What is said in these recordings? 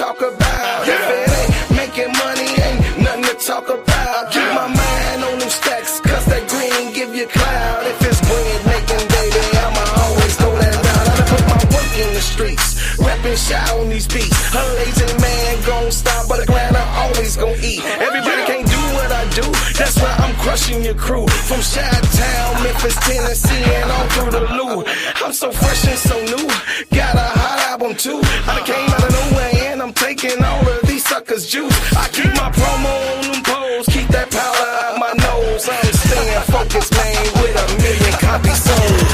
talk about. If it ain't making money, ain't nothing to talk about. Keep my mind on them stacks, cause that green give you cloud. If it's bread making, baby, I'ma always throw that down. I done put my work in the streets, rapping shy on these beats. A lazy man gon' stop, but a grinder always gon' eat. Everybody can't do what I do, that's why I'm crushing your crew. From Chi-Town, Memphis, Tennessee, and all through the Lou. I'm so fresh and so new, got a hot album too. I done came out of nowhere and I'm taking all of these suckers' juice. I keep my promo on them poles, keep that powder out my nose. I'm staying focused, man, with 1 million copies sold.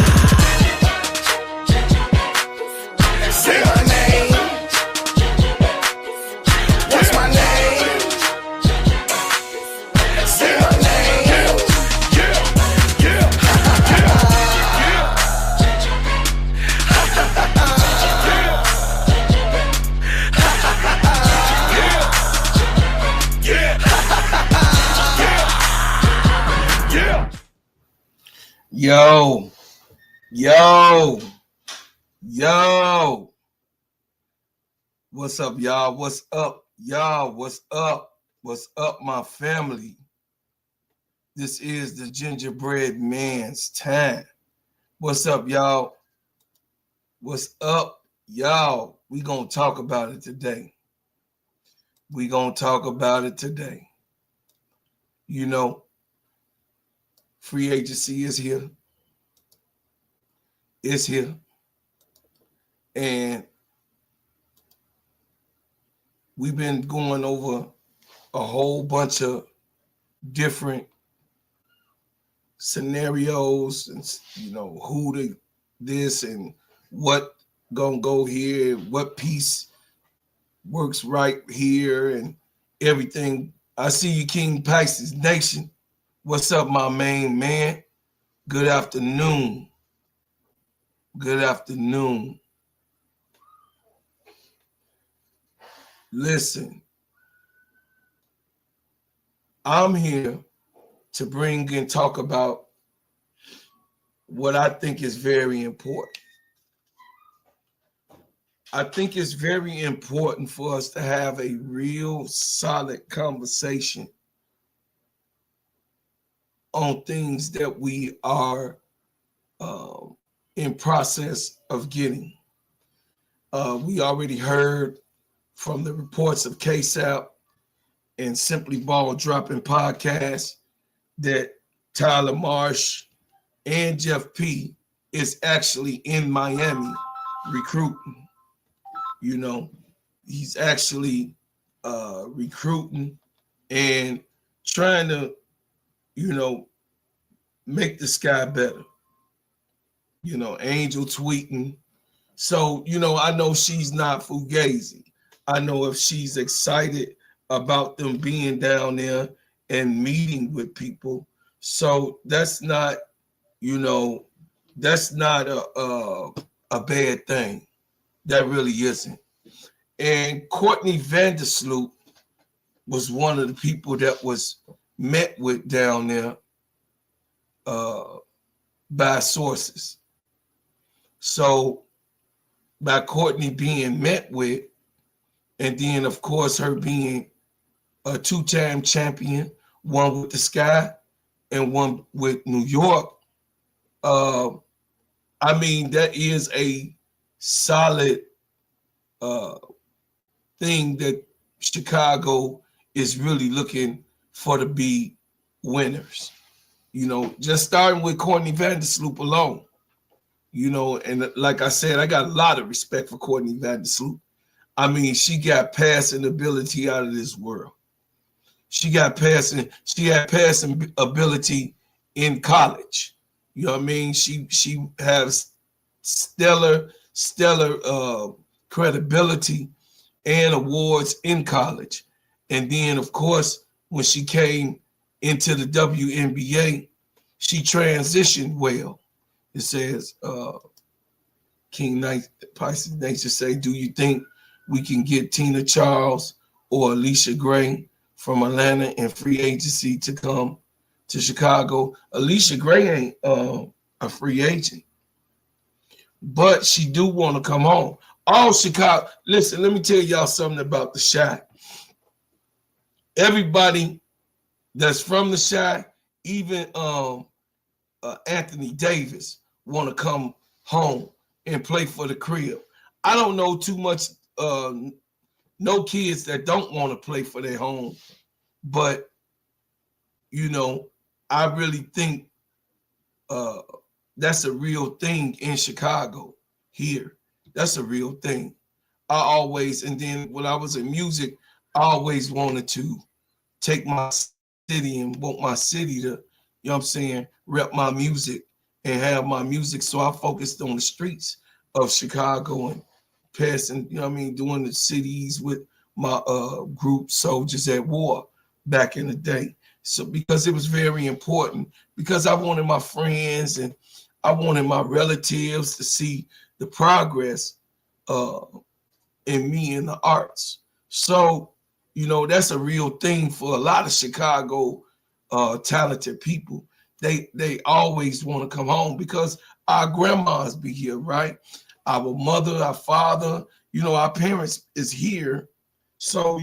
Say my name. What's my name? Say my name. Yo. What's up, y'all? What's up, y'all? What's up? What's up, my family? This is the Gingerbread Man's time. What's up, y'all? What's up, y'all? We gonna talk about it today. You know, free agency is here. It's here. And we've been going over a whole bunch of different scenarios and, you know, who to this and what gonna go here, what piece works right here and everything. I see you, King Pisces Nation. What's up, my main man? Good afternoon. Listen, I'm here to bring and talk about what I think is very important. I think it's very important for us to have a real solid conversation on things that we are in process of getting. We already heard from the reports of KSAP and Simply Ball Dropping Podcast that Tyler Marsh and Jeff P is actually in Miami recruiting. You know, he's actually recruiting and trying to, you know, make the sky better. You know, Angel tweeting. So, you know, I know she's not fugazi. I know if she's excited about them being down there and meeting with people. So that's not, you know, that's not a bad thing. That really isn't. And Courtney Vandersloot was one of the people that was met with down there by sources. So by Courtney being met with, and then of course her being a 2-time champion, one with the Sky and one with New York, I mean, that is a solid thing that Chicago is really looking for to be winners. You know, just starting with Courtney Vandersloot alone. You know, and like I said, I got a lot of respect for Courtney Vandersloot. I mean, she got passing ability out of this world. She had passing ability in college. You know what I mean? She has stellar credibility and awards in college. And then, of course, when she came into the WNBA, she transitioned well. It says, King Knight, Pisces Nature say, do you think we can get Tina Charles or Alicia Gray from Atlanta in free agency to come to Chicago? Alicia Gray ain't a free agent, but she do want to come home. all Chicago. Listen, let me tell y'all something about the Chi. Everybody that's from the Chi, even Anthony Davis, want to come home and play for the crib. I don't know too much, no kids that don't want to play for their home, but I really think that's a real thing in Chicago here. That's a real thing. And then when I was in music, I always wanted to take my city and want my city to, rep my music and have my music. So I focused on the streets of Chicago and passing, doing the cities with my group Soldiers at War back in the day. So because it was very important, because I wanted my friends and I wanted my relatives to see the progress in me in the arts. So, that's a real thing for a lot of Chicago talented people. They always want to come home because our grandmas be here, right? Our mother, our father, our parents is here. So,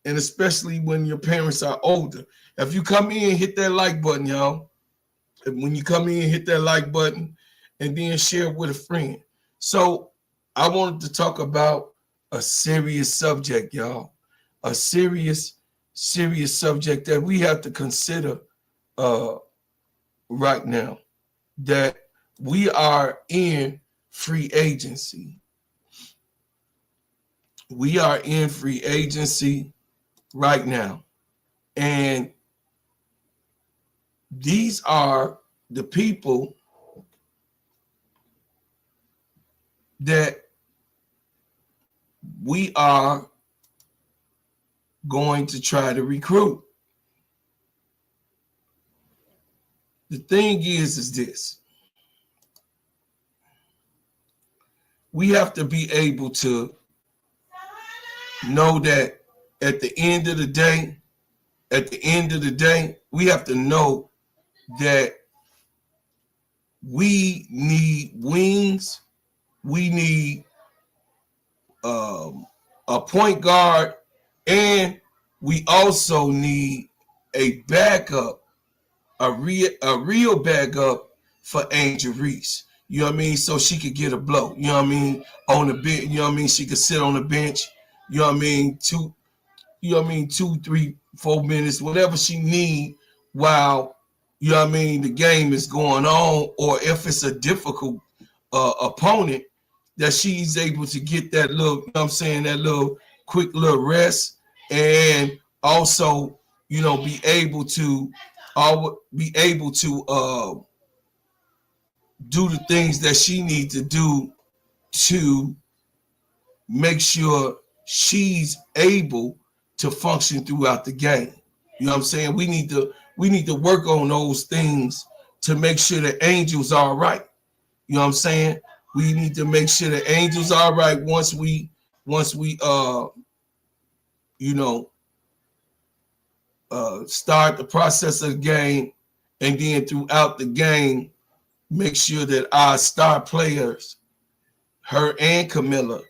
and especially when your parents are older. If you come in, hit that like button, y'all. When you come in, hit that like button and then share it with a friend. So I wanted to talk about a serious subject, y'all. A serious subject that we have to consider right now, that we are in free agency. We are in free agency right now. And these are the people that we are going to try to recruit. The thing is this. We have to be able to know that at the end of the day, we have to know that we need wings. We need a point guard, and we also need a backup, a real backup for Angel Reese. You know what I mean? So she could get a blow. You know what I mean? On the bench. You know what I mean? She could sit on the bench. You know what I mean? 2, 3, 4 minutes, whatever she need while, the game is going on, or if it's a difficult opponent, that she's able to get that little, that little quick little rest, and also, be able to do the things that she needs to do to make sure she's able to function throughout the game. You know what I'm saying? We need to work on those things to make sure the Angels are all right. You know what I'm saying? We need to make sure the Angels are all right once we start the process of the game, and then throughout the game, make sure that our star players, her and Camilla,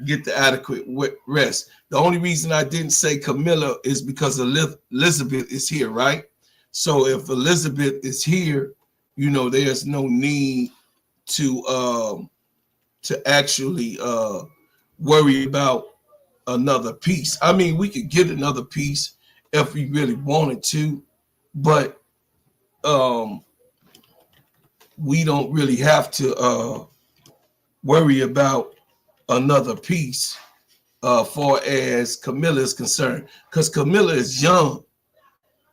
get the adequate rest. The only reason I didn't say Camilla is because Elizabeth is here, right? So if Elizabeth is here, there's no need to actually worry about another piece. I mean, we could get another piece if we really wanted to, but we don't really have to worry about another piece far as Camilla is concerned, because Camilla is young.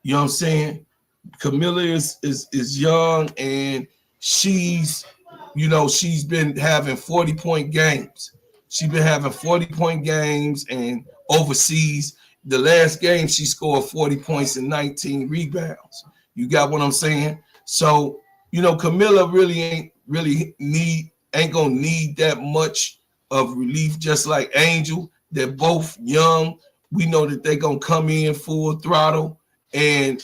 You know what I'm saying? Camilla is young, and she's been having 40-point games. She's been having 40-point games, and overseas, the last game she scored 40 points and 19 rebounds. You got what I'm saying? So, Camilla really ain't gonna need that much of relief, just like Angel. They're both young. We know that they're gonna come in full throttle and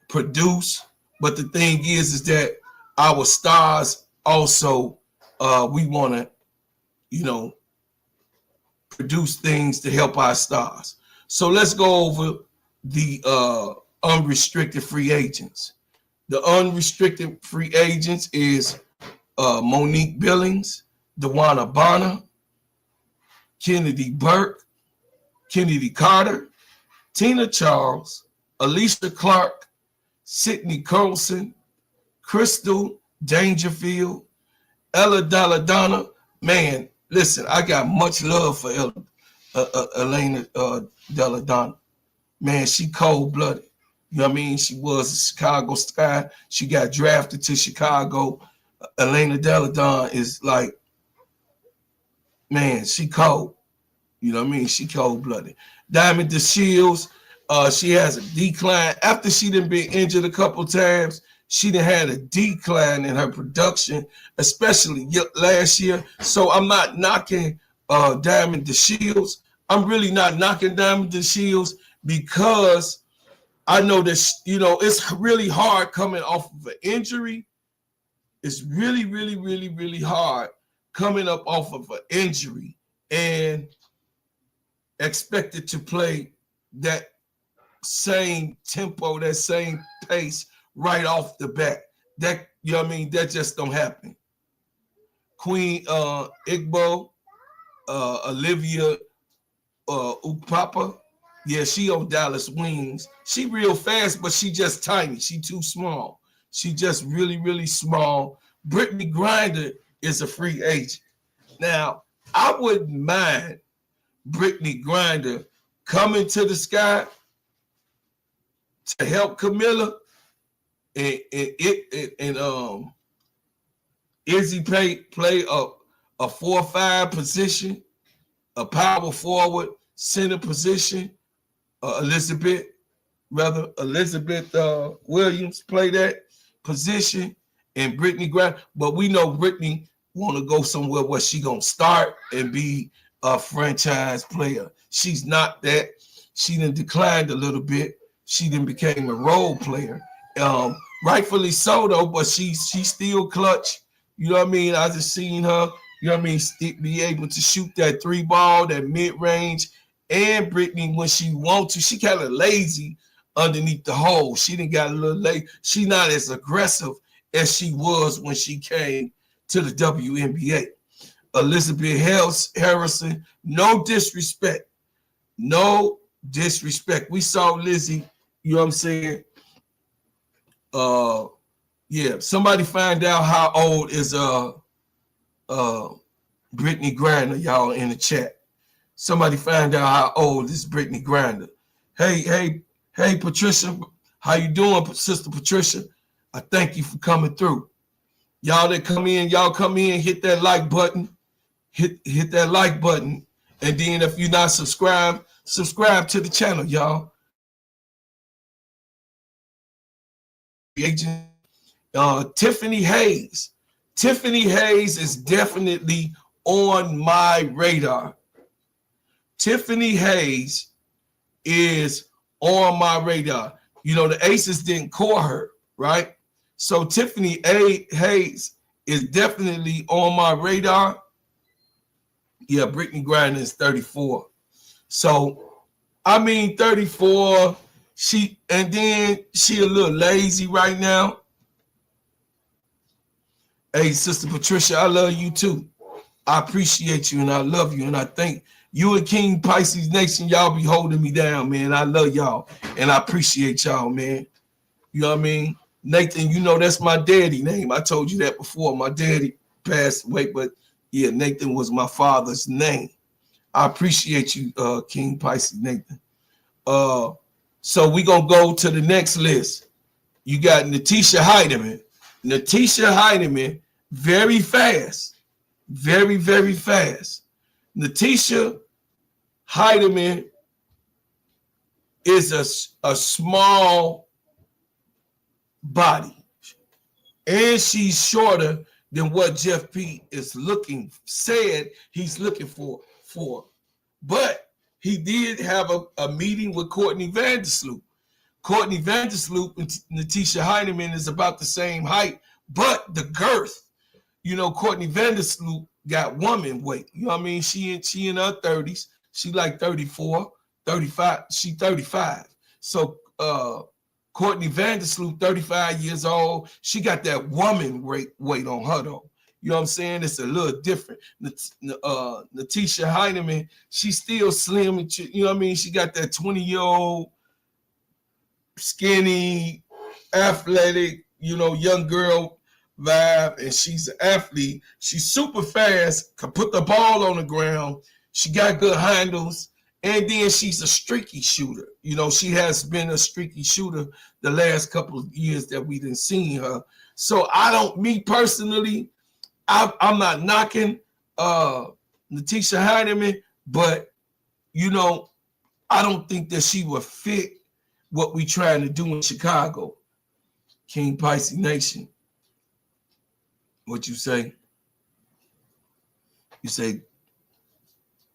produce. But the thing is that our stars also, we want to produce things to help our stars. So let's go over the unrestricted free agents. The unrestricted free agents is Monique Billings, DeWanna Bonner, Kennedy Burke, Kennedy Carter, Tina Charles, Alicia Clark, Sydney Colson, Crystal Dangerfield, Ella Dalladonna. Man, listen, I got much love for Elena Dalladonna. Man, she cold-blooded. You know what I mean? She was a Chicago Sky. She got drafted to Chicago. Elena Dalladonna is like, man, she cold. You know what I mean? She cold-blooded. Diamond DeShields, she has a decline. After she done been injured a couple times, she done had a decline in her production, especially last year. So I'm not knocking Diamond DeShields. I'm really not knocking Diamond DeShields because I know that, it's really hard coming off of an injury. It's really, really, really, really hard coming up off of an injury and expected to play that same tempo, that same pace right off the bat. That, that just don't happen. Queen Igbo, Olivia Upapa, yeah, she on Dallas Wings. She real fast, but she just tiny. She too small. She just really, really small. Brittany Griner is a free agent. Now, I wouldn't mind Brittany Griner coming to the Sky to help Camilla and Izzy play a 4-5 position, a power forward center position. Elizabeth Williams play that position, and Brittany Griner. But we know Brittany want to go somewhere where she gonna start and be a franchise player. She's not that. She done declined a little bit. She then became a role player. Rightfully so though, but she's still clutch. You know what I mean? I just seen her, be able to shoot that 3-ball, that mid-range. And Brittany, when she wants to, she kind of lazy underneath the hole. She didn't got a little lazy. She not as aggressive as she was when she came to the WNBA. Elizabeth Harrison, no disrespect. No disrespect. We saw Lizzie, you know what I'm saying? Yeah, somebody find out how old is Brittany Griner, y'all, in the chat. Somebody find out how old is Brittany Griner. Hey, Patricia, how you doing, Sister Patricia? I thank you for coming through. Y'all that come in, hit that like button. Hit that like button. And then if you're not subscribed, subscribe to the channel, y'all. Agent Tiffany Hayes. Tiffany Hayes is definitely on my radar. Tiffany Hayes is on my radar. The Aces didn't call her, right? So Tiffany Hayes is definitely on my radar. Yeah, Brittany Griner is 34. So, 34, she a little lazy right now. Hey, Sister Patricia, I love you too. I appreciate you and I love you. And I think you and King Pisces Nation, y'all be holding me down, man. I love y'all and I appreciate y'all, man. You know what I mean? Nathan, that's my daddy name. I told you that before. My daddy passed away, but yeah, Nathan was my father's name. I appreciate you, King Pisces Nathan. So we gonna go to the next list. You got Natisha Heidemann. Natisha Heidemann, very fast. Very, very fast. Natisha Heidemann is a small body. And she's shorter than what Jeff P is said he's looking for. But he did have a meeting with Courtney Vandersloot. Courtney Vandersloot and Natisha Heidemann is about the same height, but the girth. Courtney Vandersloot got woman weight. You know what I mean? She in her 30s. She like 34, 35. She 35. So Courtney Vandersloot, 35 years old. She got that woman weight on her though. You know what I'm saying? It's a little different. Natisha Heineman, she's still slim. You know what I mean? She got that 20-year-old, skinny, athletic, young girl vibe, and she's an athlete. She's super fast, can put the ball on the ground. She got good handles, and then she's a streaky shooter. She has been a streaky shooter the last couple of years that we didn't see her. So me personally, I'm not knocking Natisha Heineman, but I don't think that she would fit what we trying to do in Chicago. King Pisces Nation. What you say? You say,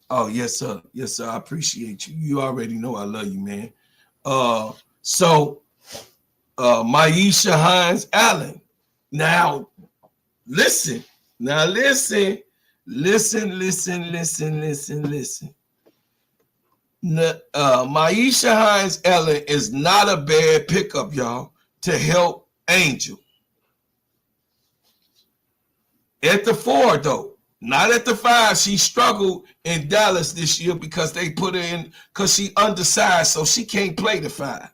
oh, yes, sir. Yes, sir. I appreciate you. You already know I love you, man. So Maisha Hines Allen. Now, listen. Maisha Hines Allen is not a bad pickup, y'all, to help Angel. At the 4, though, not at the 5. She struggled in Dallas this year because they put her in, because she undersized, so she can't play the 5.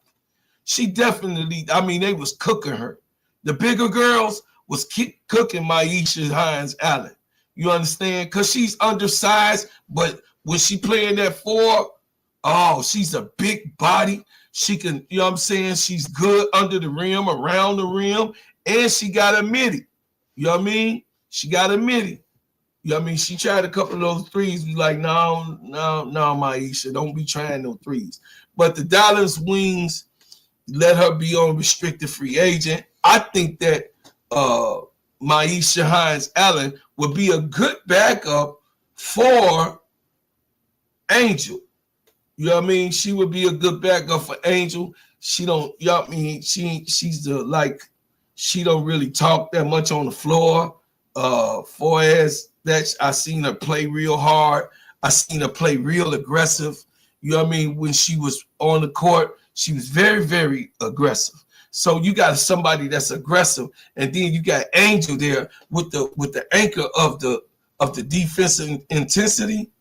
She definitely, they was cooking her. The bigger girls was cooking Maisha Hines Allen. You understand? Because she's undersized, but when she playing that 4, oh, she's a big body. She can, you know what I'm saying? She's good under the rim, around the rim, and she got a midi. You know what I mean? She got a midi. You know what I mean? She tried a couple of those threes. We like, no, Maisha, don't be trying no threes. But the Dallas Wings let her be on restricted free agent. I think that Maisha Hines Allen would be a good backup for Angel. You know what I mean? She would be a good backup for Angel. She don't, you know what I mean? She's she don't really talk that much on the floor. For as that, I seen her play real hard. I seen her play real aggressive. You know what I mean? When she was on the court, she was very, very aggressive. So you got somebody that's aggressive, and then you got Angel there with the anchor of the defensive intensity.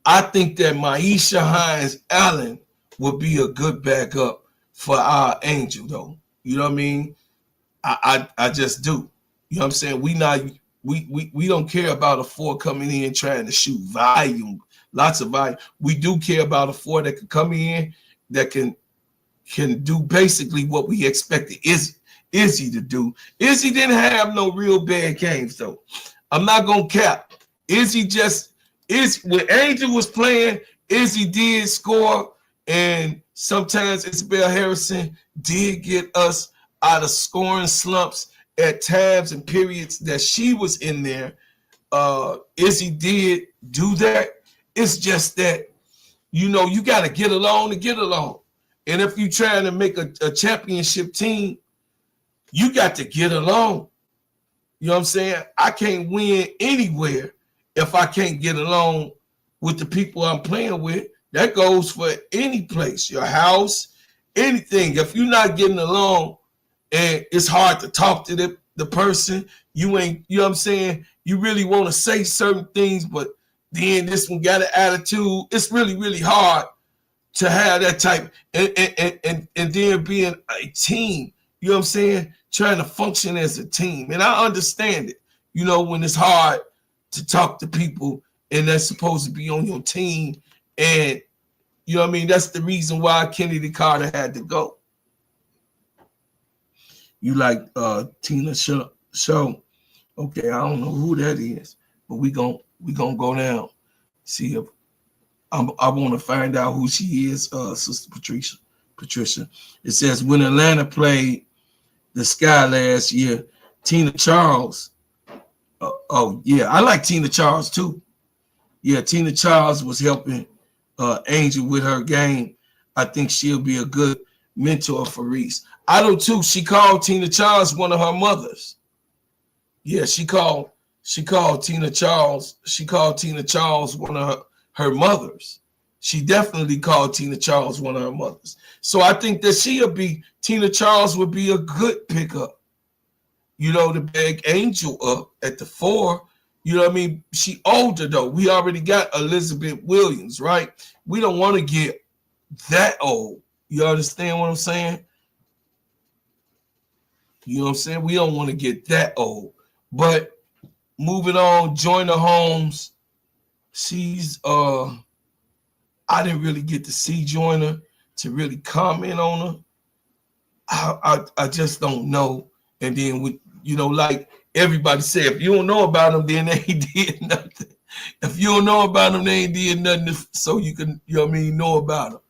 I think that Maisha Hines Allen would be a good backup for our Angel, though. You know what I mean? I just do. You know what I'm saying? We don't care about a 4 coming in trying to shoot volume, lots of volume. We do care about a 4 that can come in that can do basically what we expected Izzy to do. Izzy didn't have no real bad games, though. I'm not gonna cap. When Angel was playing, Izzy did score, and sometimes Isabel Harrison did get us out of scoring slumps at times and periods that she was in there. Izzy did do that. It's just that, you got to get along to get along. And if you're trying to make a championship team, you got to get along. You know what I'm saying? I can't win anywhere if I can't get along with the people I'm playing with. That goes for any place, your house, anything. If you're not getting along and it's hard to talk to the person, you know what I'm saying? You really want to say certain things, but then this one got an attitude. It's really, really hard to have that type, and then being a team, you know what I'm saying? Trying to function as a team. And I understand it, when it's hard to talk to people and that's supposed to be on your team. And, you know what I mean? That's the reason why Kennedy Carter had to go. You like Tina Show. Okay, I don't know who that is, but we gonna go down, see if I want to find out who she is, Sister Patricia. It says, when Atlanta played the Sky last year, Tina Charles. I like Tina Charles too. Yeah, Tina Charles was helping Angel with her game. I think she'll be a good mentor for Reese. I do too. She called Tina Charles one of her mothers. Yeah, she called She called Tina Charles one of her mothers. She definitely called Tina Charles one of her mothers. So I think that Tina Charles would be a good pickup. You know, to bag Angel up at the 4. You know what I mean? She older though. We already got Elizabeth Williams, right? We don't want to get that old. You understand what I'm saying? You know what I'm saying? We don't want to get that old. But moving on, Joyner Holmes. She's I didn't really get to see Joyner to really comment on her. I just don't know. And then we, you know, like everybody said, if you don't know about them, then they ain't did nothing. If you don't know about them, they ain't did nothing so you can, you know what I mean, know about them.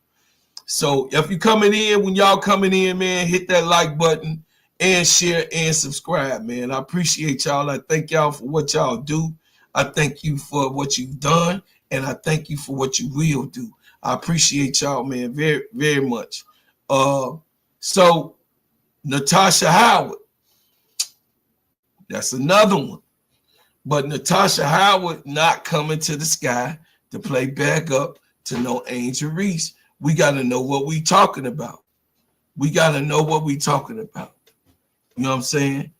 So if you coming in, when y'all coming in, man, hit that like button and share and subscribe, man. I appreciate y'all. I thank y'all for what y'all do. I thank you for what you've done, and I thank you for what you will do. I appreciate y'all, man, very, very much. So Natasha Howard, that's another one. But Natasha Howard not coming to the Sky to play back up to no Angel Reese. We got to know what we talking about. We got to know what we talking about. You know what I'm saying?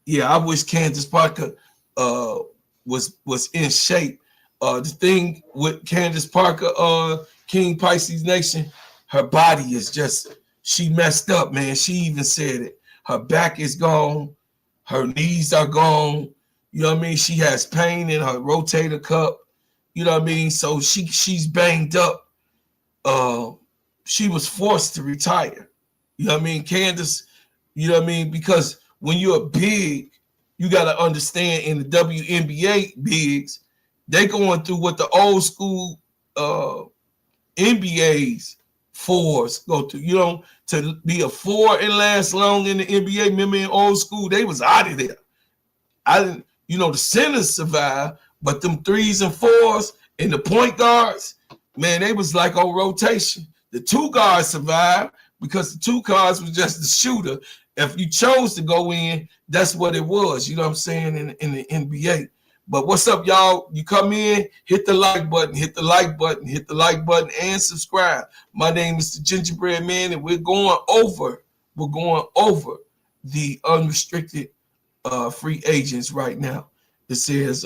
Yeah, I wish Candace Parker was in shape. The thing with Candace Parker, King Pisces Nation, her body is just, she messed up, man. She even said it. Her back is gone. Her knees are gone. You know what I mean? She has pain in her rotator cuff. You know what I mean? So she's banged up. She was forced to retire. You know what I mean? Candace, you know what I mean? Because when you're big, you got to understand in the WNBA bigs, they going through what the old school NBA's fours go through. You know, to be a 4 and last long in the NBA, remember in old school, they was out of there. I didn't, you know, the centers survived, but them 3s and 4s and the point guards, man, they was like on rotation. The 2 guards survived because the 2 guards was just the shooter. If you chose to go in, that's what it was. You know what I'm saying, in the NBA. But what's up, y'all? You come in, hit the like button, hit the like button, hit the like button, and subscribe. My name is the Gingerbread Man, and we're going over the unrestricted free agents right now. It says,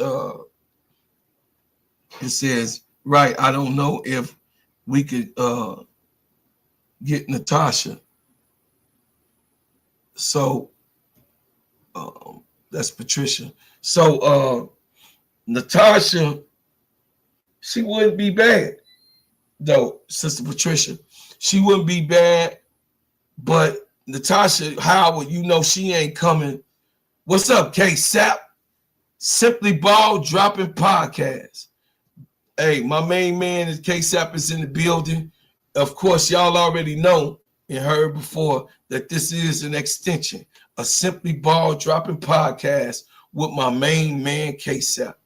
right, I don't know if we could get Natasha. So that's Patricia. So Natasha, she wouldn't be bad, though, Sister Patricia. She wouldn't be bad, but Natasha Howard, you know she ain't coming. What's up, K-Sap? Simply Ball Dropping Podcast. Hey, my main man is K-Sap is in the building. Of course, y'all already know and heard before that this is an extension, a Simply Ball Dropping Podcast with my main man, K-Sap.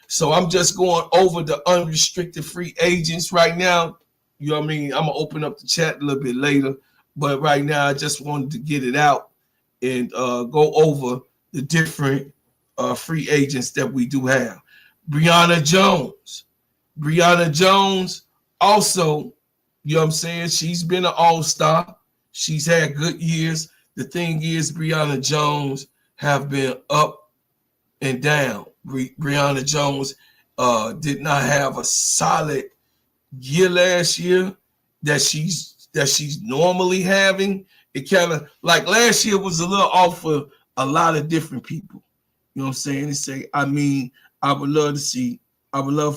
So I'm just going over the unrestricted free agents right now. You know what I mean? I'm going to open up the chat a little bit later. But right now, I just wanted to get it out and go over the different free agents that we do have. Brianna Jones also, you know what I'm saying? She's been an all-star. She's had good years. The thing is, Brianna Jones have been up and down. Brianna Jones did not have a solid year last year that she's normally having. It kind of like last year was a little off for a lot of different people. You know what I'm saying? They say, I mean, I would love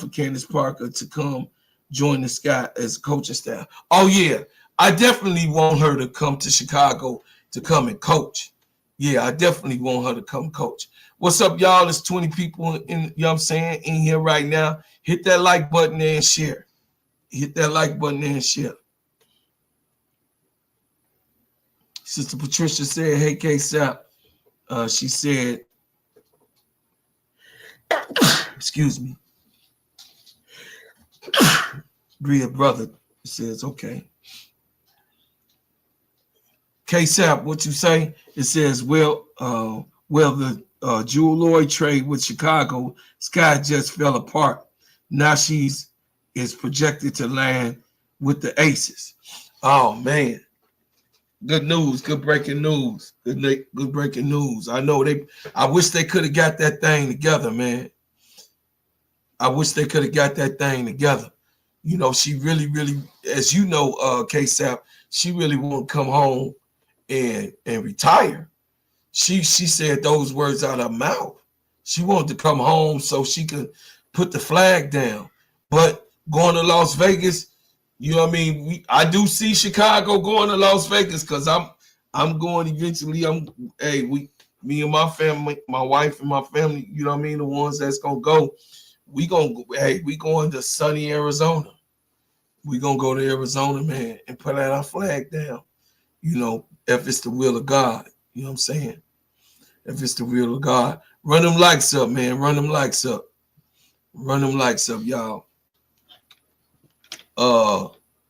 for Candace Parker to come join the Sky as a coaching staff. Oh yeah, I definitely want her to come to Chicago to come and coach. Yeah, I definitely want her to come coach. What's up, y'all? There's 20 people in, you know what I'm saying, in here right now. Hit that like button and share. Hit that like button and share. Sister Patricia said, hey, K-Sap. She said, excuse me. Bria brother says, okay. K-Sap, what you say? It says, well, Well, the Jewel Lloyd trade with Chicago, Sky just fell apart. Now she's is projected to land with the Aces. Oh man, good news, good breaking news, good breaking news. I know they. I wish they could have got that thing together, man. I wish they could have got that thing together. You know, she really, really, as you know, K-Sap, she really won't come home and retire. She said those words out of her mouth. She wanted to come home so she could put the flag down. But going to Las Vegas, you know what I mean? I do see Chicago going to Las Vegas because I'm going eventually. Me and my family, my wife and my family, you know what I mean, the ones that's gonna go. We going to sunny Arizona. We gonna go to Arizona, man, and put out our flag down. You know, if it's the will of God. You know what I'm saying? If it's the will of God. Run them likes up, man. Run them likes up. Run them likes up, y'all.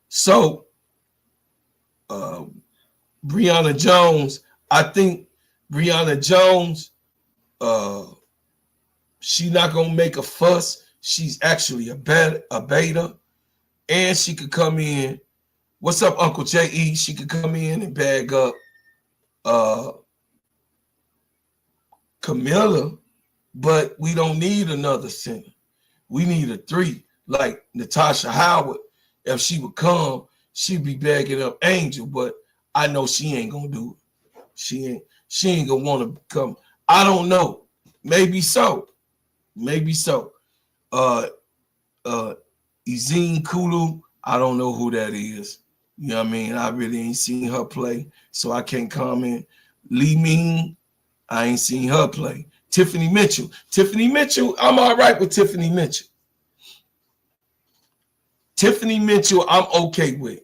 So Breonna Jones, I think Breonna Jones, she's not gonna make a fuss. She's actually a beta, and she could come in. What's up, Uncle J.E.? She could come in and bag up Camilla, but we don't need another center. We need a 3, like Natasha Howard. If she would come, she'd be bagging up Angel, but I know she ain't gonna do it. She ain't gonna want to come. I don't know. Maybe so. Maybe so. Ezine Kulu, I don't know who that is. You know what I mean? I really ain't seen her play, so I can't comment. Lee Ming, I ain't seen her play. Tiffany Mitchell, I'm all right with Tiffany Mitchell. Tiffany Mitchell, I'm okay with.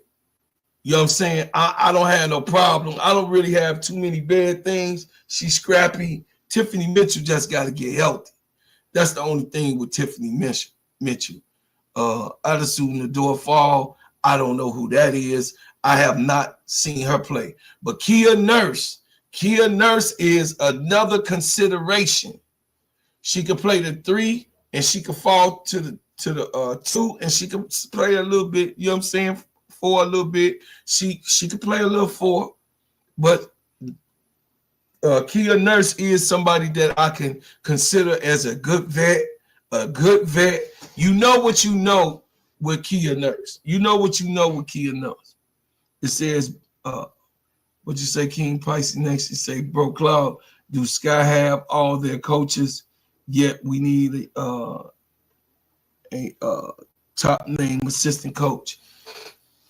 You know what I'm saying? I don't have no problem. I don't really have too many bad things. She's scrappy. Tiffany Mitchell just got to get healthy. That's the only thing with Tiffany Mitchell. Adesu Nador-Fall, I don't know who that is. I have not seen her play. But Kia Nurse is another consideration. She could play the 3 and she could fall to the 2 and she could play a little bit, you know what I'm saying, 4 a little bit. She could play a little 4, but Kia Nurse is somebody that I can consider as a good vet. You know what you know with Kia Nurse. You know what you know with Kia Nurse. It says, what you say, King Pisces next? You say, Bro Cloud, do Sky have all their coaches? Yet we need a top name assistant coach.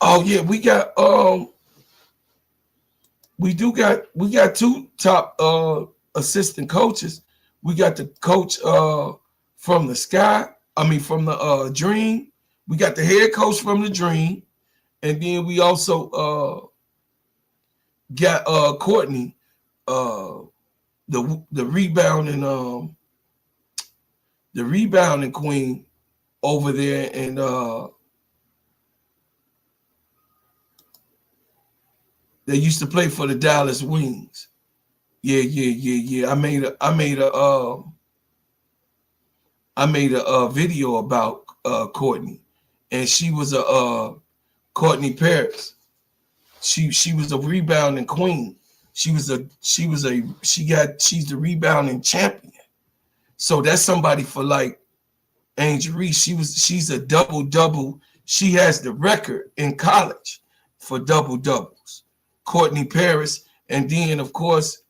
Oh yeah, we got 2 top assistant coaches. We got the coach from the Sky. I mean from the Dream. We got the head coach from the Dream, and then we also got Courtney, the rebounding queen over there, and they used to play for the Dallas Wings. Yeah. I made a video about Courtney, and she was a Courtney Paris. She was a rebounding queen. She's the rebounding champion. So that's somebody for like Angel Reese. She's a double. She has the record in college for double-doubles. Courtney Paris, and then of course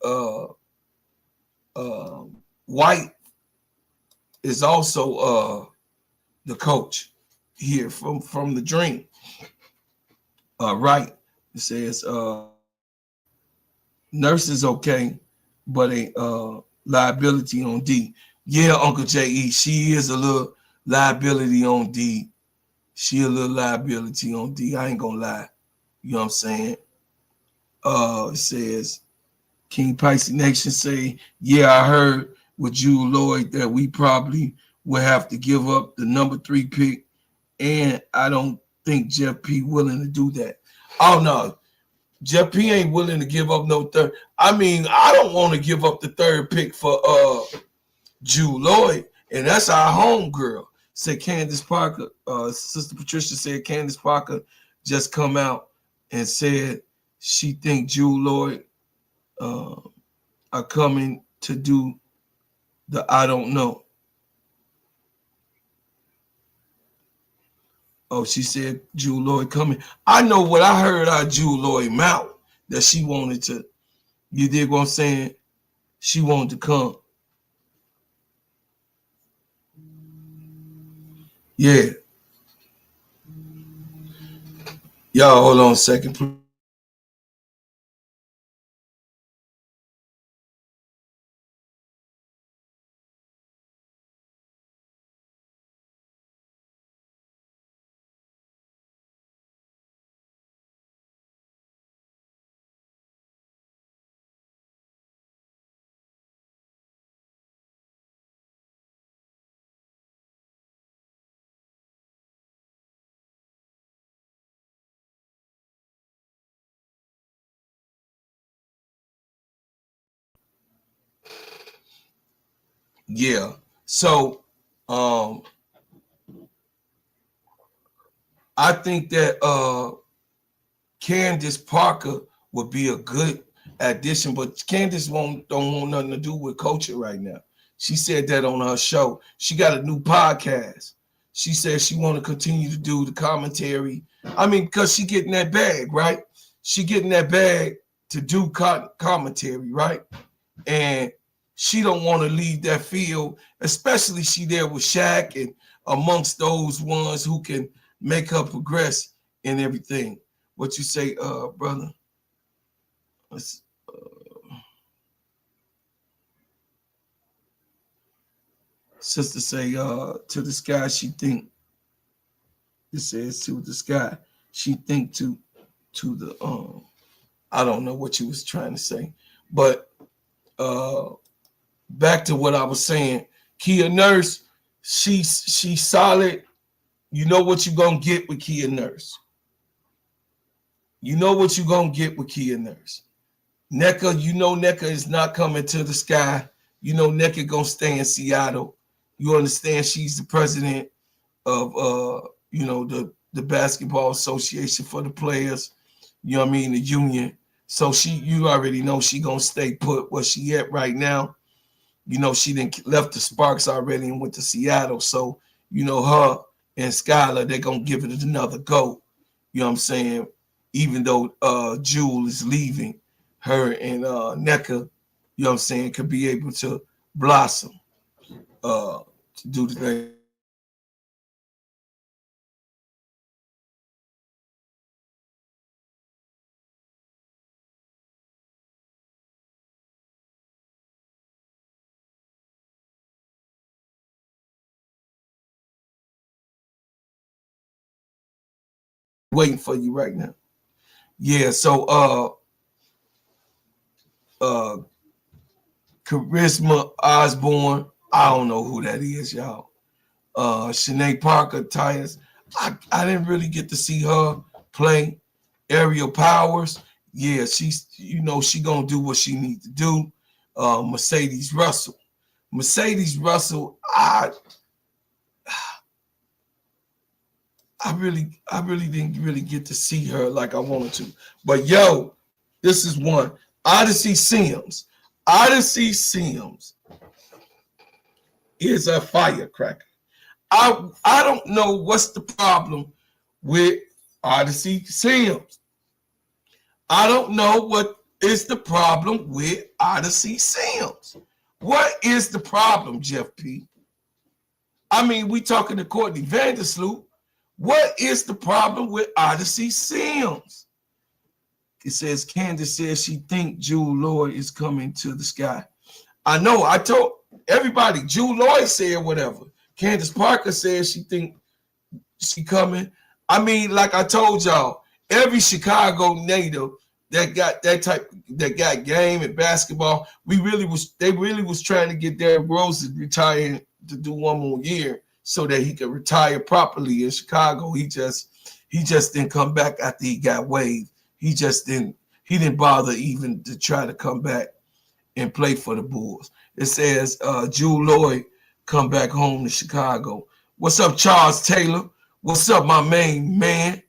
White is also the coach here from the Dream. Right. It says Nurse is okay, but a liability on D. Yeah, Uncle J.E., she is a little liability on D. She a little liability on D. I ain't gonna lie. You know what I'm saying? It says King Pisces Nation say, yeah, I heard with Jewel Lloyd that we probably will have to give up the number 3 pick, and I don't think Jeff P willing to do that. Oh no, Jeff P ain't willing to give up no third. I mean, I don't want to give up the third pick for Jewel Lloyd, and that's our home girl. Said Candace Parker. Sister Patricia said Candace Parker just come out and said she think Jewel Lloyd are coming to do the I don't know. Oh, she said Jewel Lloyd coming. I know what I heard out of Jewel Lloyd mouth that she wanted to. You dig what I'm saying? She wanted to come. Yeah. Y'all hold on a second, please. Yeah. So I think that Candace Parker would be a good addition, but Candace don't want nothing to do with culture right now. She said that on her show. She got a new podcast. She said she want to continue to do the commentary. I mean, because she getting that bag, right? She getting that bag to do commentary, right? And she don't want to leave that field, especially she there with Shaq and amongst those ones who can make her progress and everything. What you say, brother? Sister say, to the sky, she think. It says to the sky. She think to the I don't know what you was trying to say. But back to what I was saying. Kia Nurse, she's solid. You know what you're gonna get with Kia Nurse. You know what you're gonna get with Kia Nurse. NECA, you know NECA is not coming to the sky. You know NECA gonna stay in Seattle. You understand she's the president of the basketball association for the players. You know what I mean, the union. So you already know she gonna stay put where she at right now. You know, she didn't left the Sparks already and went to Seattle. So, you know, her and Skylar, they're gonna give it another go. You know what I'm saying? Even though Jewel is leaving, her and NECA, you know what I'm saying, could be able to blossom to do the thing. Waiting for you right now. Yeah, so Charisma Osborne, I don't know who that is, y'all. Shanae Parker, Tyus. I didn't really get to see her play. Aerial Powers, yeah, she's she gonna do what she need to do. Mercedes Russell, I really didn't really get to see her like I wanted to. But yo, this is one. Odyssey Sims. Odyssey Sims is a firecracker. I don't know what's the problem with Odyssey Sims. I don't know what is the problem with Odyssey Sims. What is the problem, Jeff P? I mean, we talking to Courtney Vandersloot. What is the problem with Odyssey Sims? It says Candace says she think Jewel Lloyd is coming to the sky. I know. I told everybody. Jewel Lloyd said whatever. Candace Parker says she think she coming. I mean, like I told y'all, every Chicago native that got game at basketball, they really was trying to get Derrick Rose to retire to do one more year so that he could retire properly in Chicago. He just didn't come back after he got waived. He just didn't. he didn't bother even to try to come back and play for the Bulls. It says Jewel Lloyd come back home to Chicago. What's up, Charles Taylor? What's up, my main man?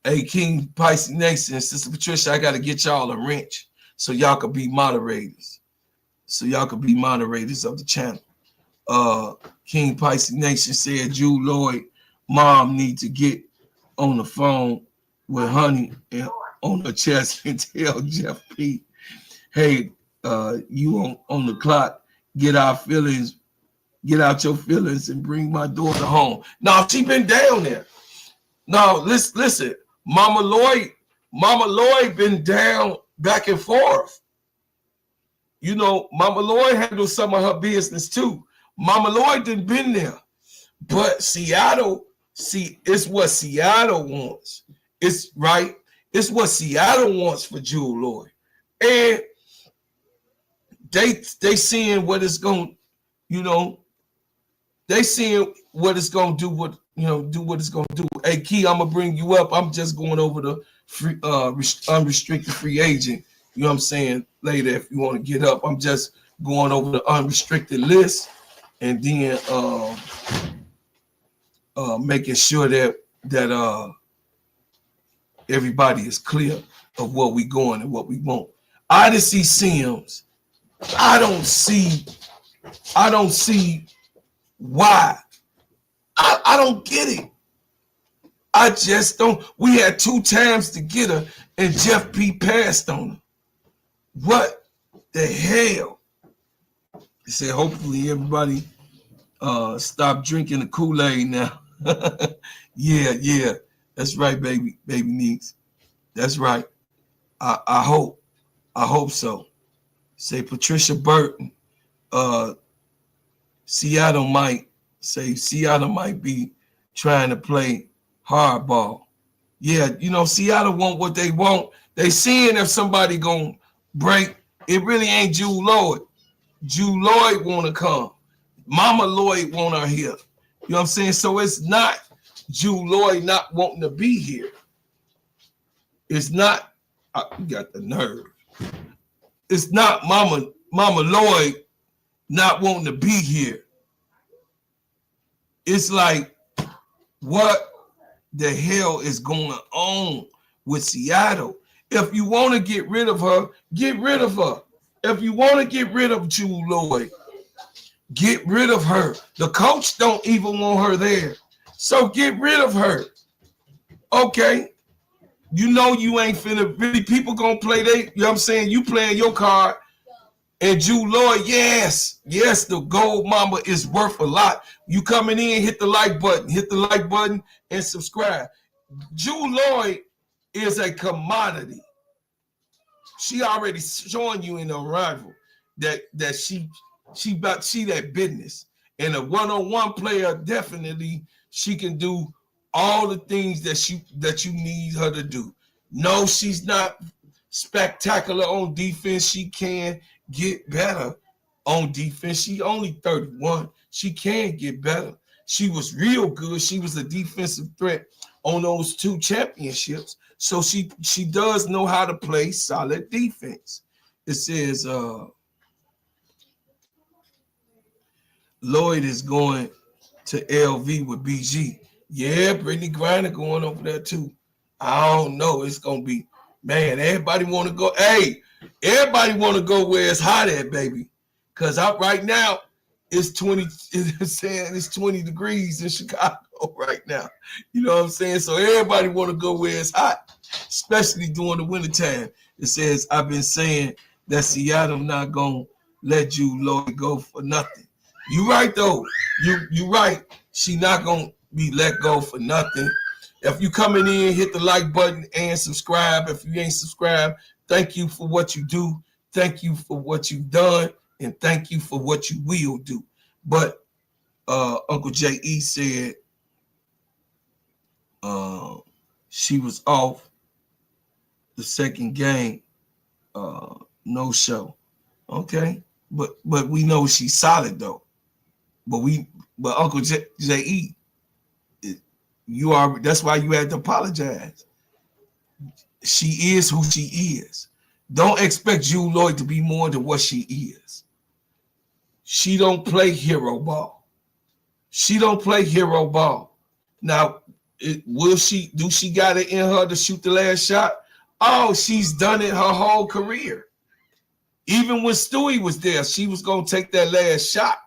Hey, King Pisces Nation, Sister Patricia, I got to get y'all a wrench so y'all could be moderators. So y'all could be moderators of the channel. King Pisces Nation said Jewel Lloyd mom need to get on the phone with Honey and on her chest and tell Jeff P, hey, you on the clock, get our feelings, get out your feelings and bring my daughter home. No, she been down there. No, listen, Mama Lloyd been down back and forth. You know, Mama Lloyd handled some of her business too. Mama Lloyd didn't been there. But Seattle, see, it's what Seattle wants. It's right. It's what Seattle wants for Jewel Lloyd. And they seeing what it's going, you know, they seeing what it's going to do, what, you know, do what it's going to do. Hey, Key, I'm going to bring you up. I'm just going over the free, unrestricted free agent. You know what I'm saying? Later, if you want to get up, I'm just going over the unrestricted list and then making sure that everybody is clear of what we going and what we want. Odyssey Sims, I don't see why. I don't get it. I just don't. We had 2 times to get her, and Jeff P passed on her. What the hell? He said, hopefully everybody stop drinking the Kool-Aid now. Yeah. That's right, baby niece. That's right. I hope so. Say Patricia Burton. Seattle might be trying to play hardball. Yeah, you know, Seattle want what they want. They seeing if somebody gonna break. It really ain't Jewel Lloyd. Jewel Lloyd want to come. Mama Lloyd want her here. You know what I'm saying? So it's not Jewel Lloyd not wanting to be here. It's not, you got the nerve. It's not Mama Lloyd not wanting to be here. It's like, what the hell is going on with Seattle? If you want to get rid of her, get rid of her. If you want to get rid of Jewel Lloyd, get rid of her. The coach don't even want her there. So get rid of her. Okay. You know you ain't finna really, people gonna play they, you know what I'm saying? You playing your card. And Jewel Lloyd, yes, the gold mama is worth a lot. You coming in, hit the like button and subscribe. Jewel Lloyd is a commodity. She already showing you in the arrival that she that business. And a one-on-one player, definitely she can do all the things that you need her to do. No, she's not spectacular on defense. She can get better on defense. She only 31. She can get better. She was real good. She was a defensive threat on those 2 championships. So she does know how to play solid defense. It says Lloyd is going to LV with BG. Yeah, Brittany Griner going over there too. I don't know. It's gonna be, man, everybody want to go. Hey, everybody want to go where it's hot at, baby. Cause right now it's 20. It's 20 degrees in Chicago right now. You know what I'm saying? So everybody want to go where it's hot, especially during the wintertime. It says, I've been saying that Seattle not gonna let Jewel Lloyd go for nothing. You right though. You right. She not gonna be let go for nothing. If you coming in, hit the like button and subscribe. If you ain't subscribed, thank you for what you do. Thank you for what you've done. And thank you for what you will do. But Uncle J.E. said she was off the second game. No show. Okay. But we know she's solid though. But Uncle J.E., that's why you had to apologize. she is who she is. Don't expect Jewel Lloyd to be more than what she is. She don't play hero ball. She don't play hero ball. Now, do she got it in her to shoot the last shot? Oh, she's done it her whole career. Even when Stewie was there, she was going to take that last shot.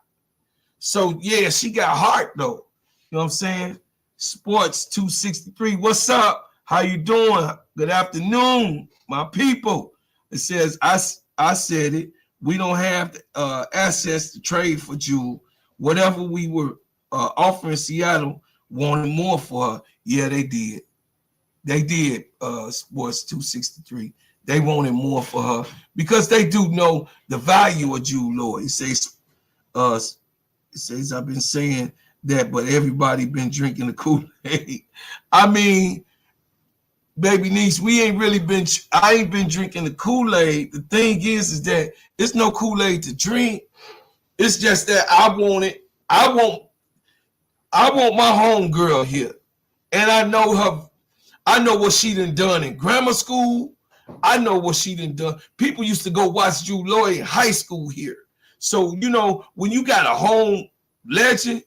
So, yeah, she got heart, though. You know what I'm saying? Sports 263. What's up? How you doing? Good afternoon, my people. It says, I said it. We don't have assets to trade for Jewel. Whatever we were offering Seattle, wanted more for her. Yeah, they did. They did, Sports 263. They wanted more for her because they do know the value of Jewel Lloyd. It says, I've been saying that, but everybody been drinking the Kool-Aid. I mean, baby niece, I ain't been drinking the Kool-Aid. The thing is that there's no Kool-Aid to drink. It's just that I want it. I want my homegirl here. And I know her. I know what she done in grammar school. I know what she done. People used to go watch Jewel Lloyd in high school here. So, you know, when you got a home legend,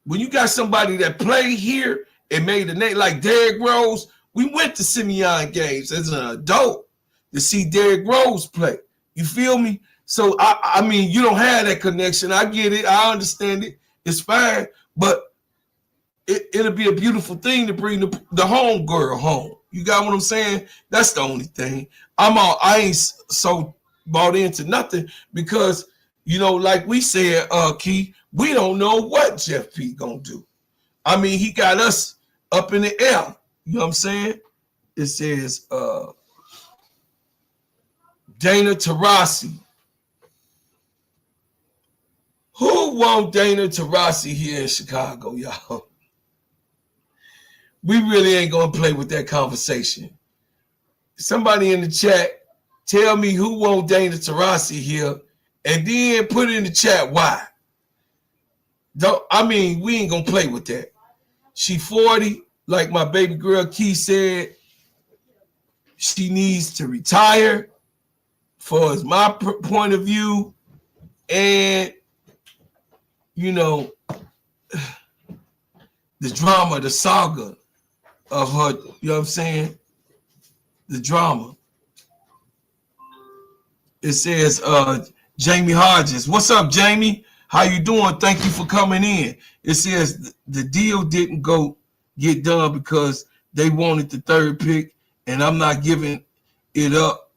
when you got somebody that played here and made a name like Derrick Rose, we went to Simeon games as an adult to see Derrick Rose play. You feel me? So, I mean, you don't have that connection. I get it. I understand it. It's fine. But it'll be a beautiful thing to bring the home girl home. You got what I'm saying? That's the only thing. I ain't so bought into nothing because, you know, like we said, Key, we don't know what Jeff P gonna do. I mean, he got us up in the air. You know what I'm saying? It says Dana Taurasi. Who want Dana Taurasi here in Chicago, y'all? We really ain't gonna play with that conversation. Somebody in the chat, tell me who want Dana Taurasi here, and then put in the chat why. We ain't gonna play with that. She 40, like my baby girl Key said. She needs to retire, for as my point of view, and you know, the drama, the saga of her, you know what I'm saying? The drama. It says, Jamie Hodges. What's up, Jamie? How you doing? Thank you for coming in. It says the deal didn't get done because they wanted the third pick, and I'm not giving it up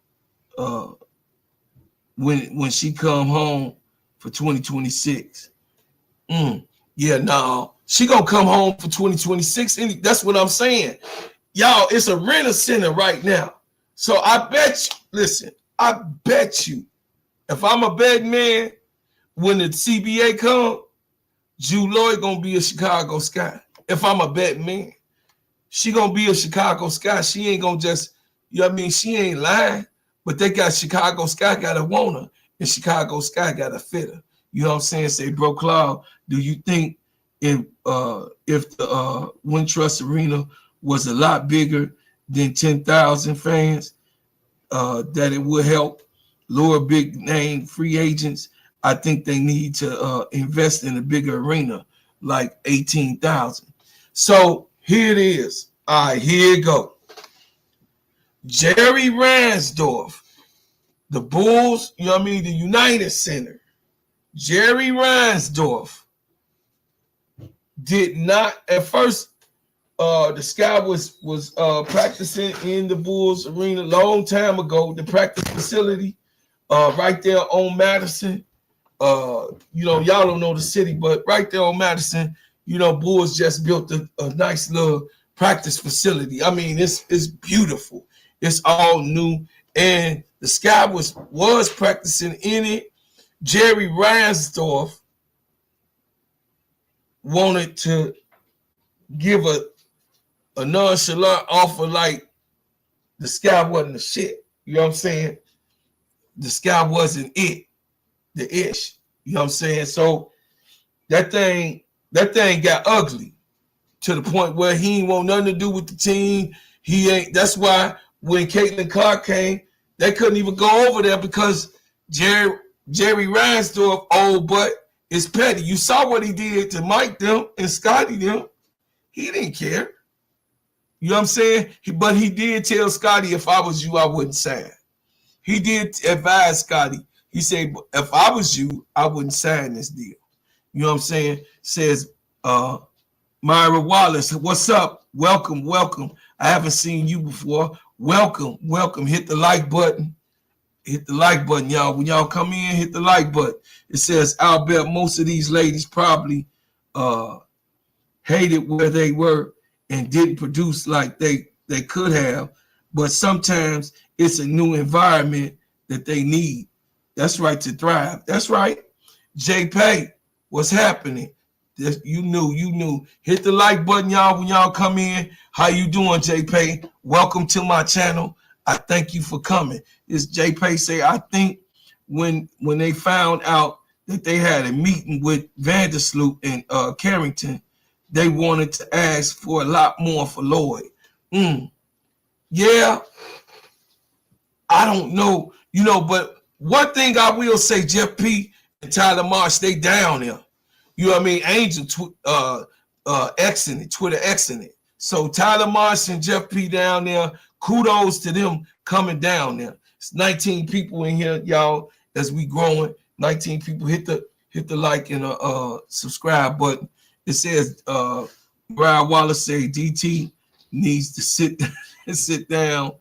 when she come home for 2026. Yeah, no. She gonna come home for 2026. And that's what I'm saying. Y'all, it's a renter center right now. So I bet you, if I'm a betting man, when the CBA come, Jewel Lloyd gonna be a Chicago Sky. If I'm a betting man, she gonna be a Chicago Sky. She ain't gonna just, you know what I mean? She ain't lying, but they got Chicago Sky gotta want her, and Chicago Sky gotta fit her. You know what I'm saying? Say, Bro Cloud, do you think if the Wintrust Arena was a lot bigger than 10,000 fans, that it would help lower big name free agents? I think they need to invest in a bigger arena, like 18,000. So here it is. All right, here it go. Jerry Reinsdorf, the Bulls, you know what I mean, the United Center. Jerry Reinsdorf did not, at first, the Sky was practicing in the Bulls arena a long time ago, the practice facility right there on Madison. You know, y'all don't know the city, but right there on Madison, you know, Bulls just built a nice little practice facility. I mean, it's beautiful. It's all new. And the Sky was practicing in it. Jerry Reinsdorf wanted to give a nonchalant offer like the Sky wasn't the shit. You know what I'm saying? The Sky wasn't it, the ish. You know what I'm saying? So that thing got ugly to the point where he didn't want nothing to do with the team. He ain't. That's why when Caitlin Clark came, they couldn't even go over there because Jerry Reinsdorf, old butt, is petty. You saw what he did to Mike them and Scotty them. He didn't care. You know what I'm saying? But he did tell Scotty, if I was you, I wouldn't sign. He did advise Scotty. He said, if I was you, I wouldn't sign this deal. You know what I'm saying? Says Myra Wallace, what's up? Welcome, welcome. I haven't seen you before. Welcome, welcome. Hit the like button. Hit the like button, y'all. When y'all come in, hit the like button. It says, I'll bet most of these ladies probably hated where they were and didn't produce like they could have. But sometimes it's a new environment that they need. That's right, to thrive. That's right. JP, what's happening? You knew. Hit the like button, y'all, when y'all come in. How you doing, JP? Welcome to my channel. I thank you for coming. It's JP say, I think when they found out that they had a meeting with Vandersloot and Carrington, they wanted to ask for a lot more for Lloyd. Yeah, I don't know, but one thing I will say, Jeff P. and Tyler Marsh, they down there. You know what I mean? Angel Xing it, Twitter Xing it. So Tyler Marsh and Jeff P. down there, kudos to them coming down there. It's 19 people in here, y'all, as we growing. 19 people. Hit the like and subscribe button. It says Brian Wallace say DT needs to sit down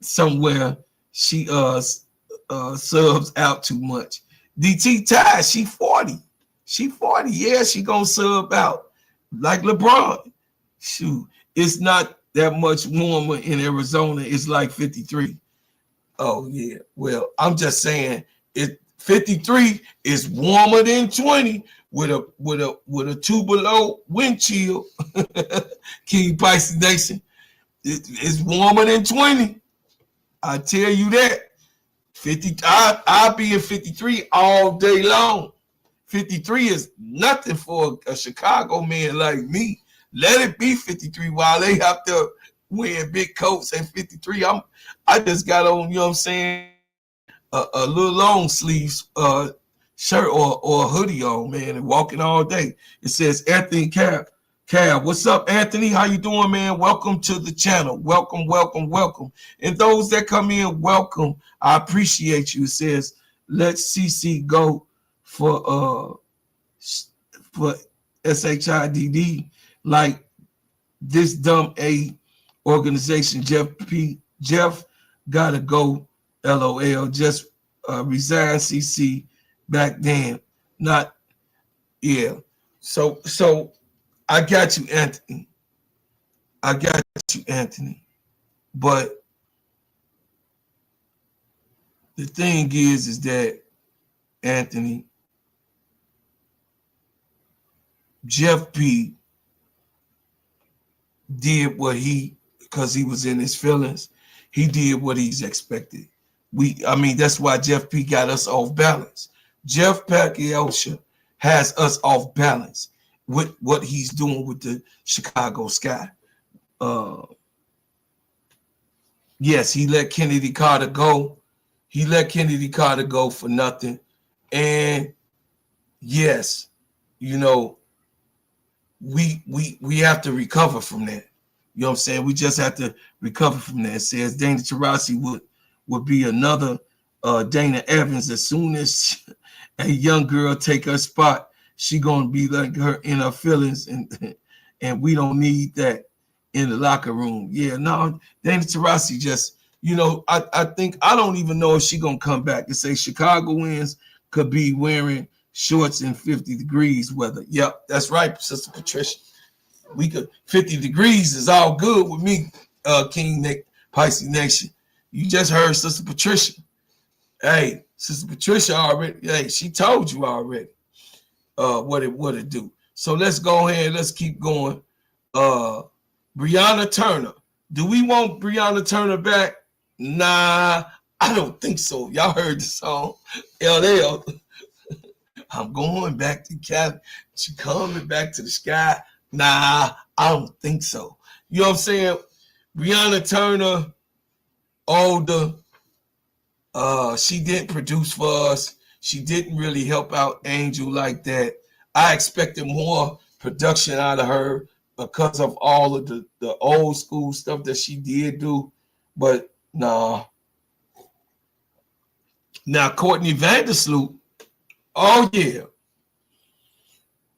somewhere. She subs out too much. DT tired. She 40. She 40. Yeah, she gonna sub out like LeBron. Shoot, it's not that much warmer in Arizona. It's like 53. Oh yeah. Well, I'm just saying, 53 is warmer than 20 with a 2 below wind chill. King Pisces Nation. It's warmer than 20. I tell you that. 50. I'll be in 53 all day long. 53 is nothing for a Chicago man like me. Let it be 53 while they have to wear big coats at 53. I just got on, you know what I'm saying, a little long sleeves shirt or a hoodie on, man, and walking all day. It says Anthony Cab. What's up, Anthony? How you doing, man? Welcome to the channel. Welcome, welcome, welcome. And those that come in, welcome. I appreciate you. It says, let CC go for SHIDD, like this dumb A organization. Jeff gotta go. LOL. Just resign CC back then. Not, yeah. So I got you, Anthony. But the thing is that, Anthony, Jeff P did because he was in his feelings, he did what he's expected. That's why Jeff P got us off balance. Jeff Paciosha has us off balance with what he's doing with the Chicago Sky. Yes, he let Kennedy Carter go. He let Kennedy Carter go for nothing. And yes, we have to recover from that. You know what I'm saying? We just have to recover from that. It says Dana Taurasi would be another Dana Evans. As soon as a young girl take her spot, she gonna be like her in her feelings, and we don't need that in the locker room. Yeah, no, Dana Taurasi just, I think, I don't even know if she gonna come back and say Chicagoans could be wearing shorts in 50 degrees weather. Yep, that's right, Sister Patricia. We could 50 degrees is all good with me, King Nick, Pisces Nation. You just heard Sister Patricia. Hey, Sister Patricia already, hey, she told you already what it do. So let's go ahead, let's keep going. Breonna Turner. Do we want Breonna Turner back? Nah, I don't think so. Y'all heard the song, LL. I'm going back to Cali. She coming back to the sky. Nah, I don't think so. You know what I'm saying? Breonna Turner, older. She didn't produce for us. She didn't really help out Angel like that. I expected more production out of her because of all of the old school stuff that she did do. But nah. Now Courtney Vandersloot, oh yeah.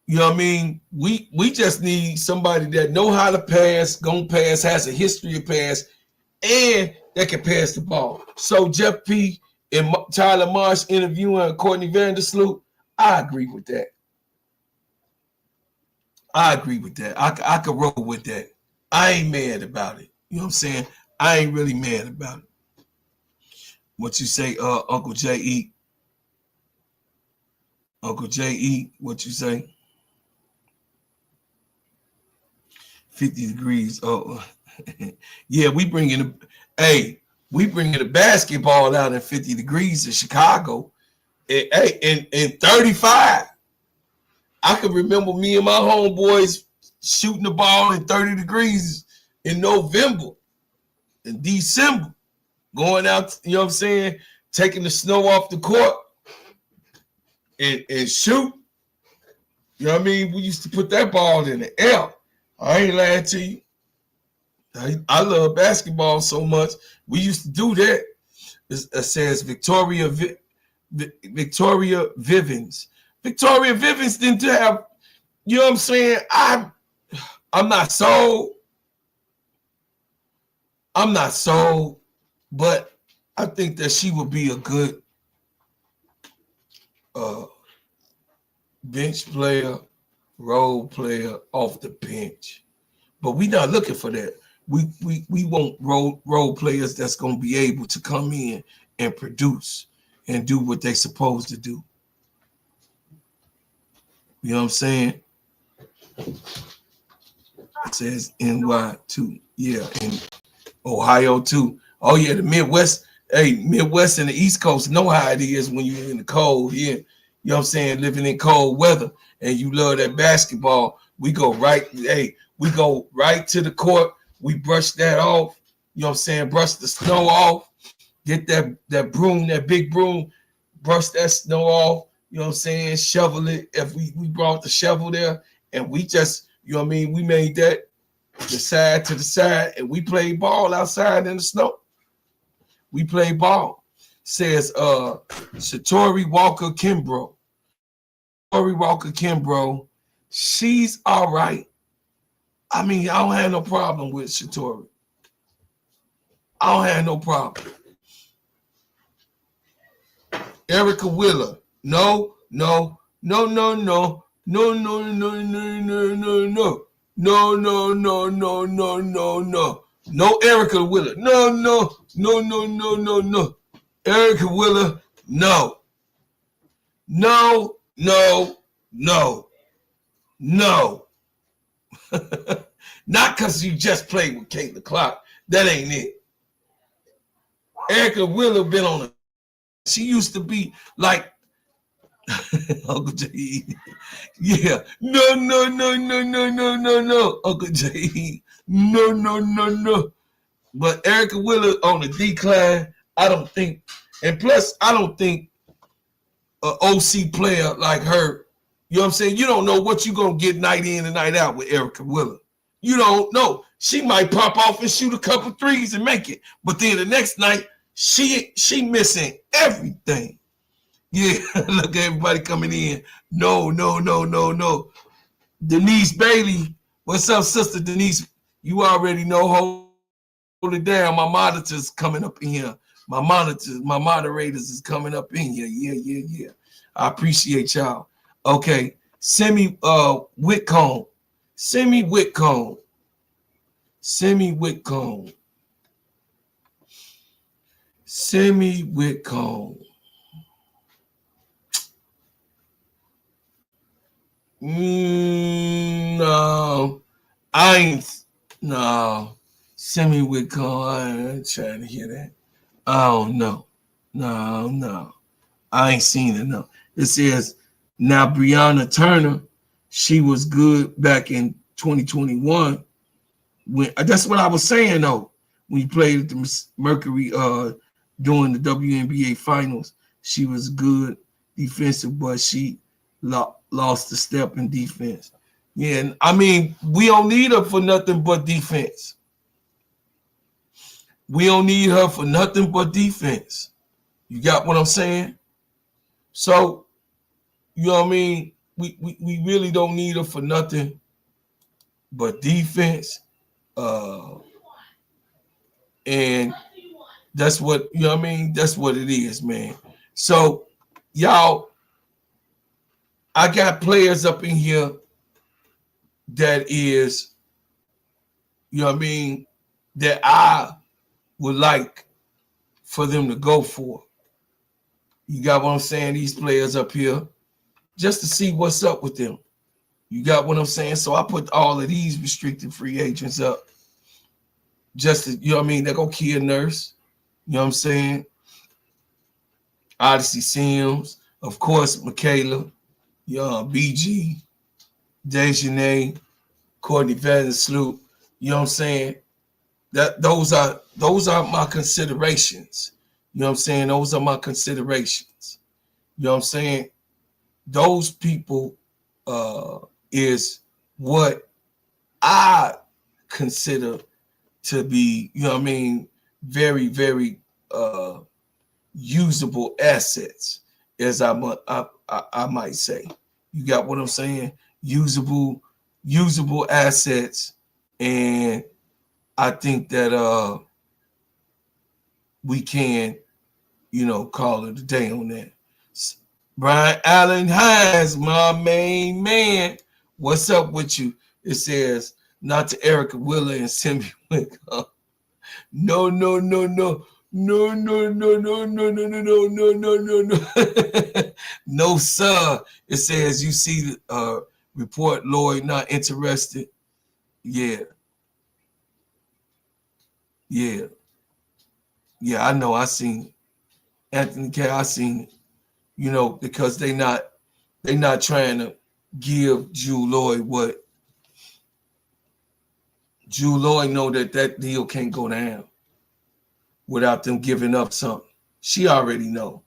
You know what I mean? We just need somebody that know how to pass, gonna pass, has a history of pass, and that can pass the ball. So Jeff P. and Tyler Marsh interviewing Courtney Vandersloot, I agree with that. I agree with that. I could roll with that. I ain't mad about it. You know what I'm saying? I ain't really mad about it. What you say, Uncle J.E.? Uncle J.E., what you say? 50 degrees. Oh, yeah, we bringing the basketball out in 50 degrees in Chicago. In 35. I can remember me and my homeboys shooting the ball in 30 degrees in November, in December, going out, you know what I'm saying, taking the snow off the court and shoot. You know what I mean? We used to put that ball in the air. I ain't lying to you. I love basketball so much. We used to do that. It says Victoria Vivens. Victoria Vivens didn't have, you know what I'm saying? I'm not sold. I'm not sold, but I think that she would be a good bench player, role player off the bench. But we not looking for that. We want role players that's gonna be able to come in and produce and do what they supposed to do. You know what I'm saying? It says NY too. Yeah, and Ohio too. Oh yeah, the Midwest. Hey, Midwest and the East Coast know how it is when you're in the cold here. You know what I'm saying? Living in cold weather and you love that basketball. We go right to the court. We brush that off. You know what I'm saying? Brush the snow off. Get that broom, that big broom, brush that snow off. You know what I'm saying? Shovel it. If we brought the shovel there and we just, you know what I mean? We made that the side to the side and we played ball outside in the snow. We played ball. Says Satori Walker Kimbrough. Satori Walker Kimbrough, she's all right. I mean, I don't have no problem with Satori. I don't have no problem. Erica Wheeler. No. No. No. No, Erica Wheeler. No. Erica Wheeler, no. Not because you just played with Caitlin Clark. That ain't it. Erica Wheeler been on a. She used to be like Uncle J. Yeah. No. Uncle J. No. But Erica Wheeler on the decline, I don't think. And plus, I don't think an OC player like her, you know what I'm saying? You don't know what you're going to get night in and night out with Erica Wheeler. You don't know. She might pop off and shoot a couple threes and make it. But then the next night, she missing everything. Yeah, look at everybody coming in. No. Denise Bailey. What's up, Sister Denise? You already know. Hold it down. My monitor's coming up in here. My moderators is coming up in here. Yeah. I appreciate y'all. Okay. Semi Whitcomb. No, I ain't. No, Semi Whitcomb. I ain't trying to hear that. I don't know. No. I ain't seen it. No. It says now Breonna Turner. She was good back in 2021. when that's what I was saying though. When you played at the Mercury during the WNBA finals, she was good defensive, but she lost the step in defense. Yeah, and I mean, we don't need her for nothing but defense. We don't need her for nothing but defense. You got what I'm saying? So, you know what I mean? We really don't need her for nothing but defense. And that's what, you know what I mean? That's what it is, man. So, y'all, I got players up in here that is, you know what I mean, that I would like for them to go for. You got what I'm saying? These players up here, just to see what's up with them. You got what I'm saying? So I put all of these restricted free agents up. Just to, you know what I mean? They're going to Kia Nurse. You know what I'm saying? Odyssey Sims. Of course, Michaela. BG. Dejanay. Courtney Vandersloot. You know what I'm saying? Those are my considerations. You know what I'm saying? Those are my considerations. You know what I'm saying? Those people is what I consider to be, you know what I mean, very, very usable assets, as I might say. You got what I'm saying? Usable assets, and I think that we can, call it a day on that. Brian Allen Hines, my main man. What's up with you? It says, not to Erica Willer and Simmy Wick. No. No, sir. It says, you see the report, Lloyd not interested. Yeah, I know. I seen Anthony K. I seen it, because they not trying to give Drew Lloyd what Drew Lloyd know that deal can't go down without them giving up something. She already know.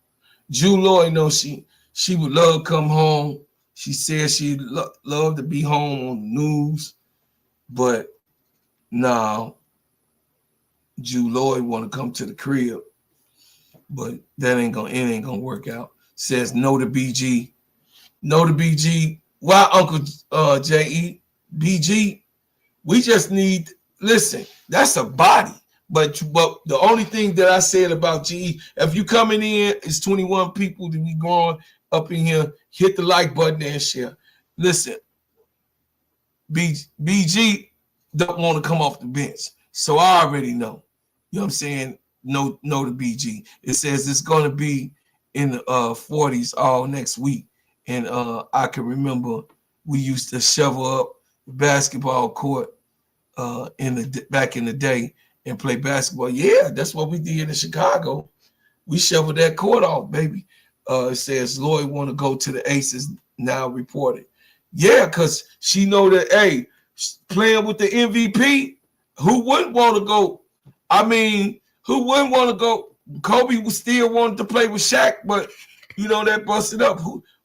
Drew Lloyd knows she would love to come home. She said she'd love to be home on the news, but no, Drew Lloyd want to come to the crib, but it ain't gonna work out. Says no to BG. No to BG. Why, Uncle J.E.? BG, we just need, listen, that's a body. But the only thing that I said about GE, if you coming in, it's 21 people that we going up in here, hit the like button and share. Listen, BG don't want to come off the bench. So I already know. You know what I'm saying? No to BG. It says it's going to be in the 40s all next week. And I can remember we used to shovel up the basketball court back in the day and play basketball. Yeah, that's what we did in Chicago. We shoveled that court off, baby. It says Lloyd want to go to the Aces, now reported. Yeah, because she know that, hey, playing with the MVP, who wouldn't want to go? I mean, who wouldn't want to go? Kobe was still wanting to play with Shaq, but, that busted up.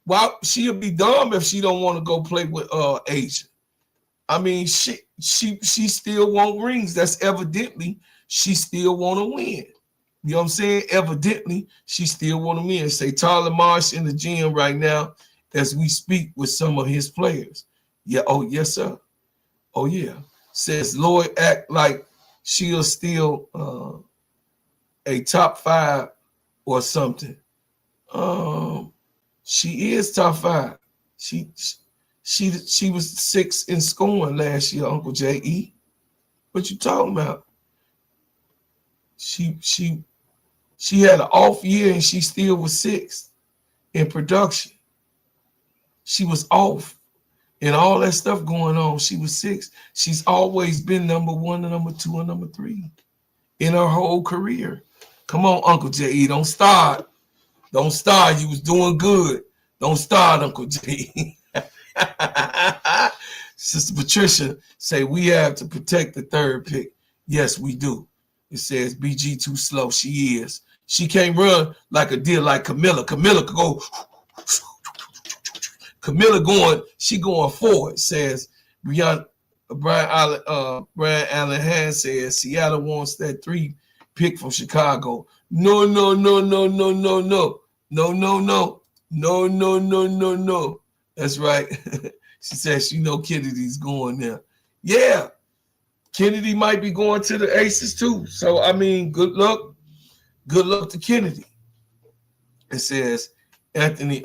Well, she'll be dumb if she don't want to go play with Asia. I mean, she still want rings. That's evidently she still want to win. You know what I'm saying? Evidently, she still want to win. Say Tyler Marsh in the gym right now as we speak with some of his players. Yeah. Oh, yes, sir. Oh, yeah. Says Lloyd act like she'll still a top 5 or something. She is top 5. She was 6 in scoring last year, Uncle J.E. What you talking about? She had an off year and she still was 6th in production. She was off and all that stuff going on. She was 6th. She's always been number 1 and number 2 and number 3 in her whole career. Come on, Uncle J.E. Don't start. Don't start. You was doing good. Don't start, Uncle J.E. Sister Patricia say we have to protect the third pick. Yes, we do. It says BG too slow. She is. She can't run like a deer like Camilla. Camilla could go. Camilla going. She going forward. Says Brian Allen Hand says Seattle wants that 3 pick from Chicago. No. That's right. She says she know Kennedy's going there. Yeah. Kennedy might be going to the Aces too. So I mean, good luck. Good luck to Kennedy. It says Anthony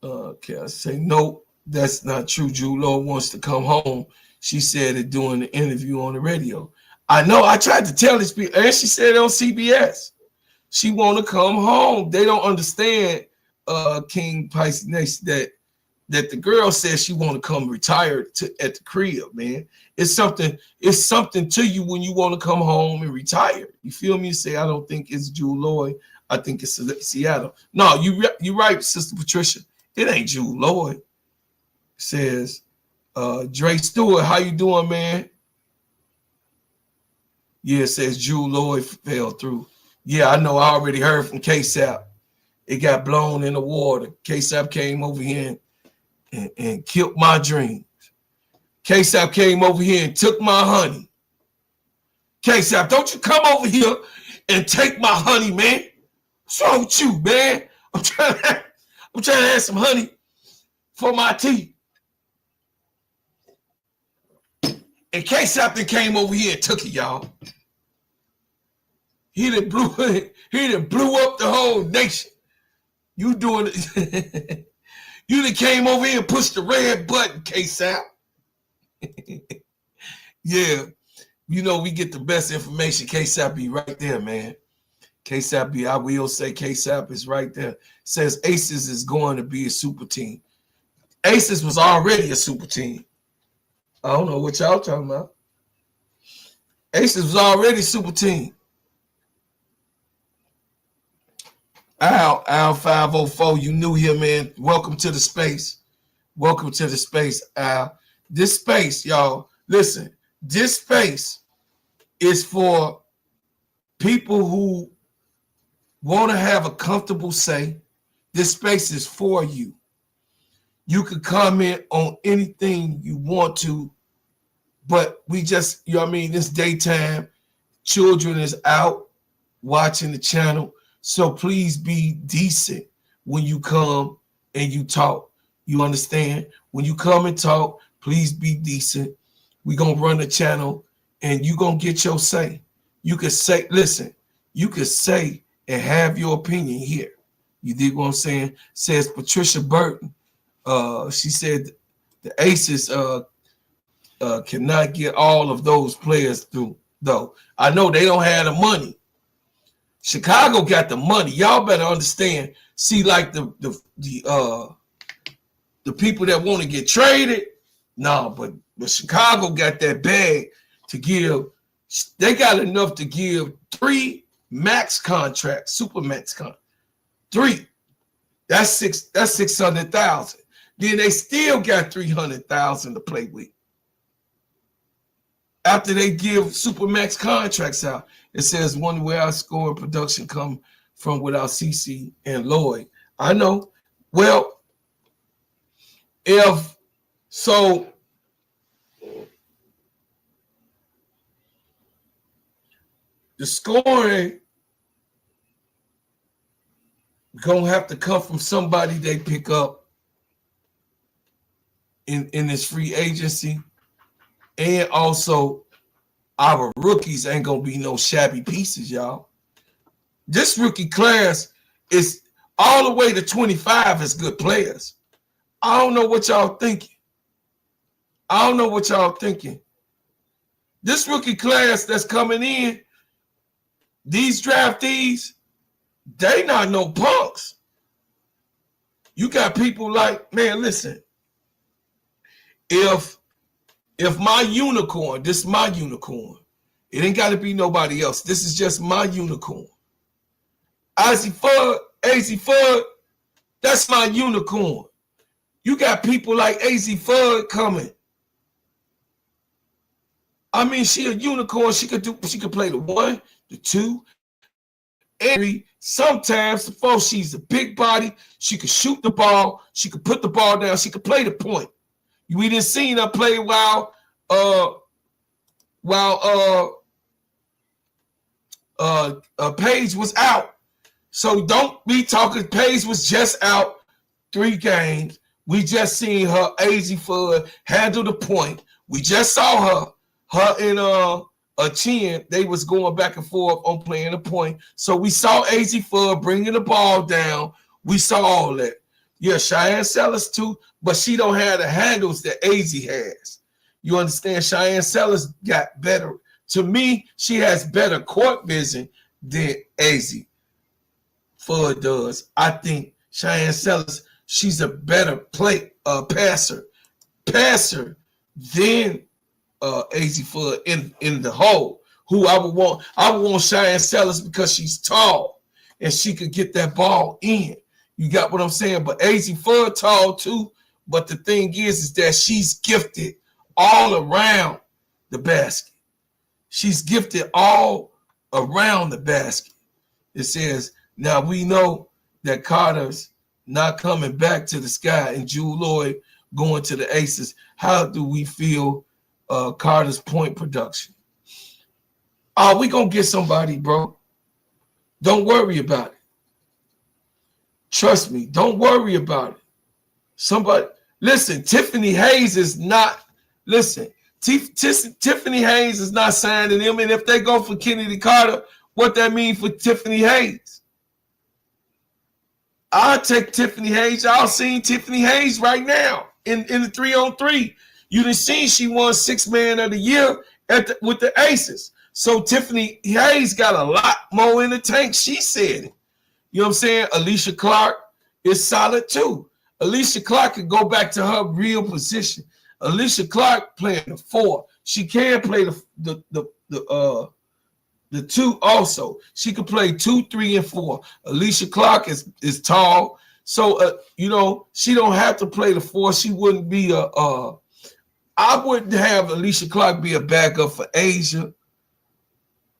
okay, I say no, that's not true. Julo wants to come home. She said it during the interview on the radio. I know, I tried to tell these people, and she said it on CBS. She want to come home. They don't understand, King Pisces Nation, that the girl says she want to come retire at the crib, man. It's something to you when you want to come home and retire. You feel me? You say, I don't think it's Jewel Lloyd. I think it's Seattle. No, you right, Sister Patricia. It ain't Jewel Lloyd. Says, Dre Stewart, how you doing, man? Yeah, it says Jewel Lloyd fell through. Yeah, I know. I already heard from K-Sap. It got blown in the water. K-Sap came over here and killed my dreams. K-Sap came over here and took my honey. K-Sap, don't you come over here and take my honey, man. What's wrong with you, man? I'm trying to have some honey for my tea. And K-Sap came over here and took it, y'all. He done blew up the whole nation. You doing it. You done came over here and pushed the red button, K-Sap. Yeah. You know, we get the best information. K-Sap be right there, man. K-Sap be, I will say K-Sap is right there. Says Aces is going to be a super team. Aces was already a super team. I don't know what y'all talking about. Aces was already a super team. Al 504, you new here, man. Welcome to the space. Welcome to the space, Al. This space, y'all, listen, this space is for people who want to have a comfortable say. This space is for you. You can comment on anything you want to, but we just, you know what I mean, it's daytime. Children is out watching the channel. So please be decent when you come and you talk. You understand? When you come and talk, please be decent. We're going to run the channel and you're going to get your say. You can say, listen, you can say and have your opinion here. You dig what I'm saying? Says Patricia Burton. She said the Aces cannot get all of those players through, though. I know they don't have the money. Chicago got the money. Y'all better understand. See, like the people that want to get traded, no, but Chicago got that bag to give. They got enough to give 3 max contracts, super max contracts. 3. That's 600,000. Then they still got 300,000 to play with. After they give supermax contracts out, it says one where our score and production come from without CC and Lloyd. I know. Well, if so, the scoring gonna have to come from somebody they pick up in this free agency. And also, our rookies ain't going to be no shabby pieces, y'all. This rookie class is all the way to 25 is good players. I don't know what y'all thinking. This rookie class that's coming in, these draftees, they not no punks. You got people like, man, listen, if my unicorn, this is my unicorn. It ain't got to be nobody else. This is just my unicorn. AZ Fudd, that's my unicorn. You got people like AZ Fudd coming. I mean, she a unicorn. She could play the 1, the 2, and 3. Sometimes the 4, she's a big body. She could shoot the ball. She could put the ball down. She could play the point. We didn't see her play while Paige was out. So don't be talking. Paige was just out 3 games. We just seen her AZ Fudd handle the point. We just saw her and a Chin. They was going back and forth on playing the point. So we saw AZ Fudd bringing the ball down. We saw all that. Yeah, Cheyenne Sellers too, but she don't have the handles that AZ has. You understand? Cheyenne Sellers got better. To me, she has better court vision than AZ Fudd does. I think Cheyenne Sellers, she's a better passer than AZ Fudd in the hole. Who I would want Cheyenne Sellers because she's tall and she could get that ball in. You got what I'm saying? But AZ Fudd tall too. But the thing is that she's gifted all around the basket. She's gifted all around the basket. It says, now we know that Carter's not coming back to the Sky and Jewel Lloyd going to the Aces. How do we feel Carter's point production? We going to get somebody, bro. Don't worry about it. Trust me. Don't worry about it. Somebody, listen, Tiffany Hayes is not, listen, Tiffany Hayes is not signing them. And if they go for Kennedy Carter, what that mean for Tiffany Hayes? I'll take Tiffany Hayes. I'll see Tiffany Hayes right now in the 3-on-3. You done seen she won 6th Man of the Year with the Aces. So Tiffany Hayes got a lot more in the tank. She said it. You know what I'm saying? Alicia Clark is solid too. Alicia Clark can go back to her real position. Alicia Clark playing the 4. She can play the 2 also. She could play 2, 3, and 4. Alicia Clark is tall. So, she don't have to play the 4. She wouldn't be I wouldn't have Alicia Clark be a backup for Asia.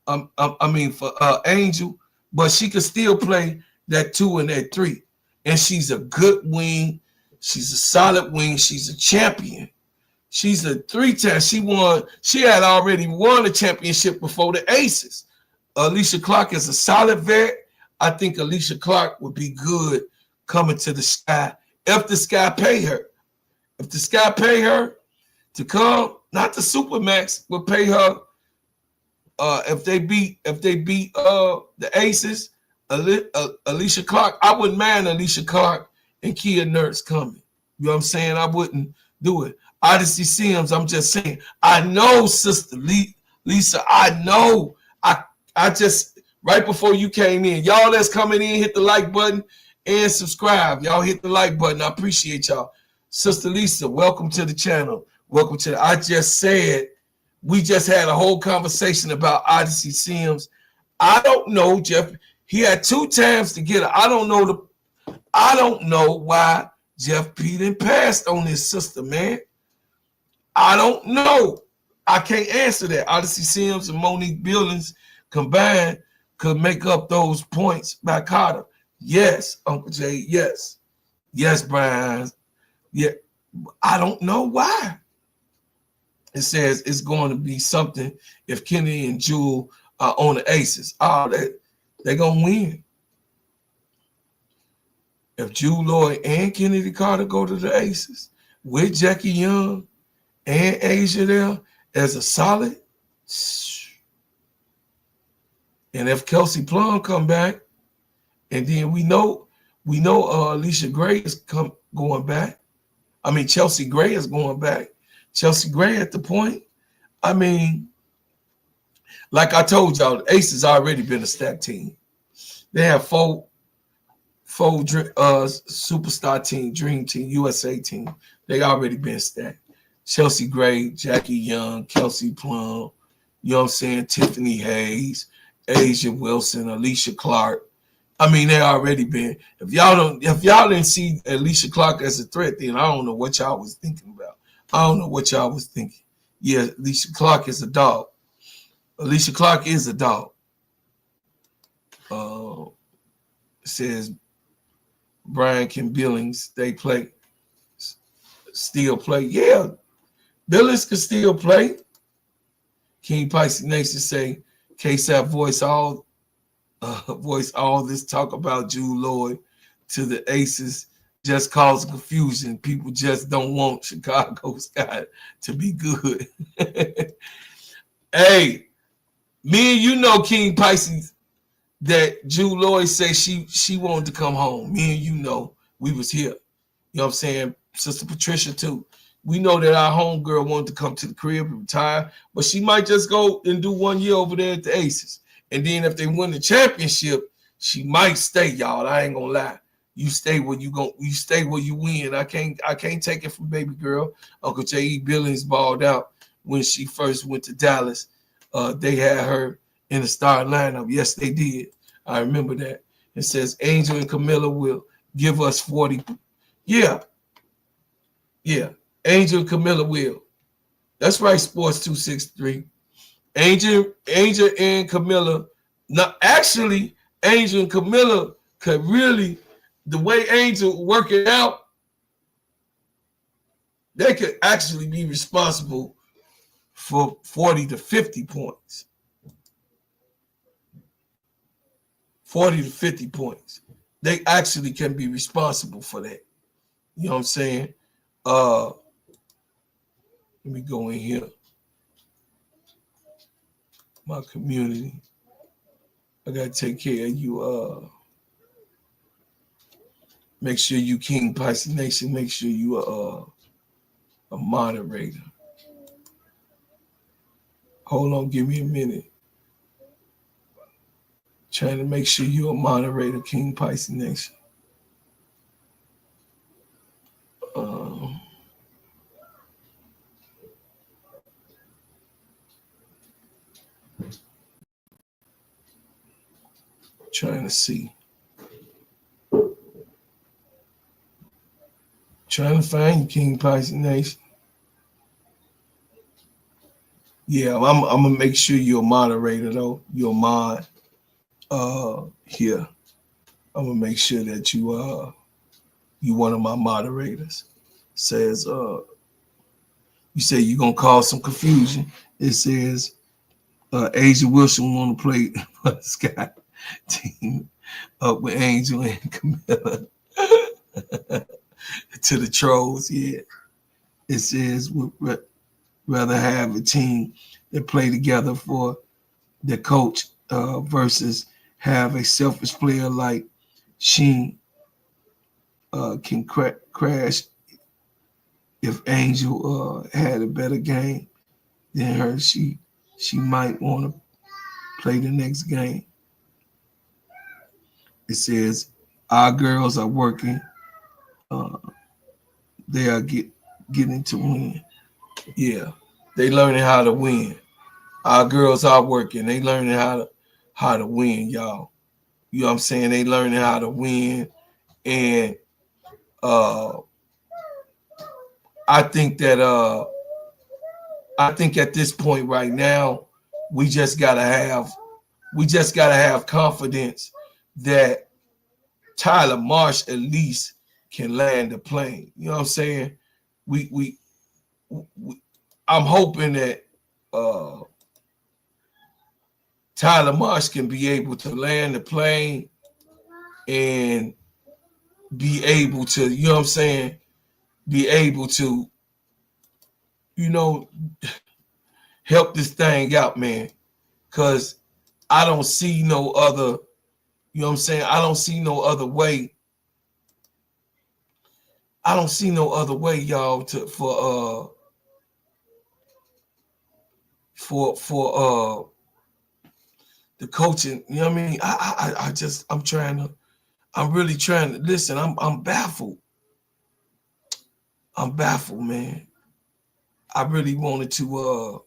For Angel, but she could still play that 2 and that 3. And she's a good wing. She's a solid wing. She's a champion. She's a 3-time. She had already won a championship before the Aces. Alicia Clark is a solid vet. I think Alicia Clark would be good coming to the Sky if the Sky pay her. If the Sky pay her to come, not the Supermax, but pay her. If they beat the Aces, Alicia Clark, I wouldn't mind Alicia Clark and Kia Nertz coming. You know what I'm saying? I wouldn't do it. Odyssey Sims, I'm just saying. I know, Sister Lisa. I know. I just, right before you came in, y'all that's coming in, hit the like button and subscribe. Y'all hit the like button. I appreciate y'all. Sister Lisa, welcome to the channel. Welcome to I just said, we just had a whole conversation about Odyssey Sims. I don't know, Jeff. He had 2 times to get her. I don't know why Jeff Peden passed on his sister, man. I don't know. I can't answer that. Odyssey Sims and Monique Billings combined could make up those points by Carter. Yes, Uncle Jay. Yes. Yes, Brian. Yeah. I don't know why. It says it's going to be something if Kennedy and Jewel are on the Aces. They're going to win. If Jewel Lloyd and Kennedy Carter go to the Aces with Jackie Young and Asia there as a solid, and if Kelsey Plum come back, and then we know Alicia Gray is going back. I mean, Chelsea Gray is going back. Chelsea Gray at the point. I mean, like I told y'all, the Aces already been a stacked team. They have four superstar team, dream team, USA team. They already been stacked. Chelsea Gray, Jackie Young, Kelsey Plum, you know what I'm saying, Tiffany Hayes, Asia Wilson, Alicia Clark, I mean, they already been. If y'all didn't see Alicia Clark as a threat, then I don't know what y'all was thinking about. I don't know what y'all was thinking. Yeah, Alicia Clark is a dog. Alicia Clark is a dog. Says Brian Kim Billings, they still play. Yeah, Billings can still play. King Pisces Nation say KSAP voice all this talk about Jude Lloyd to the Aces just causing confusion. People just don't want Chicago Sky to be good. Hey, me and you know, King Pisces, that Jude Lloyd said she wanted to come home. Me and you know, we was here. You know what I'm saying? Sister Patricia too. We know that our homegirl wanted to come to the crib and retire, but she might just go and do 1 year over there at the Aces. And then if they win the championship, she might stay, y'all. I ain't gonna lie. You stay where you stay where you win. I can't take it from baby girl. Uncle J.E. Billings balled out when she first went to Dallas. They had her in the starting lineup. Yes, they did. I remember that. It says Angel and Camilla will give us 40. Yeah. Angel and Camilla will. That's right, Sports 263. Angel and Camilla. Now, actually, Angel and Camilla could really, the way Angel work it out, they could actually be responsible for 40 to 50 points. 40 to 50 points. They actually can be responsible for that. You know what I'm saying? Let me go in here. My community. I gotta take care of you. Make sure you King Pisces Nation. Make sure you are a moderator. Hold on, give me a minute. Trying to make sure you're a moderator, King Pisces Nation. Trying to see. Trying to find you, King Pisces Nation. Yeah, I'm gonna make sure you're a moderator though. You're a mod. Here. I'm gonna make sure that you one of my moderators. Says you say you're gonna cause some confusion. It says Asia Wilson want to play for the Sky team up with Angel and Camilla. To the trolls, yeah. It says would rather have a team that play together for the coach versus have a selfish player like Sheen can crash. If Angel had a better game than her, she might want to play the next game. It says our girls are working. They are getting to win. Yeah, they learning how to win. Our girls are working. They learning how to win, y'all. You know what I'm saying? They learning how to win. And I think at this point right now, we just gotta have confidence that Tyler Marsh at least can land the plane. You know what I'm saying? We I'm hoping that Tyler Marsh can be able to land the plane and be able to, you know what I'm saying, be able to, help this thing out, man. Because I don't see no other, you know what I'm saying? I don't see no other way. I don't see no other way, y'all, for the coaching. You know what I mean? I'm really trying to listen. I'm baffled. I'm baffled, man. I really wanted to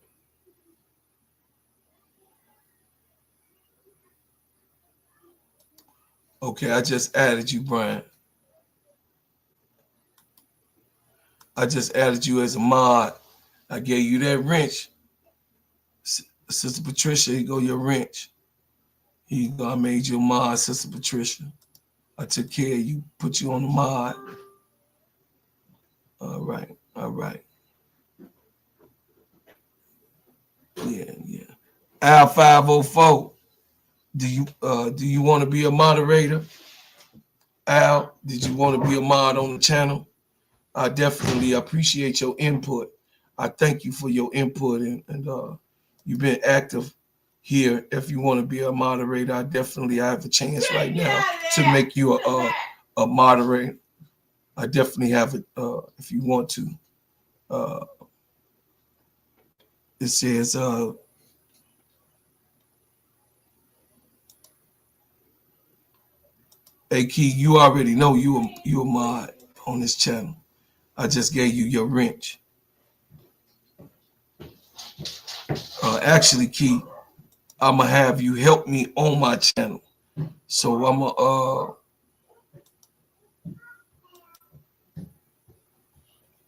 Okay, I just added you, Brian. I just added you as a mod. I gave you that wrench. Sister Patricia, here go your wrench. Here you go. I made you a mod, Sister Patricia. I took care of you, put you on the mod. All right, all right. Yeah, yeah. Al 504. Do you want to be a moderator? Al, did you want to be a mod on the channel? I definitely appreciate your input. I thank you for your input, and you've been active here. If you want to be a moderator, I definitely have a chance right now to make you a moderator. I definitely have it if you want to. It says hey Key, you already know you a mod on this channel. I just gave you your wrench. Actually, Key, I'ma have you help me on my channel. So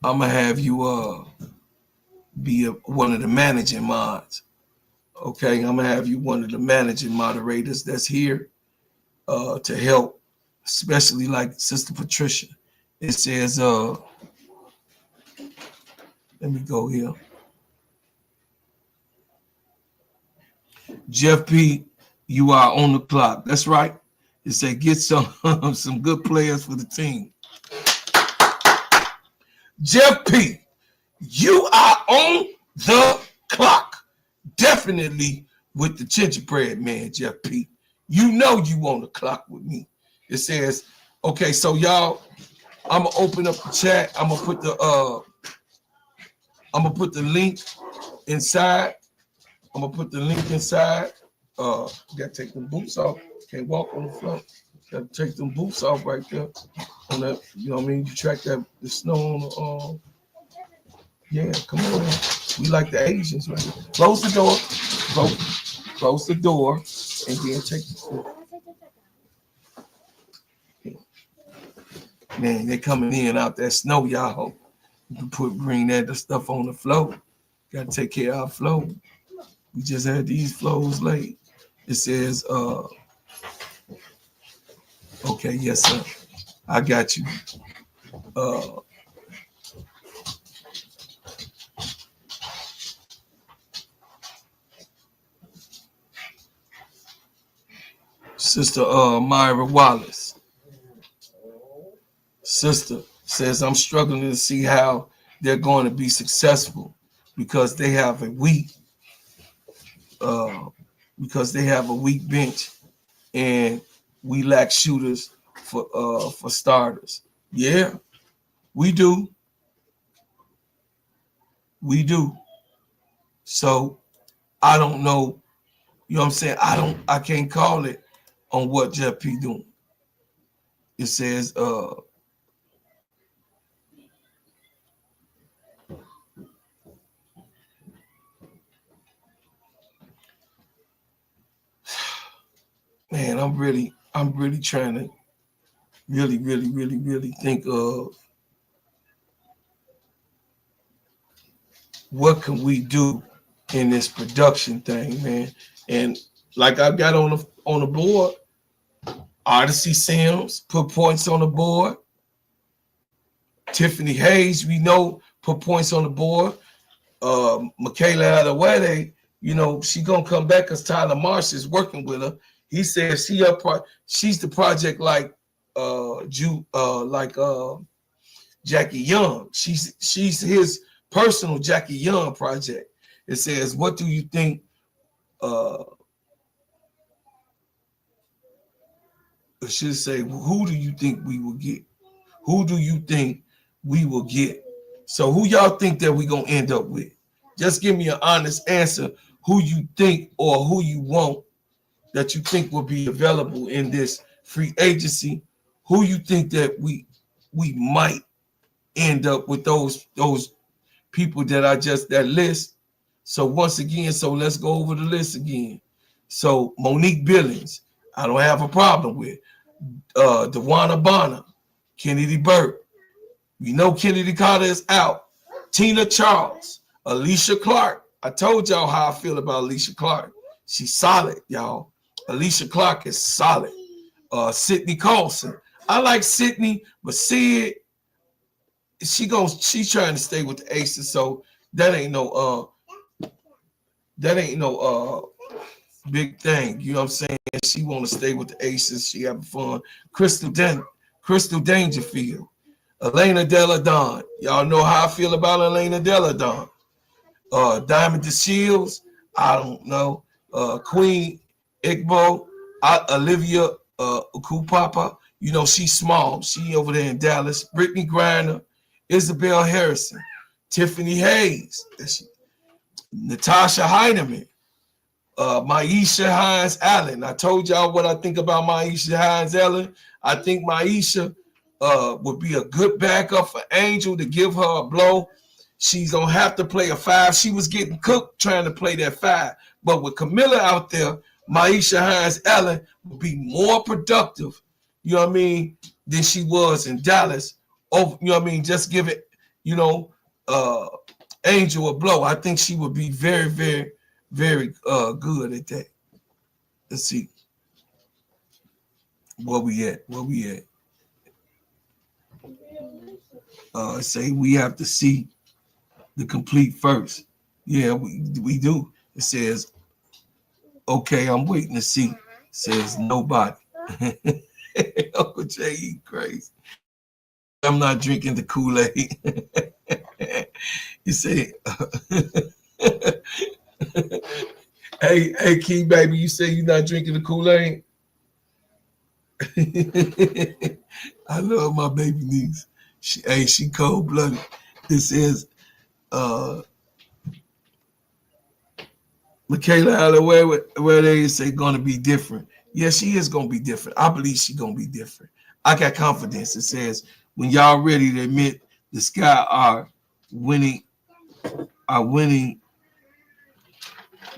I'ma have you be one of the managing mods. Okay, I'm gonna have you one of the managing moderators that's here to help, especially like Sister Patricia. It says let me go here. Jeff P, you are on the clock. That's right. It said get some some good players for the team. Jeff P, you are on the clock. Definitely with the gingerbread man, Jeff P. You know you on the clock with me. It says, okay, so y'all, I'm gonna open up the chat. I'm gonna put the link inside. I'm gonna put the link inside. Gotta take them boots off. Can't walk on the floor. Gotta take them boots off right there. On that, you know what I mean? You track that the snow on the yeah, come on. We like the Asians, right? Close the door. Close the door and then take the man, they coming in out that snow, y'all. You can bring the stuff on the floor. Gotta take care of our flow. We just had these flows late. It says, okay, yes, sir. I got you. Sister Myra Wallace. Sister says, I'm struggling to see how they're going to be successful because they have a weak bench and we lack shooters for starters. Yeah, we do. We do. So I don't know. You know what I'm saying? I can't call it on what Jeff P doing. It says man, I'm really trying to really think of what can we do in this production thing, man. And like I've got on the board, Odyssey Sims put points on the board. Tiffany Hayes, we know, put points on the board. Michaela Adewale, you know, she gonna come back because Tyler Marsh is working with her. He says she's the project like Jackie Young. She's his personal Jackie Young project. It says, what do you think? It should say, who do you think we will get? Who do you think we will get? So who y'all think that we gonna end up with? Just give me an honest answer. Who you think or who you want that you think will be available in this free agency? Who you think that we might end up with those people that that list. So once again, so let's go over the list again. So Monique Billings, I don't have a problem with. Dewana Bonner, Kennedy Burke. We know Kennedy Carter is out. Tina Charles, Alicia Clark. I told y'all how I feel about Alicia Clark. She's solid, y'all. Alicia Clark is solid. Sydney Colson. I like Sydney, but Sid, she's trying to stay with the Aces, so that ain't no big thing. You know what I'm saying? She want to stay with the Aces. She having fun. Crystal Dangerfield. Elena Della Don. Y'all know how I feel about Elena Della Don. Diamond DeShields. I don't know. Queen Igbo. Olivia Kupapa. You know, she's small. She over there in Dallas. Brittany Griner. Isabel Harrison. Tiffany Hayes. Natasha Heineman. Maisha Hines Allen. I told y'all what I think about Maisha Hines Allen. I think Maisha would be a good backup for Angel to give her a blow. She's gonna have to play a 5. She was getting cooked trying to play that 5, but with Camilla out there, Maisha Hines Allen would be more productive, you know what I mean, than she was in Dallas. Over, you know what I mean, just give it, you know, Angel a blow. I think she would be very, very, very good at that. Let's see. Where we at? Say we have to see the complete first. Yeah, we do. It says, okay, I'm waiting to see. It says nobody. Uncle Jay, you crazy. I'm not drinking the Kool-Aid. You say, hey, Key baby, you say you're not drinking the Kool-Aid? I love my baby niece. She cold-blooded. It says, Michaela Allen, where they say gonna be different. Yeah, she is gonna be different. I believe she's gonna be different. I got confidence. It says, when y'all ready to admit the Sky are winning, when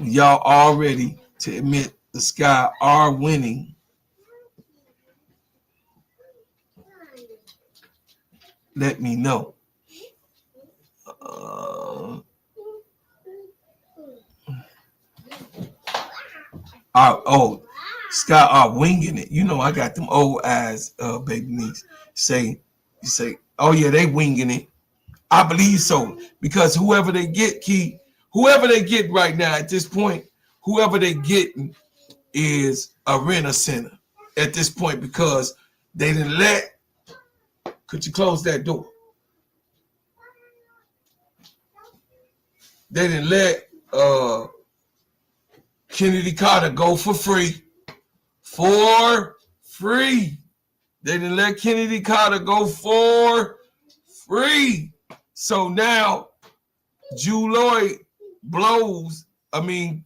y'all all ready to admit the Sky are winning, let me know. Sky are winging it. You know, I got them old eyes, baby niece. You say, oh yeah, they winging it. I believe so, because whoever they get right now at this point, whoever they getting is a renter center at this point, because they didn't let. Could you close that door? They didn't let Kennedy Carter go for free. They didn't let Kennedy Carter go for free. So now Jew Lloyd blows. I mean,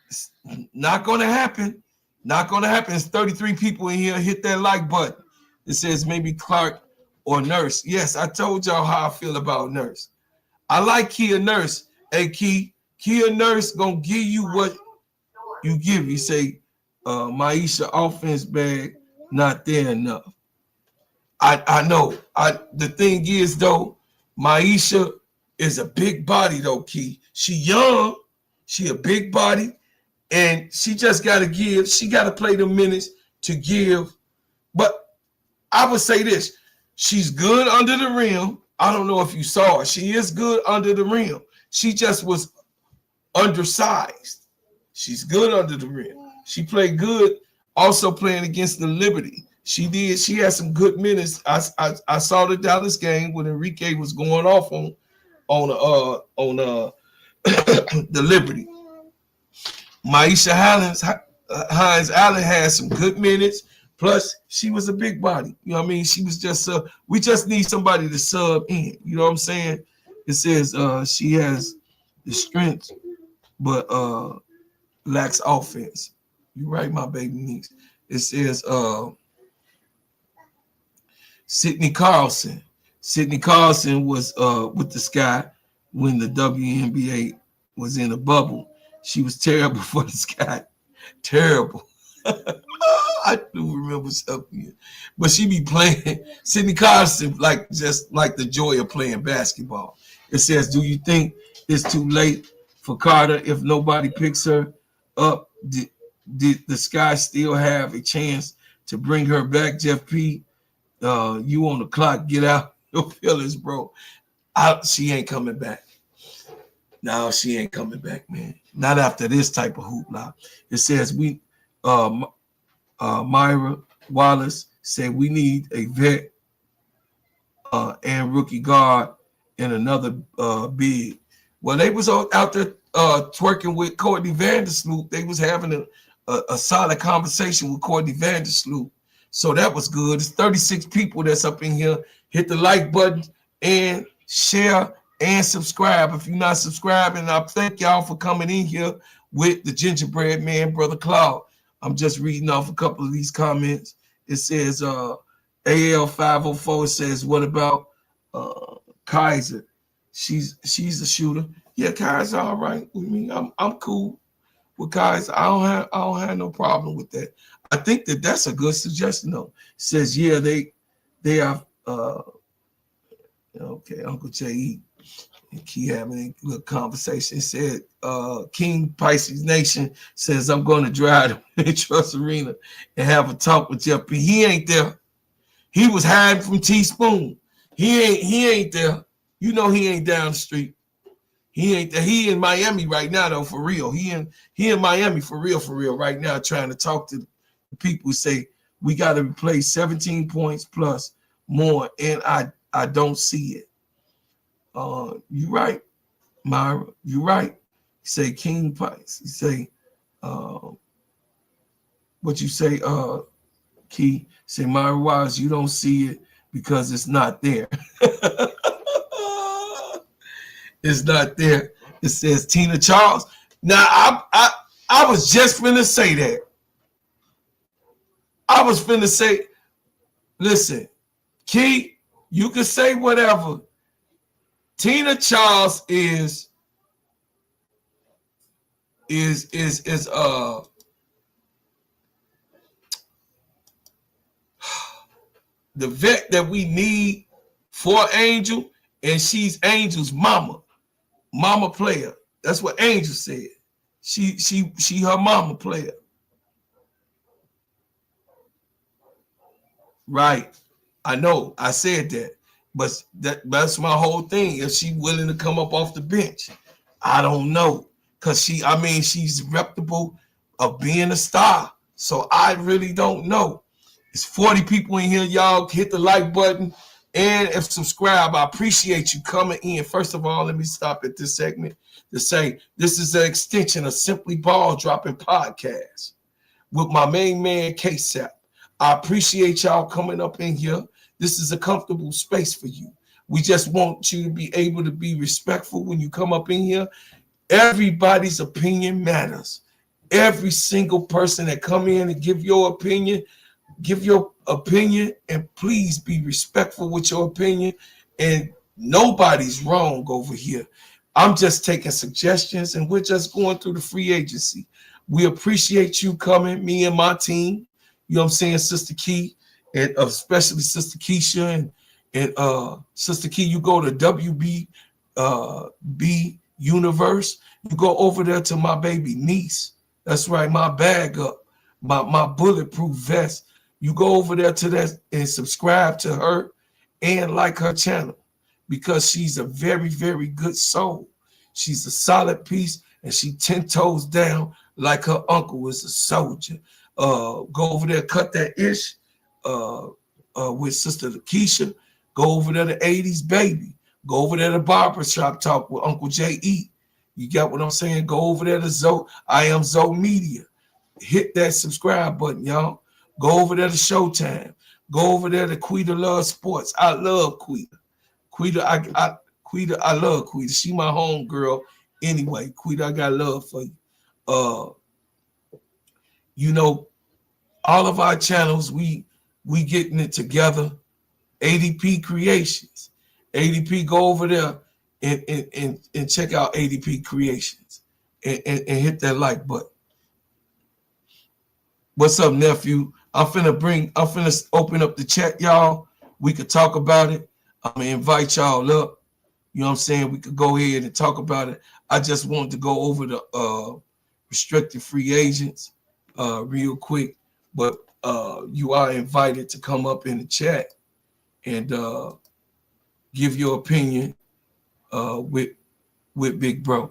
it's not going to happen. Not going to happen. There's 33 people in here. Hit that like button. It says maybe Clark or Nurse. Yes, I told y'all how I feel about Nurse. I like Kia Nurse. Hey, Kia Nurse going to give you what you give. You say, Maisha offense bag, not there enough. I know. The thing is, though, Maisha is a big body, though, Key. She young. She a big body. And she just got to give. She got to play the minutes to give. But I would say this. She's good under the rim. I don't know if you saw her. She is good under the rim. She just was undersized. She's good under the rim. She played good also playing against the Liberty. She did. She had some good minutes. I saw the Dallas game when Enrique was going off on the Liberty. Maisha Hines Allen had some good minutes. Plus, she was a big body. You know what I mean? She was just we just need somebody to sub in. You know what I'm saying? It says she has the strength, but lacks offense. You're right, my baby niece. It says Sydney Carlson. Sydney Carlson was with the Sky when the WNBA was in a bubble. She was terrible for the Sky. Terrible. I do remember something. But she be playing Sydney Carson just like the joy of playing basketball. It says, do you think it's too late for Carter if nobody picks her up? Did the Sky still have a chance to bring her back? Jeff P, you on the clock. Get out your feelings, bro. She ain't coming back. No, she ain't coming back, man. Not after this type of hoopla. It says Myra Wallace said we need a vet and rookie guard and another big. Well, they was out there twerking with Courtney Vandersloot. They was having a solid conversation with Courtney Vandersloot. So that was good. It's 36 people that's up in here. Hit the like button and share and subscribe. If you're not subscribing, I thank y'all for coming in here with the Gingerbread Man, Brother Cloud. I'm just reading off a couple of these comments. It says AL504 says, what about Kaiser? She's a shooter. Yeah, Kaiser all right with me. I'm cool with Kaiser. I don't have no problem with that. I think that's a good suggestion though. It says, yeah, they are okay, Uncle J.E. and keep having a good conversation. It said King Pisces Nation says, I'm going to drive to Trust Arena and have a talk with Jeff P. He ain't there. He was hiding from Teaspoon. He ain't there. You know he ain't down the street. He ain't there. He in Miami right now though, for real. He in Miami for real right now, trying to talk to the people who say we got to replace 17 points plus more, and I don't see it. You right, Myra. You right. You say King Pikes. You say what you say, Key. Say Myra Wise, you don't see it because it's not there. It's not there. It says Tina Charles. Now I was just finna say that. I was finna say, listen, Key, you can say whatever. Tina Charles is the vet that we need for Angel, and she's Angel's mama player. That's what Angel said. She her mama player. Right. I know. I said that. But that's my whole thing. If she willing to come up off the bench, I don't know. Because she's reputable of being a star. So I really don't know. It's 40 people in here. Y'all hit the like button and if subscribe. I appreciate you coming in. First of all, let me stop at this segment to say this is an extension of Simply Ball Dropping Podcast with my main man, K-Sap. I appreciate y'all coming up in here. This is a comfortable space for you. We just want you to be able to be respectful when you come up in here. Everybody's opinion matters. Every single person that come in and give your opinion, and please be respectful with your opinion. And nobody's wrong over here. I'm just taking suggestions, and we're just going through the free agency. We appreciate you coming, me and my team. You know what I'm saying, Sister Key, and especially Sister Keisha and Sister Key. You go to WB B Universe. You go over there to my baby niece. That's right, my bag up, my bulletproof vest. You go over there to that and subscribe to her and like her channel because she's a very, very good soul. She's a solid piece, and she 10 toes down like her uncle was a soldier. Go over there, cut that ish with Sister Keisha. Go over there to 80s Baby. Go over there to Barbershop Talk with Uncle J.E. You got what I'm saying? Go over there to Zoe. I am Zoe Media. Hit that subscribe button, y'all. Go over there to Showtime. Go over there to Quita Love Sports. I love Quita. Quita, I love Quita. She my home girl. Anyway, Quita, I got love for you. You know, all of our channels, we getting it together. ADP Creations. ADP, go over there and check out ADP Creations and hit that like button. What's up, nephew? I'm finna open up the chat, y'all. We could talk about it. I'm gonna invite y'all up. You know what I'm saying? We could go ahead and talk about it. I just wanted to go over the restricted free agents real quick, but you are invited to come up in the chat and give your opinion with Big Bro.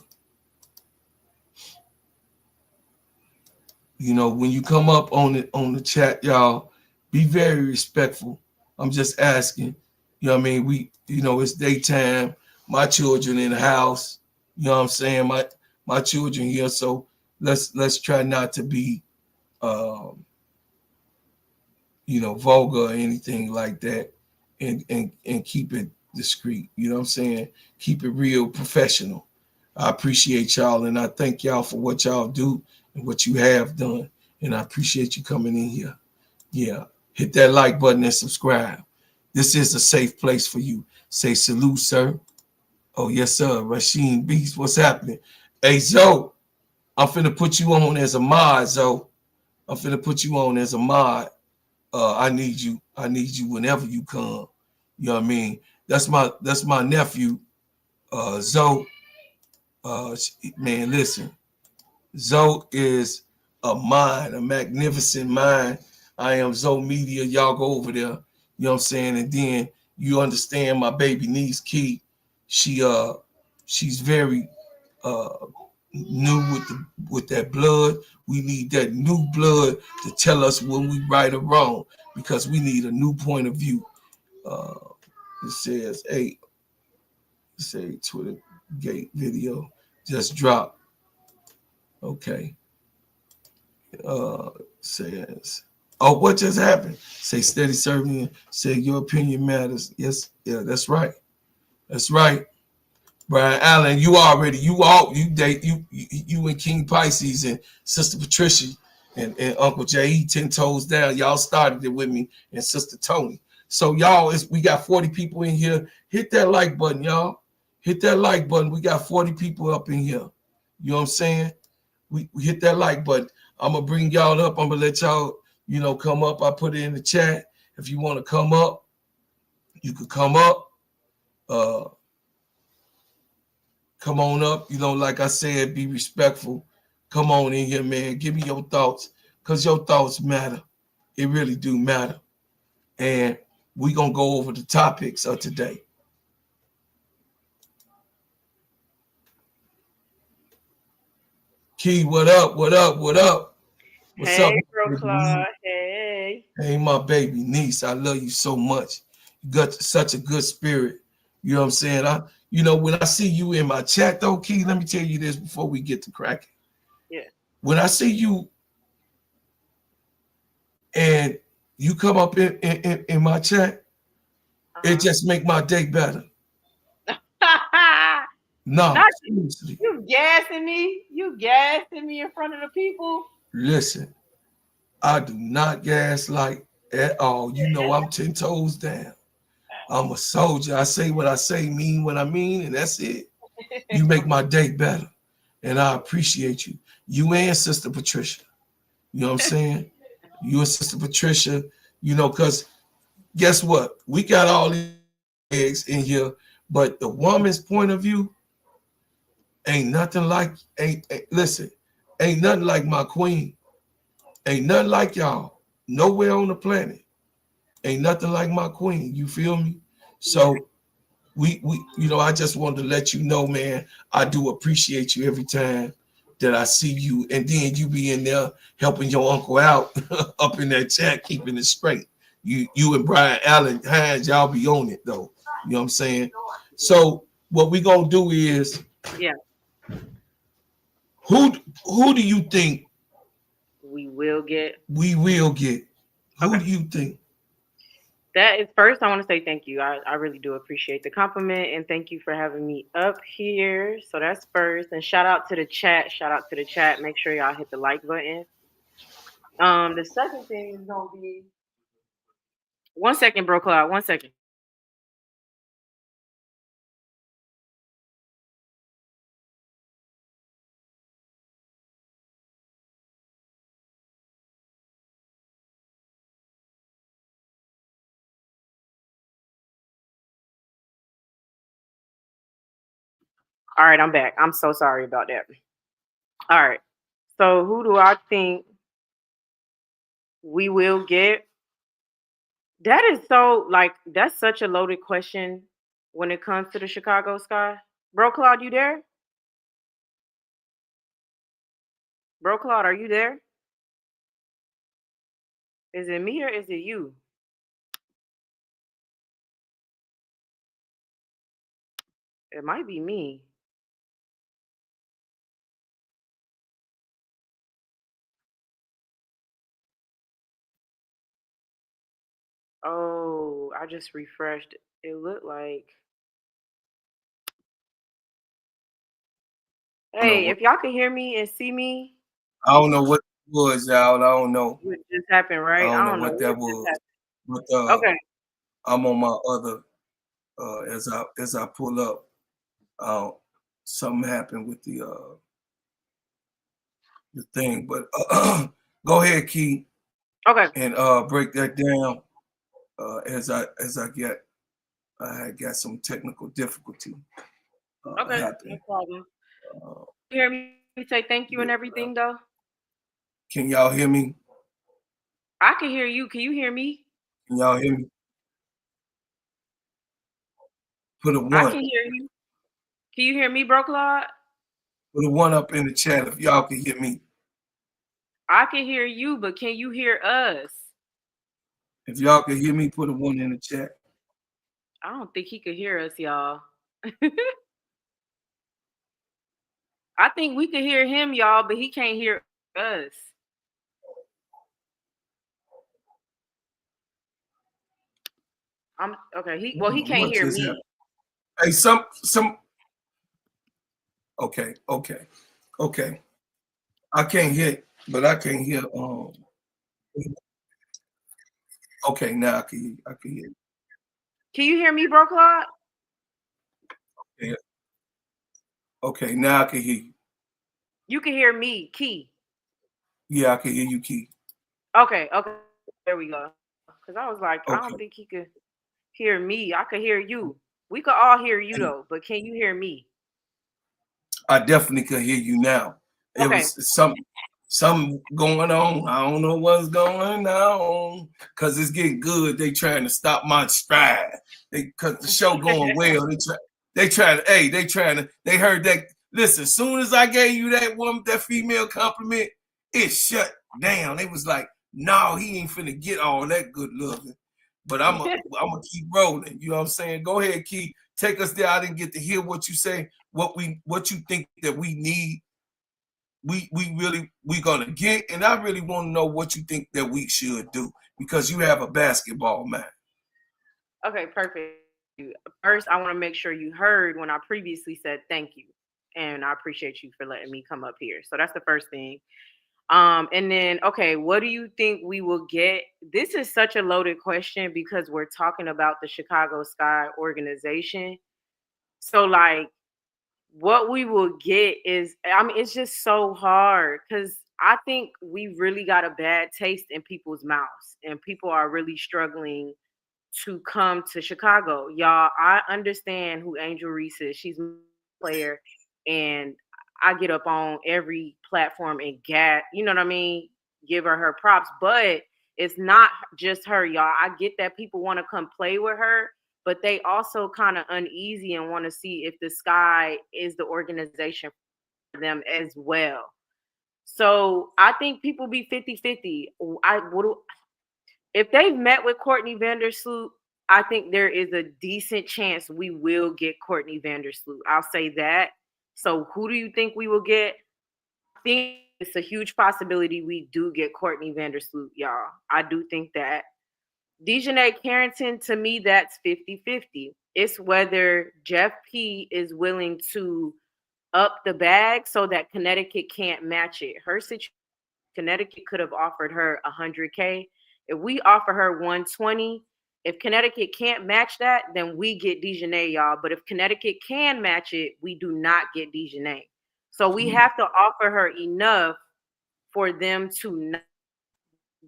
You know, when you come up on the chat, y'all, be very respectful. I'm just asking. You know what I mean? It's daytime. My children in the house. You know what I'm saying? My children here. So let's try not to be vulgar or anything like that, and keep it discreet. You know what I'm saying? Keep it real professional. I appreciate y'all, and I thank y'all for what y'all do and what you have done. And I appreciate you coming in here. Yeah. Hit that like button and subscribe. This is a safe place for you. Say salute, sir. Oh, yes, sir. Rasheen Beast, what's happening? Hey, Zoe, I'm finna put you on as a mod, Zoe. I'm finna put you on as a mod. I need you. I need you whenever you come. You know what I mean? That's my nephew, Zoe. Man, listen. Zoe is a mind, a magnificent mind. I am Zoe Media. Y'all go over there. You know what I'm saying? And then you understand my baby niece Key. She's very new with that blood. We need that new blood to tell us when we right or wrong, because we need a new point of view. It says, hey, say Twitter gate video just dropped. Okay. Says, oh, what just happened? Say steady serving. Say your opinion matters. Yes, yeah, that's right. That's right. Brian Allen, you and King Pisces and Sister Patricia and Uncle Jay, 10 toes down. Y'all started it with me and Sister Tony. So y'all, we got 40 people in here. Hit that like button, y'all. Hit that like button. We got 40 people up in here. You know what I'm saying? We hit that like button. I'm gonna bring y'all up. I'm gonna let y'all, come up. I put it in the chat. If you want to come up, you could come up. Come on up. Like I said, be respectful. Come on in here, man. Give me your thoughts, because your thoughts matter. It really do matter. And we're going to go over the topics of today. Key, what up? What up? What up? What's up? Hey, Bro Claude. Hey. Hey, my baby niece. I love you so much. You got such a good spirit. You know what I'm saying? When I see you in my chat, though, Key, let me tell you this before we get to cracking. Yeah. When I see you and you come up in my chat, it just make my day better. No, seriously. You gassing me? You gassing me in front of the people? Listen, I do not gaslight at all. You know I'm 10 toes down. I'm a soldier. I say what I say, mean what I mean, and that's it. You make my day better, and I appreciate you. You and Sister Patricia. You know what I'm saying? You and Sister Patricia, because guess what? We got all these eggs in here, but the woman's point of view ain't nothing like, listen, ain't nothing like my queen. Ain't nothing like y'all. Nowhere on the planet. Ain't nothing like my queen. You feel me? So we I just wanted to let you know, man, I do appreciate you every time that I see you. And then you be in there helping your uncle out up in that chat, keeping it straight. You and Brian Allen Hines, y'all be on it though. You know what I'm saying? So what we gonna do is, who do you think we will get? Who do you think? That is, first, I want to say thank you. I really do appreciate the compliment, and thank you for having me up here. So that's first. And shout out to the chat. Shout out to the chat. Make sure y'all hit the like button. The second thing is gonna be 1 second, Bro Cloud. 1 second. All right, I'm back. I'm so sorry about that. All right. So who do I think we will get? That is so like that's such a loaded question when it comes to the Chicago Sky. Bro Claude, you there? Bro Claude, are you there? Is it me or is it you? It might be me. Oh, I just refreshed. It looked like I don't know hey, what if y'all can hear me and see me, I don't know what it was, y'all. I don't know. what just happened, I right? don't I know don't know what what that just was. happened. But Okay. I'm on my other as I pull up, something happened with the thing. But go ahead, Key, Okay. and break that down as I had got some technical difficulty Okay. No happen. problem. Uh, You hear me say thank you and yeah, everything though? can y'all hear me? I can hear you. Can you hear me? Can y'all hear me? Put a I one. can hear you. Can you hear me, bro Claude? Put a one up in the chat if y'all can hear me. I can hear you, but can you hear us? If y'all can hear me, put a one in the chat. I don't think he could hear us, y'all. I think we could hear him, y'all, but he can't hear us. I'm okay. I Well, don't he know can't what hear just happened. me. Hey, some. Okay. I can't hear, but I can hear. Okay, now I can hear. I can hear. Can you hear me, bro Claude? Yeah. Okay, now I can hear you. You can hear me, Key. Yeah, I can hear you, Key. Okay. There we go. Cause I was like, I don't Okay. think he could hear me. I could hear you. We could all hear you Hey, though, but can you hear me? I definitely could hear you now. It Okay. was something going on. I don't know what's going on because it's getting good. They trying to stop my stride. Because the show going well. They heard that. Listen, as soon as I gave you that female compliment, it shut down. They was like, no, he ain't finna get all that good looking. But I'm gonna keep rolling. You know what I'm saying? Go ahead, Key. Take us there. I didn't get to hear what you say, what you think that we need, we gonna get, and I really want to know what you think that we should do because you have a basketball mind. Okay, perfect. First, I want to make sure you heard when I previously said thank you. And I appreciate you for letting me come up here. So that's the first thing. And then, okay, what do you think we will get? This is such a loaded question because we're talking about the Chicago Sky organization. So, like, what we will get is, I mean, it's just so hard because I think we really got a bad taste in people's mouths, and people are really struggling to come to Chicago. Y'all, I understand who Angel Reese is. She's a player, and I get up on every platform and you know what I mean, give her props. But it's not just her, y'all. I get that people want to come play with her, but they also kind of uneasy and want to see if the Sky is the organization for them as well. So I think people be 50-50. I would if they've met with Courtney Vandersloot, I think there is a decent chance we will get Courtney Vandersloot. I'll say that. So who do you think we will get? I think it's a huge possibility we do get Courtney Vandersloot, y'all. I do think that. Dejanay Carrington, to me, that's 50-50. It's whether Jeff P is willing to up the bag so that Connecticut can't match it. Her situation, Connecticut could have offered her 100K. If we offer her 120, if Connecticut can't match that, then we get Dejanay, y'all. But if Connecticut can match it, we do not get Dejanay. So we have to offer her enough for them to not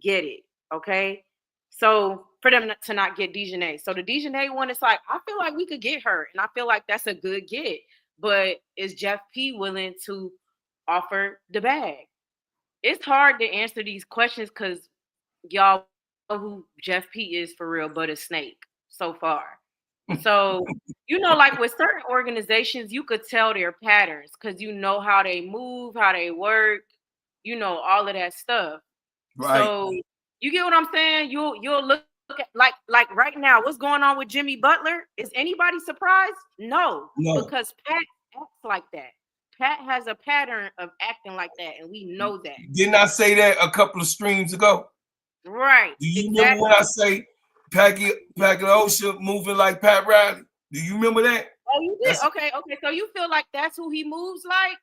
get it. Okay. So for them to not get Dejanay. So the Dejanay one is like, I feel like we could get her. And I feel like that's a good get. but is Jeff P willing to offer the bag? It's hard to answer these questions because y'all, we know who Jeff P is for real, but a snake so far. So, like with certain organizations, you could tell their patterns because you know how they move, how they work, all of that stuff. Right. So you get what I'm saying? You'll look at like right now, what's going on with Jimmy Butler? Is anybody surprised? No, No. because Pat acts like that. Pat has a pattern of acting like that, and we know that. Didn't I say that a couple of streams ago? Right. Do you remember when Exactly. I say Paganosia moving like Pat Riley? Do you remember that? Oh, you did? That's Okay, okay. So you feel like that's who he moves like?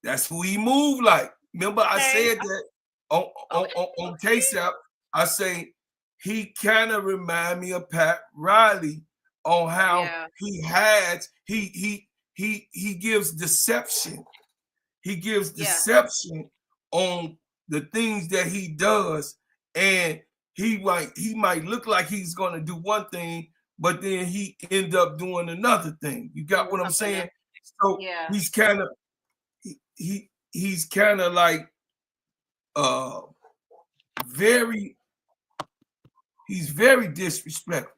that's who he moved like. Remember, I Okay. said that on Okay. KSAP. I say he kind of remind me of Pat Riley on how Yeah. he has he gives deception. He gives Yeah. deception on the things that he does, and he might look like he's gonna do one thing, but then he end up doing another thing. You got what I'm Something saying? else. So Yeah. he's kind of he's kind of like uh very he's very disrespectful.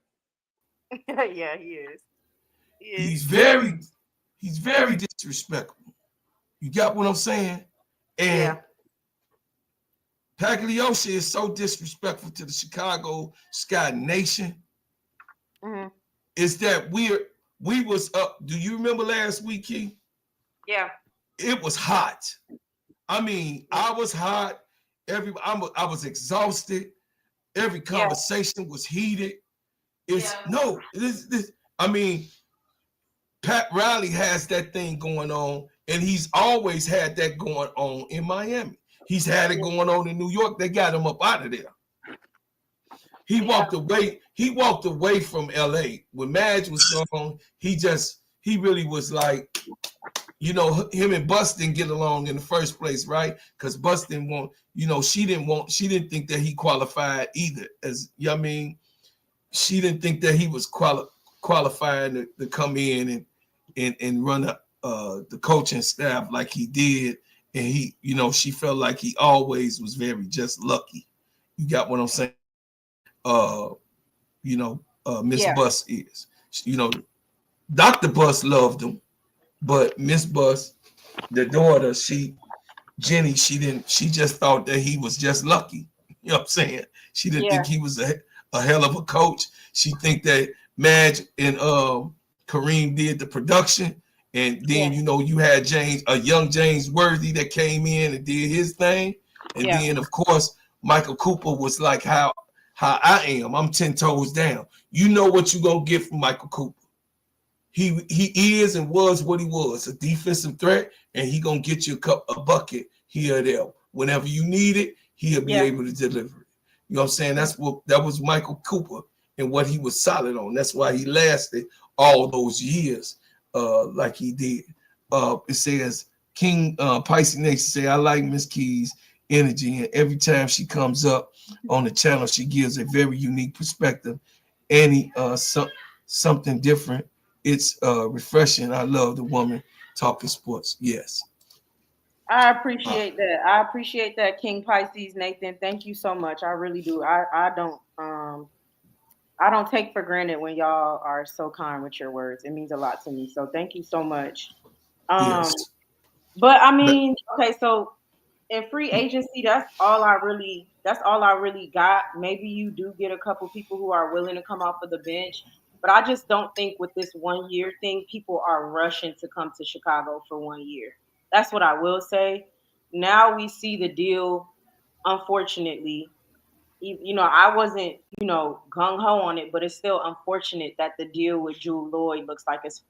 Yeah, he is. He is. He's very he's very disrespectful. You got what I'm saying? Yeah. And Pagliacci is so disrespectful to the Chicago Sky Nation. Hmm. Is that we was up? Do you remember last week, Key? Yeah. It was hot. I mean, I was hot. I was exhausted. Every Yeah. conversation was heated. It's Yeah. no, this. I mean, Pat Riley has that thing going on, and he's always had that going on in Miami. He's had it going on in New York. They got him up out of there. He Yeah. walked away. He walked away from LA when Madge was gone. He really was like, him and Bus didn't get along in the first place, right? Because Bus didn't want, she didn't think that he qualified either. As you know what I mean, she didn't think that he was qualified to come in and run the coaching staff like he did. And she felt like he always was very just lucky. You got what I'm saying? uh Miss Yeah. Bus is. Dr. Bus loved him, but Miss Bus, the daughter, Jenny, she just thought that he was just lucky. You know what I'm saying? She didn't Yeah. think he was a hell of a coach. She think that Madge and Kareem did the production. And Yeah. then you had a young James Worthy that came in and did his thing. And Yeah. then of course Michael Cooper was like how I am. I'm 10 toes down. You know what you're gonna get from Michael Cooper. He is and was what he was, a defensive threat, and he gonna get you a bucket here or there. Whenever you need it, he'll be Yeah. able to deliver it. You know what I'm saying? That was Michael Cooper and what he was solid on. That's why he lasted all those years like he did. It says King Pisces Nation say, I like Miss Keys' energy, and every time she comes up on the channel, she gives a very unique perspective. Any something different. It's refreshing. I love the woman talking sports. Yes. I Uh, appreciate that. I appreciate that, King Pisces, Nathan. Thank you so much. I really do. I don't take for granted when y'all are so kind with your words. It means a lot to me. So thank you so much. Um, yes. but I But mean, okay, so in free agency, that's all I really got. Maybe you do get a couple people who are willing to come off of the bench, but I just don't think with this 1 year thing, people are rushing to come to Chicago for 1 year. That's what I will say. Now we see the deal, unfortunately. I wasn't, gung ho on it, but it's still unfortunate that the deal with Jewel Lloyd looks like it's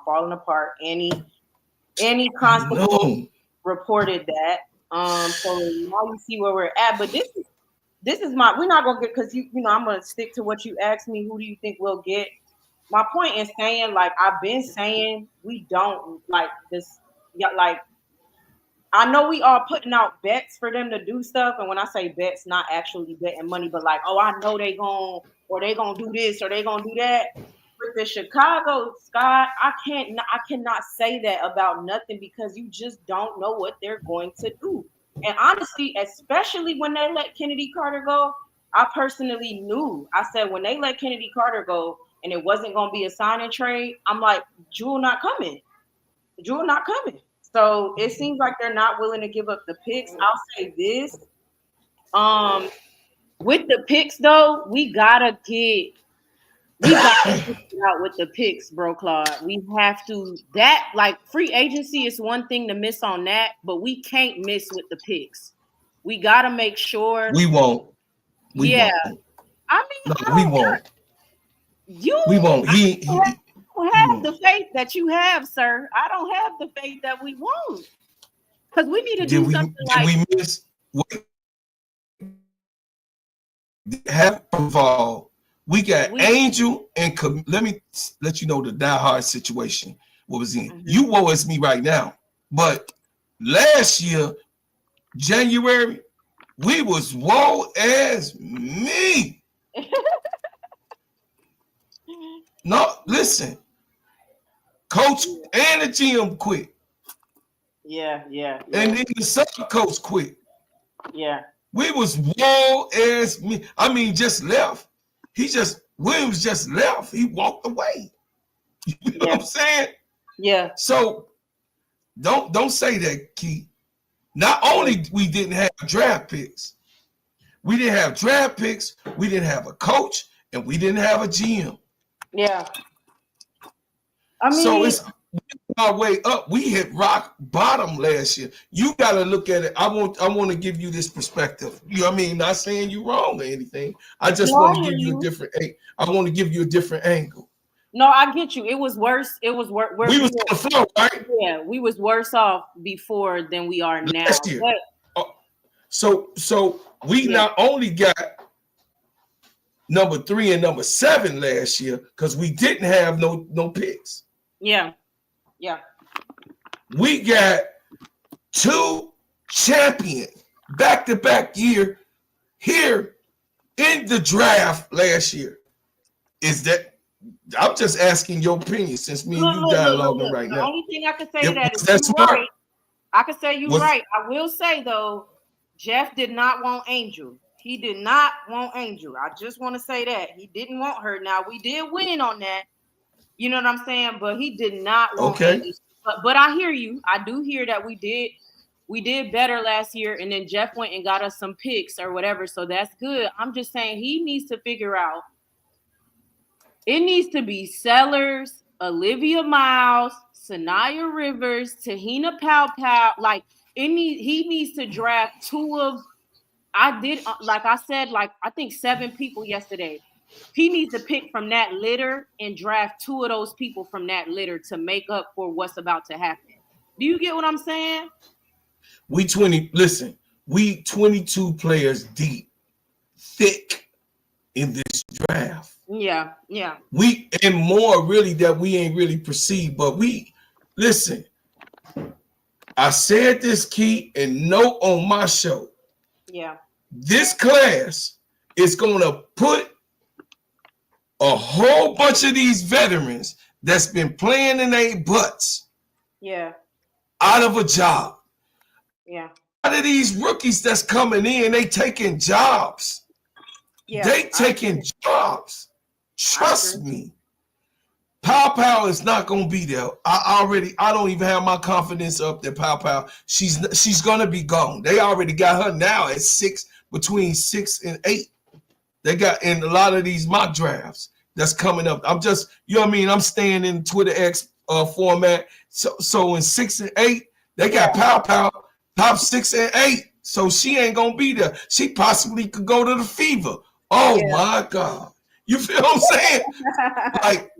falling apart. Any I constable know. reported that. So now you see where we're at. But this is my. We're not gonna get because I'm gonna stick to what you asked me. Who do you think we'll get? My point in saying, like I've been saying, we don't like this. Yeah, like I know we are putting out bets for them to do stuff, and when I say bets, not actually betting money, but like, oh, I know they gon' or they gonna do this or they gonna do that. with the Chicago, Scott, I cannot say that about nothing because you just don't know what they're going to do. And honestly, especially when they let Kennedy Carter go, I personally knew. I said when they let Kennedy Carter go and it wasn't going to be a sign and trade, I'm like, Jewel not coming. Jewel not coming. So it seems like they're not willing to give up the picks. I'll say this. With the picks though, we gotta get out with the picks, bro, Claude. We have to that like free agency is one thing to miss on that, but we can't miss with the picks. We gotta make sure we won't. We yeah. won't. I mean, No, we won't. We won't. He don't have the faith that you have, sir. I don't have the faith that we won't. Because we need to do something like we miss half of all. We got Angel and let me let you know the diehard situation what was in. Mm-hmm. You woe as me right now, but last year, January, we was woe as me. No, listen, coach and the GM quit. Yeah. And then the sub coach quit. Yeah. We was woe as me. I mean, just left. Williams just left. He walked away. You know what I'm saying? Yeah. So don't say that, Keith. Not only we didn't have draft picks, we didn't have draft picks, we didn't have a coach, and we didn't have a GM. Yeah. I mean, so it's our way up. We hit rock bottom last year. You got to look at it. I want to give you this perspective. You know what I mean? Not saying you wrong or anything. I just want to give you a different. I want to give you a different angle. No, I get you. It was worse. It was worse. We was on the floor, right? Yeah, we was worse off before than we are now. Last year. So we not only got number 3 and number 7 last year because we didn't have no picks. Yeah. We got 2 champion back-to-back year here in the draft last year. Is that? I'm just asking your opinion since me and you dialoguing right now. The only thing I can say that is that's you're right. I can say you're right. I will say though, Jeff did not want Angel. He did not want Angel. I just want to say that he didn't want her. Now we did win on that. You know what I'm saying? But he did not want Angel. But I hear you. I do hear that we did better last year, and then Jeff went and got us some picks or whatever. So that's good. I'm just saying he needs to figure out. It needs to be Sellers, Olivia Miles, Sanaya Rivers, Tahina Pow. Like he needs to draft 2 of. I said, I think 7 people yesterday. He needs to pick from that litter and draft 2 of those people from that litter to make up for what's about to happen. Do you get what I'm saying? We 22 players deep, thick in this draft. Yeah. We and more really that we ain't really perceived, but we listen. I said this, Key, and note on my show. Yeah. This class is gonna put a whole bunch of these veterans that's been playing in their butts. Yeah. Out of a job. Yeah. Out of these rookies that's coming in, they taking jobs. Yeah. They taking jobs. Trust me. Pow is not gonna be there. I don't even have my confidence up that Pow. She's gonna be gone. They already got her now at 6, between 6 and 8. They got in a lot of these mock drafts that's coming up. I'm just, you know what I mean? I'm staying in Twitter X format. So in 6 and 8, they got Pow top 6 and 8. So she ain't gonna be there. She possibly could go to the Fever. Oh my God. You feel what I'm saying? Like,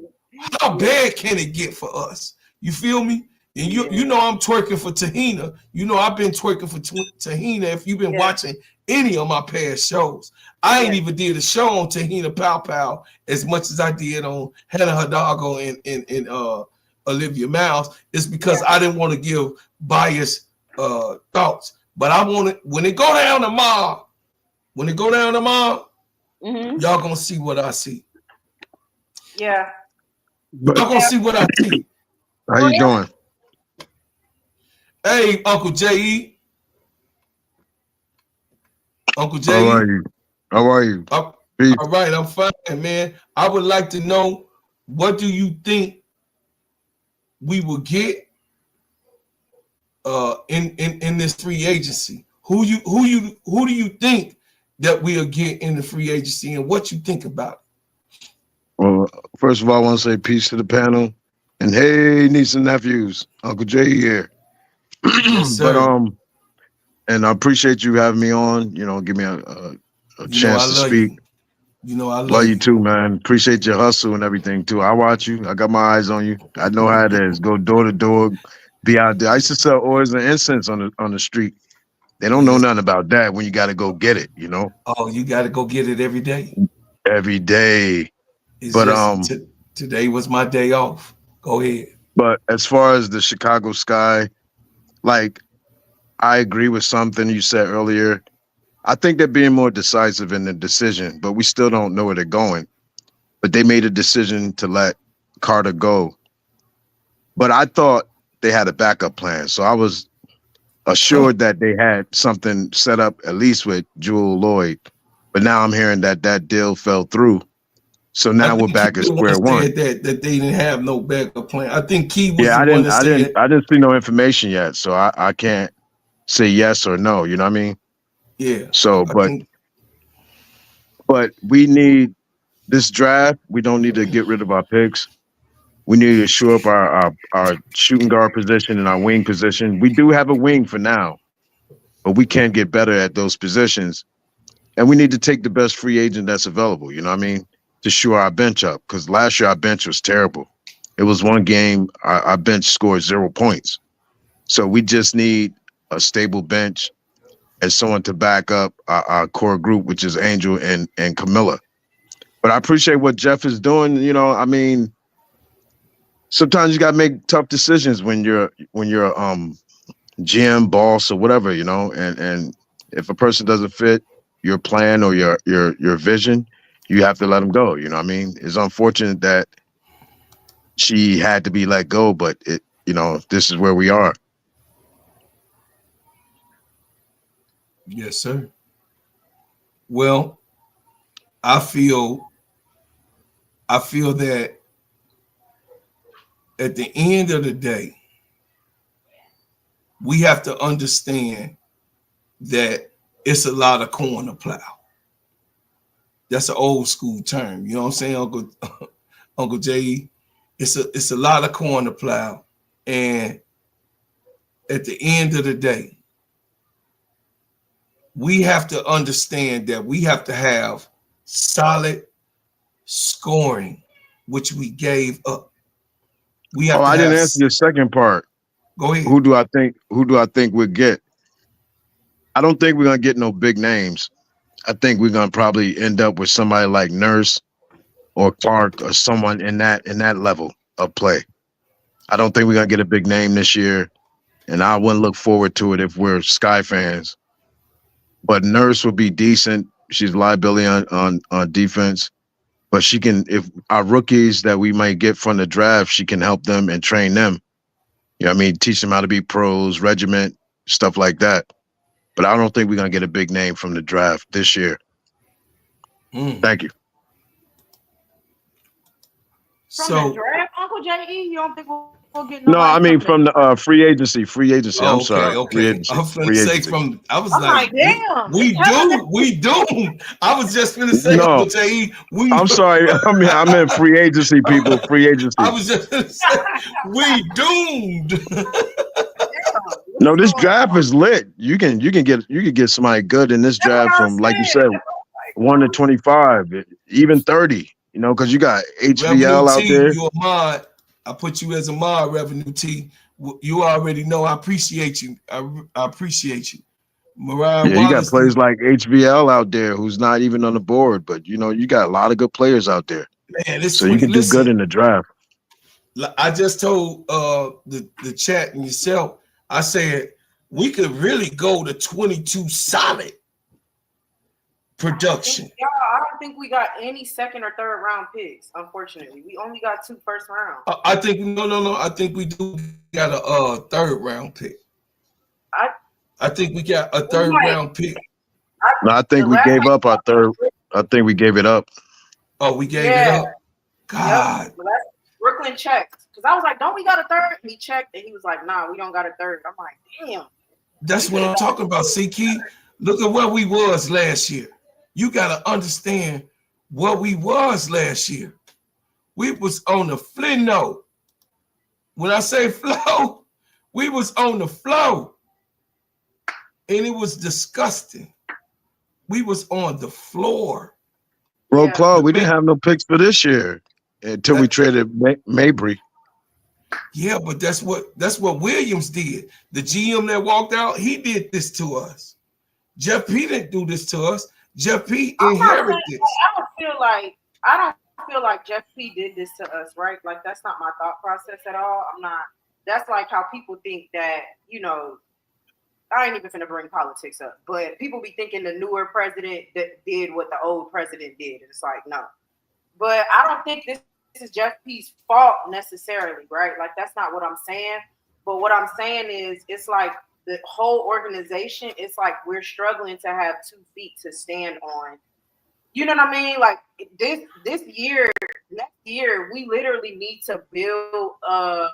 how bad can it get for us? You feel me? And you know I'm twerking for Tahina. You know I've been twerking for Tahina if you've been watching any of my past shows. I ain't even did a show on Tahina Pow as much as I did on Hannah Hidalgo and Olivia Miles. It's because I didn't want to give biased thoughts. But I want it when it go down tomorrow, y'all gonna see what I see. Yeah. Y'all gonna see what I see. How you doing? Hey, Uncle J.E. Uncle J.E. How are you? How are you? All right, I'm fine, man. I would like to know, what do you think we will get in this free agency? Who do you think that we'll get in the free agency, and what you think about it? Well, first of all, I want to say peace to the panel, and hey, nieces and nephews, Uncle Jay here. Yes, sir. But and I appreciate you having me on. You know, give me a chance to speak. You know, I love you too, man. Appreciate your hustle and everything too. I watch you. I got my eyes on you. I know how it is. Go door to door, be out there. I used to sell oils and incense on the street. They don't know nothing about that when you got to go get it, you know? Oh, you got to go get it every day. Every day. It's but just today was my day off. Go ahead. But as far as the Chicago Sky, like, I agree with something you said earlier. I think they're being more decisive in the decision, but we still don't know where they're going. But they made a decision to let Carter go. But I thought they had a backup plan. So I was assured that they had something set up, at least with Jewel Lloyd. But now I'm hearing that deal fell through. So now we're back at square one. That they didn't have no backup plan. I think Key was I didn't see no information yet, so I can't say yes or no. You know what I mean? Yeah. So, but we need this draft. We don't need to get rid of our picks. We need to shore up our shooting guard position and our wing position. We do have a wing for now, but we can get better at those positions. And we need to take the best free agent that's available, you know what I mean, to shore our bench up. Because last year our bench was terrible. It was one game, our bench scored 0 points. So we just need a stable bench and someone to back up our core group, which is Angel and Camilla. But I appreciate what Jeff is doing. You know, I mean, sometimes you got to make tough decisions when you're GM, boss, or whatever, you know, and if a person doesn't fit your plan or your vision, you have to let them go. You know what I mean? It's unfortunate that she had to be let go, but this is where we are. Yes, sir. Well, I feel that at the end of the day, we have to understand that it's a lot of corn to plow. That's an old school term. You know what I'm saying, Uncle J.E.? It's a lot of corn to plow. And at the end of the day, we have to understand that we have to have solid scoring, which we gave up. I didn't answer your second part. Go ahead. Who do I think we'll get? I don't think we're gonna get no big names. I think we're gonna probably end up with somebody like Nurse or Clark or someone in that level of play. I don't think we're gonna get a big name this year, and I wouldn't look forward to it if we're Sky fans. But Nurse will be decent. She's a liability on defense, but she can, if our rookies that we might get from the draft, she can help them and train them. You know what I mean? Teach them how to be pros, regiment, stuff like that. But I don't think we're going to get a big name from the draft this year. Thank you. From the draft, Uncle J.E., you don't think we'll get no? I mean from the free agency. Oh, I'm sorry. Okay. Free agency. I was going to say damn. We doomed. I was just going to say, no. Uncle J.E., I'm sorry. I meant free agency, people. Free agency. I was just going to say, we doomed. No, this draft is lit. You can get somebody good in this draft from, like you said, 1 to 25, even 30. You know, because you got HVL out there. You're a mod. I put you as a mod, Revenue T. You already know. I appreciate you. I appreciate you. Mariah Wallace, you got players like HVL out there who's not even on the board, but you know, you got a lot of good players out there. Man, so you can do good in the draft. I just told the chat and yourself, I said we could really go to 22 solid production. I don't think we got any second or third round picks. Unfortunately, we only got 2 first round. I think no. I think we do got a third round pick. I think we got a third round pick. No, I think we gave up our third. I think we gave it up. Oh, we gave it up. God. Yep. Brooklyn checked because I was like, "Don't we got a third?" And he checked and he was like, "Nah, we don't got a third." I'm like, "Damn." That's what I'm talking about. See, Key, look at where we was last year. You got to understand where we was last year. We was on the flow. When I say flow, we was on the flow. And it was disgusting. We was on the floor. Bro, Claude, we didn't have no picks for this year until we traded Mabry. Yeah, but that's what Williams did. The GM that walked out, he did this to us. Jeff P didn't do this to us. Jeff P inherited this. I don't feel like Jeff P did this to us, right? Like that's not my thought process at all. I'm not. That's like how people think that, you know, I ain't even finna bring politics up, but people be thinking the newer president that did what the old president did. And it's like, no. But I don't think this is Jeff P's fault necessarily, right? Like, that's not what I'm saying. But what I'm saying is it's like the whole organization, it's like we're struggling to have 2 feet to stand on. You know what I mean? Like this year, next year, we literally need to build a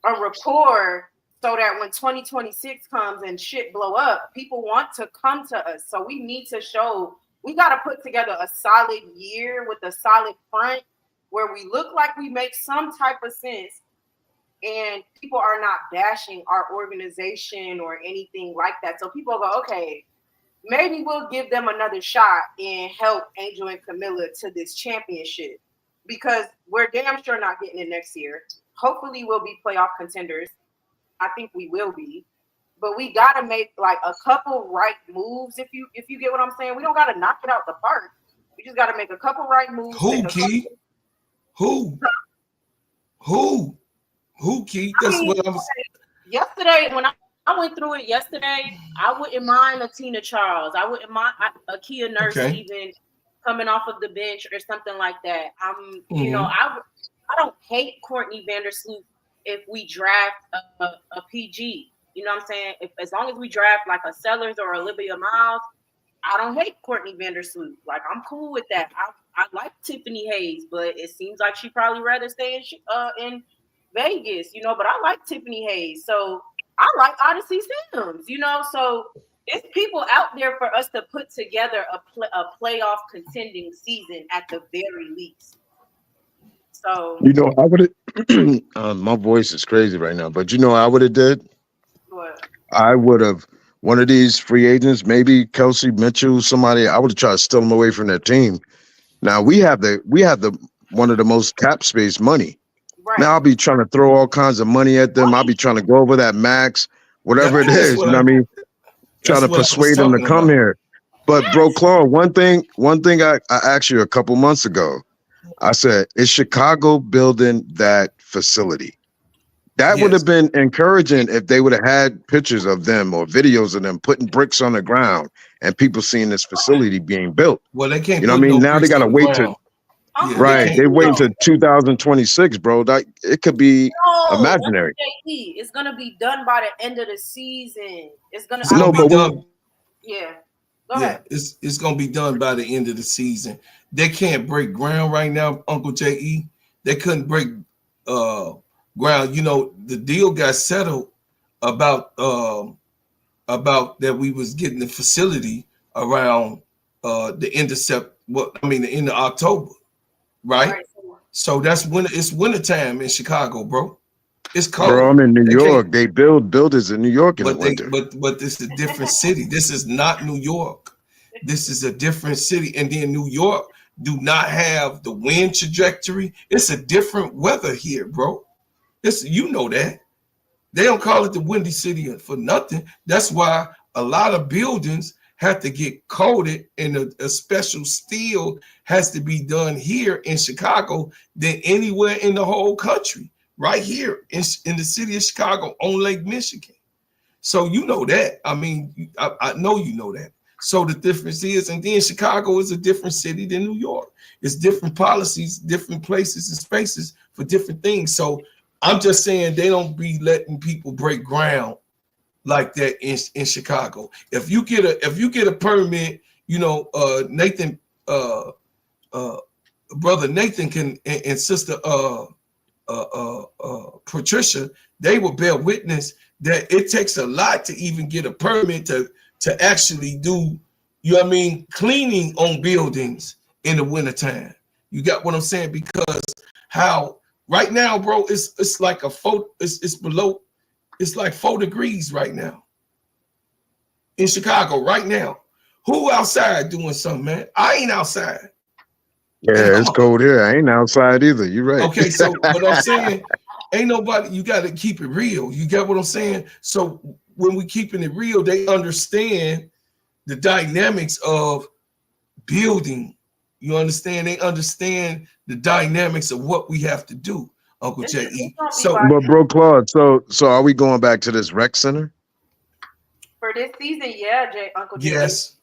rapport so that when 2026 comes and shit blow up, people want to come to us. So we need to show, we got to put together a solid year with a solid front where we look like we make some type of sense and people are not bashing our organization or anything like that. So people go, okay, maybe we'll give them another shot and help Angel and Camilla to this championship because we're damn sure not getting it next year. Hopefully we'll be playoff contenders. I think we will be, but we got to make like a couple right moves. If you get what I'm saying, we don't got to knock it out the park. We just got to make a couple right moves. Who, Key? Who, Key? That's what I was. Yesterday, when I went through it yesterday, I wouldn't mind a Tina Charles. I wouldn't mind a Kia Nurse even coming off of the bench or something like that. You know, I don't hate Courtney Vandersloot if we draft a PG. You know what I'm saying? As long as we draft like a Sellers or Olivia Miles, I don't hate Courtney Vandersloot. Like, I'm cool with that. I like Tiffany Hayes, but it seems like she'd probably rather stay in Vegas, you know, but I like Tiffany Hayes. So I like Odyssey Sims, you know, so it's people out there for us to put together a playoff contending season at the very least. So, you know, I would have, my voice is crazy right now, but you know, I would have did. What? I would have one of these free agents, maybe Kelsey Mitchell, somebody. I would have tried to steal them away from their team. Now we have the one of the most cap space money. Right. Now I'll be trying to throw all kinds of money at them. I'll be trying to go over that max, whatever it is. You know what I mean? Trying to persuade them to come here. But bro, Claude, one thing I asked you a couple months ago. I said, is Chicago building that facility? That would have been encouraging if they would have had pictures of them or videos of them putting bricks on the ground and people seeing this facility being built. Well, they can't. You know what I mean? Now they got to wait to. Right, they wait until 2026, bro. That it could be imaginary. It's gonna be done by the end of the season. It's gonna. Be done. Yeah. Go ahead. It's gonna be done by the end of the season. They can't break ground right now, Uncle J.E. They couldn't break ground. You know, the deal got settled about that we was getting the facility around the end of October, right? So that's when it's wintertime in Chicago, bro. It's cold. Bro, I'm in New York. They build buildings in New York in the winter. But this is a different city. This is not New York. This is a different city. And then New York do not have the wind trajectory. It's a different weather here, bro. You know that. They don't call it the Windy City for nothing. That's why a lot of buildings have to get coated and a special steel has to be done here in Chicago than anywhere in the whole country. Right here in the city of Chicago on Lake Michigan. So you know that. I mean, I know you know that. So the difference is, and then Chicago is a different city than New York. It's different policies, different places and spaces for different things. So I'm just saying they don't be letting people break ground like that in Chicago. If you get a permit, you know, Nathan, brother Nathan can and sister Patricia, they will bear witness that it takes a lot to even get a permit to actually do, you know what I mean, cleaning on buildings in the wintertime. You got what I'm saying? Because how right now, bro, it's like it's below, it's like 4 degrees right now in Chicago right now. Who outside doing something, man? I ain't outside. Yeah, it's cold here. I ain't outside either. You're right. Okay, so what I'm saying, ain't nobody, you got to keep it real. You get what I'm saying? So when we keeping it real, they understand the dynamics of building. You understand? They understand the dynamics of what we have to do, Uncle J.E. So, but bro, Claude, so are we going back to this rec center? For this season, yeah, Uncle J. yes.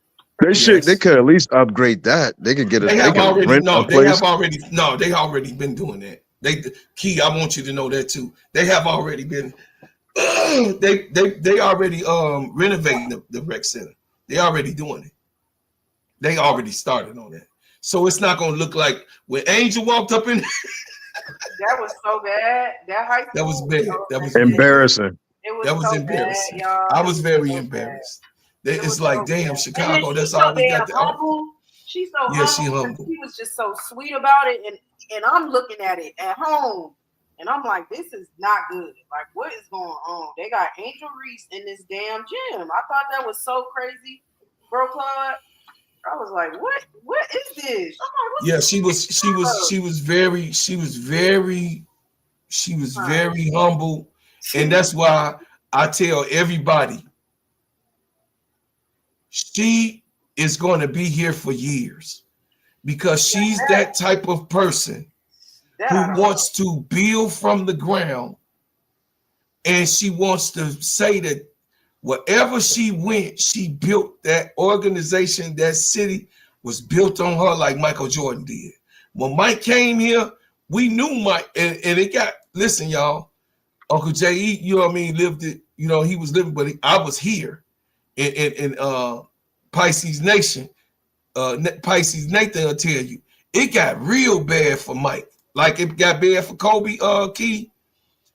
They should. They could at least upgrade that. They could get a. They have already rent a place. They already been doing that. Key, I want you to know that too. They have already been. They already renovating the rec center. They already doing it. They already started on that. So it's not gonna look like when Angel walked up in. That was so bad. That high school. That was bad. That was embarrassing. That was so embarrassing. Bad, y'all. I was very embarrassed. It's like, so damn, Chicago. That's so all we got. Humble. She's so humble. She humble. She was just so sweet about it, and I'm looking at it at home, and I'm like, this is not good. Like, what is going on? They got Angel Reese in this damn gym. I thought that was so crazy, bro, Claude. I was like, what is this? I'm like, she was very humble, and that's why I tell everybody she is going to be here for years, because she's that type of person who wants to build from the ground, and she wants to say that wherever she went, she built that organization, that city was built on her like Michael Jordan did. When Mike came here, we knew Mike, and it got, listen, y'all, Uncle J.E., you know what I mean, lived it, you know, he was living, but I was here in Pisces Nation. Pisces Nathan will tell you, it got real bad for Mike. Like it got bad for Kobe, Key.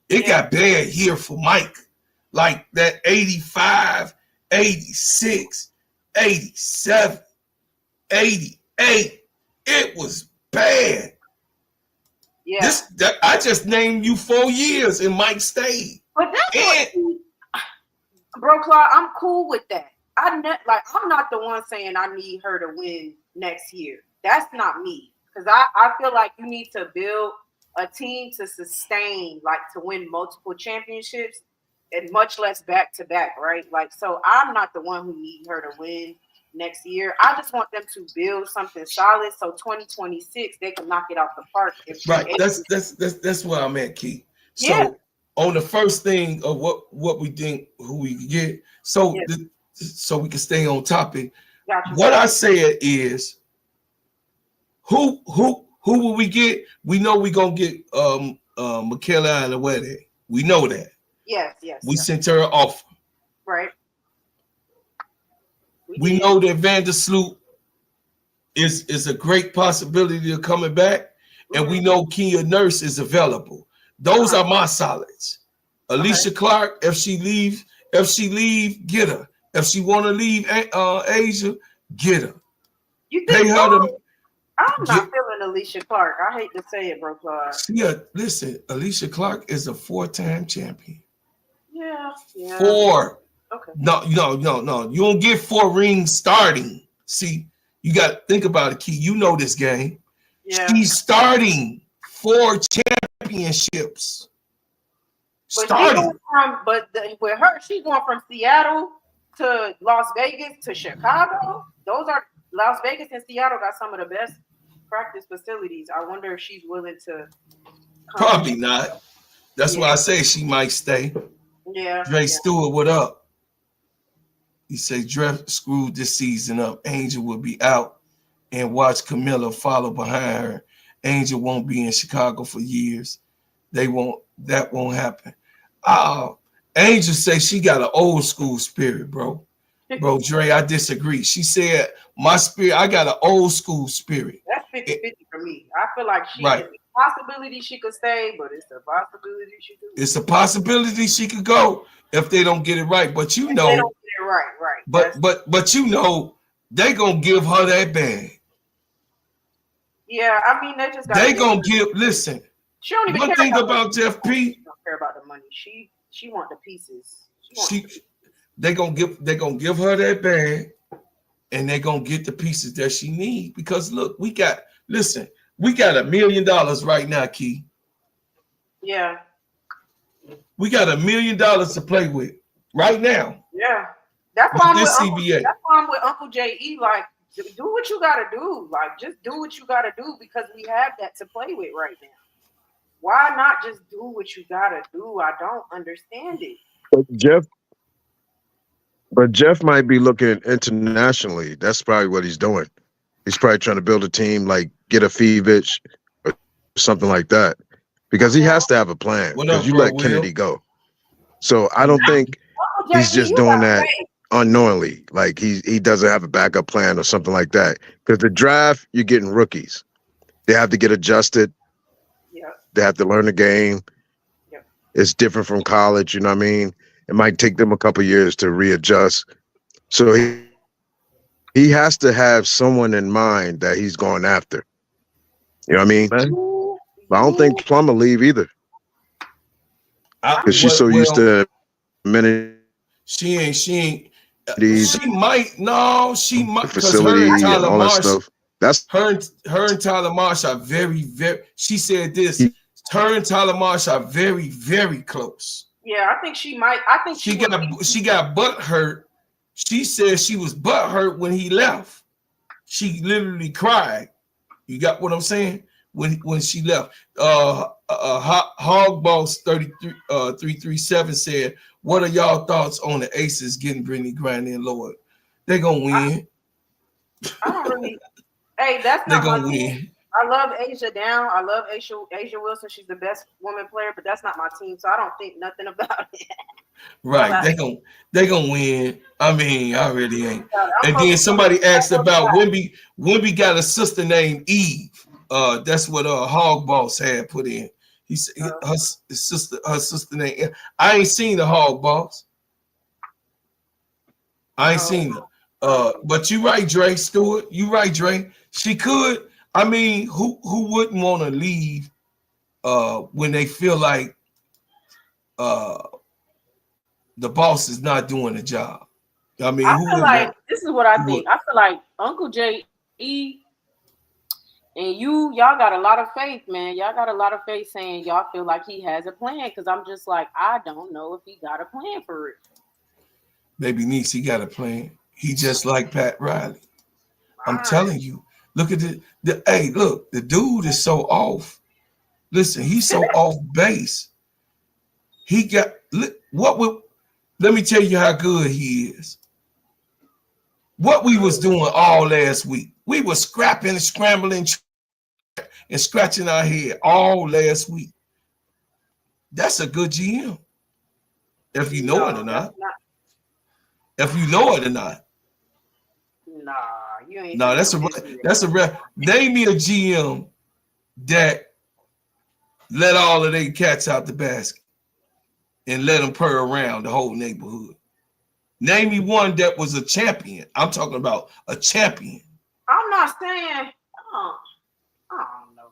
It got bad here for Mike. Like that 85, 86, 87, 88. It was bad. Yeah. I just named you 4 years and Mike stayed. But that's bro, Claude, I'm cool with that. I'm not the one saying I need her to win next year. That's not me. Because I feel like you need to build a team to sustain, like to win multiple championships, and much less back-to-back, right? Like, so I'm not the one who need her to win next year. I just want them to build something solid so 2026 they can knock it out the park. Right. That's where I'm at, Key. So on the first thing of what we think who we get, so so we can stay on topic. Gotcha. What I said is who will we get? We know we're gonna get Michaela Alawede. We know that. Yes. We sent her an offer. Right. We know that Vandersloot is a great possibility of coming back, and we know Kia Nurse is available. Those are my solids. Alicia Clark, if she leave, get her. If she want to leave Asia, get her. You think pay her to, I'm not feeling Alicia Clark. I hate to say it, bro, Clark. Listen, Alicia Clark is a 4-time champion. Yeah. 4. Okay. No. You don't get 4 rings starting. See, you got to think about it, Key. You know this game. Yeah. She's starting 4 championships. Starting. With her, she's going from Seattle to Las Vegas to Chicago. Las Vegas and Seattle got some of the best practice facilities. I wonder if she's willing to. Probably not. That's why I say she might stay. Yeah. Dre Stewart, what up? He said Jeff screwed this season up. Angel will be out and watch Camilla follow behind her. Angel won't be in Chicago for years. That won't happen. Angel say she got an old school spirit, bro. Bro, Dre, I disagree. She said, my spirit, I got an old school spirit. That's 50-50 for me. I feel like it's a possibility she could stay, but it's a possibility she could go. It's a possibility she could go if they don't get it right. But you know, they don't get it right. But you know, they gonna give her that bag. Yeah, I mean, they just they gonna give. Listen, she don't even one care thing about Jeff P. She don't care about the money. She want the pieces. They gonna give her that bag, and they gonna get the pieces that she need. Because look, we got $1 million right now, Key. Yeah. We got $1 million to play with right now. Yeah. That's why I'm with Uncle J.E. Like, do what you gotta do. Like, just do what you gotta do because we have that to play with right now. Why not just do what you gotta do? I don't understand it. But Jeff might be looking internationally. That's probably what he's doing. He's probably trying to build a team, like get a Feevich or something like that, because he has to have a plan. Because you let Kennedy go, so I don't think he's just doing that unknowingly. Like he doesn't have a backup plan or something like that. Because the draft, you're getting rookies. They have to get adjusted. Yeah. They have to learn the game. Yeah. It's different from college. You know what I mean? It might take them a couple years to readjust. So he has to have someone in mind that he's going after. You know what I mean? But I don't think Plum will leave either. Because she's so used to many. She ain't. She might. No, she might. Facility and all that stuff. That's her and Tyler Marsh are very, very. She said this. Her and Tyler Marsh are very, very close. Yeah, I think she might. I think she got butt hurt. She said she was butt hurt when he left. She literally cried. You got what I'm saying? When she left. Hog Boss 337 said, "What are y'all thoughts on the Aces getting Brittany Griner and Lloyd? They're gonna win." I don't really. Hey, that's not my team. I love Asia Down. I love Asia Wilson. She's the best woman player, but that's not my team, so I don't think nothing about it. Right, they gonna win. I mean, I really ain't. And then somebody asked about Wimby got a sister named Eve. That's what Hog Boss had put in. He said her sister named. I ain't seen the Hog Boss. I ain't seen her. But you right, Dre Stewart. You right, Dre. She could. I mean, who wouldn't want to leave when they feel like the boss is not doing the job? I mean, I feel like this is what I think. I feel like Uncle J.E. and y'all got a lot of faith, man. Y'all got a lot of faith saying y'all feel like he has a plan. Because I'm just like, I don't know if he got a plan for it. Baby niece, he got a plan. He just like Pat Riley. I'm telling you. Look at hey, look, the dude is so off. Listen, he's so off base. He got let me tell you how good he is. What we was doing all last week, we were scrapping and scrambling and scratching our head all last week. That's a good GM. If you know it or not. If you know it or not. Nah, you ain't. No, that's a rare. Name me a GM that let all of their cats out the basket and let them purr around the whole neighborhood. Name me one that was a champion. I'm talking about a champion. I'm not saying. I don't know.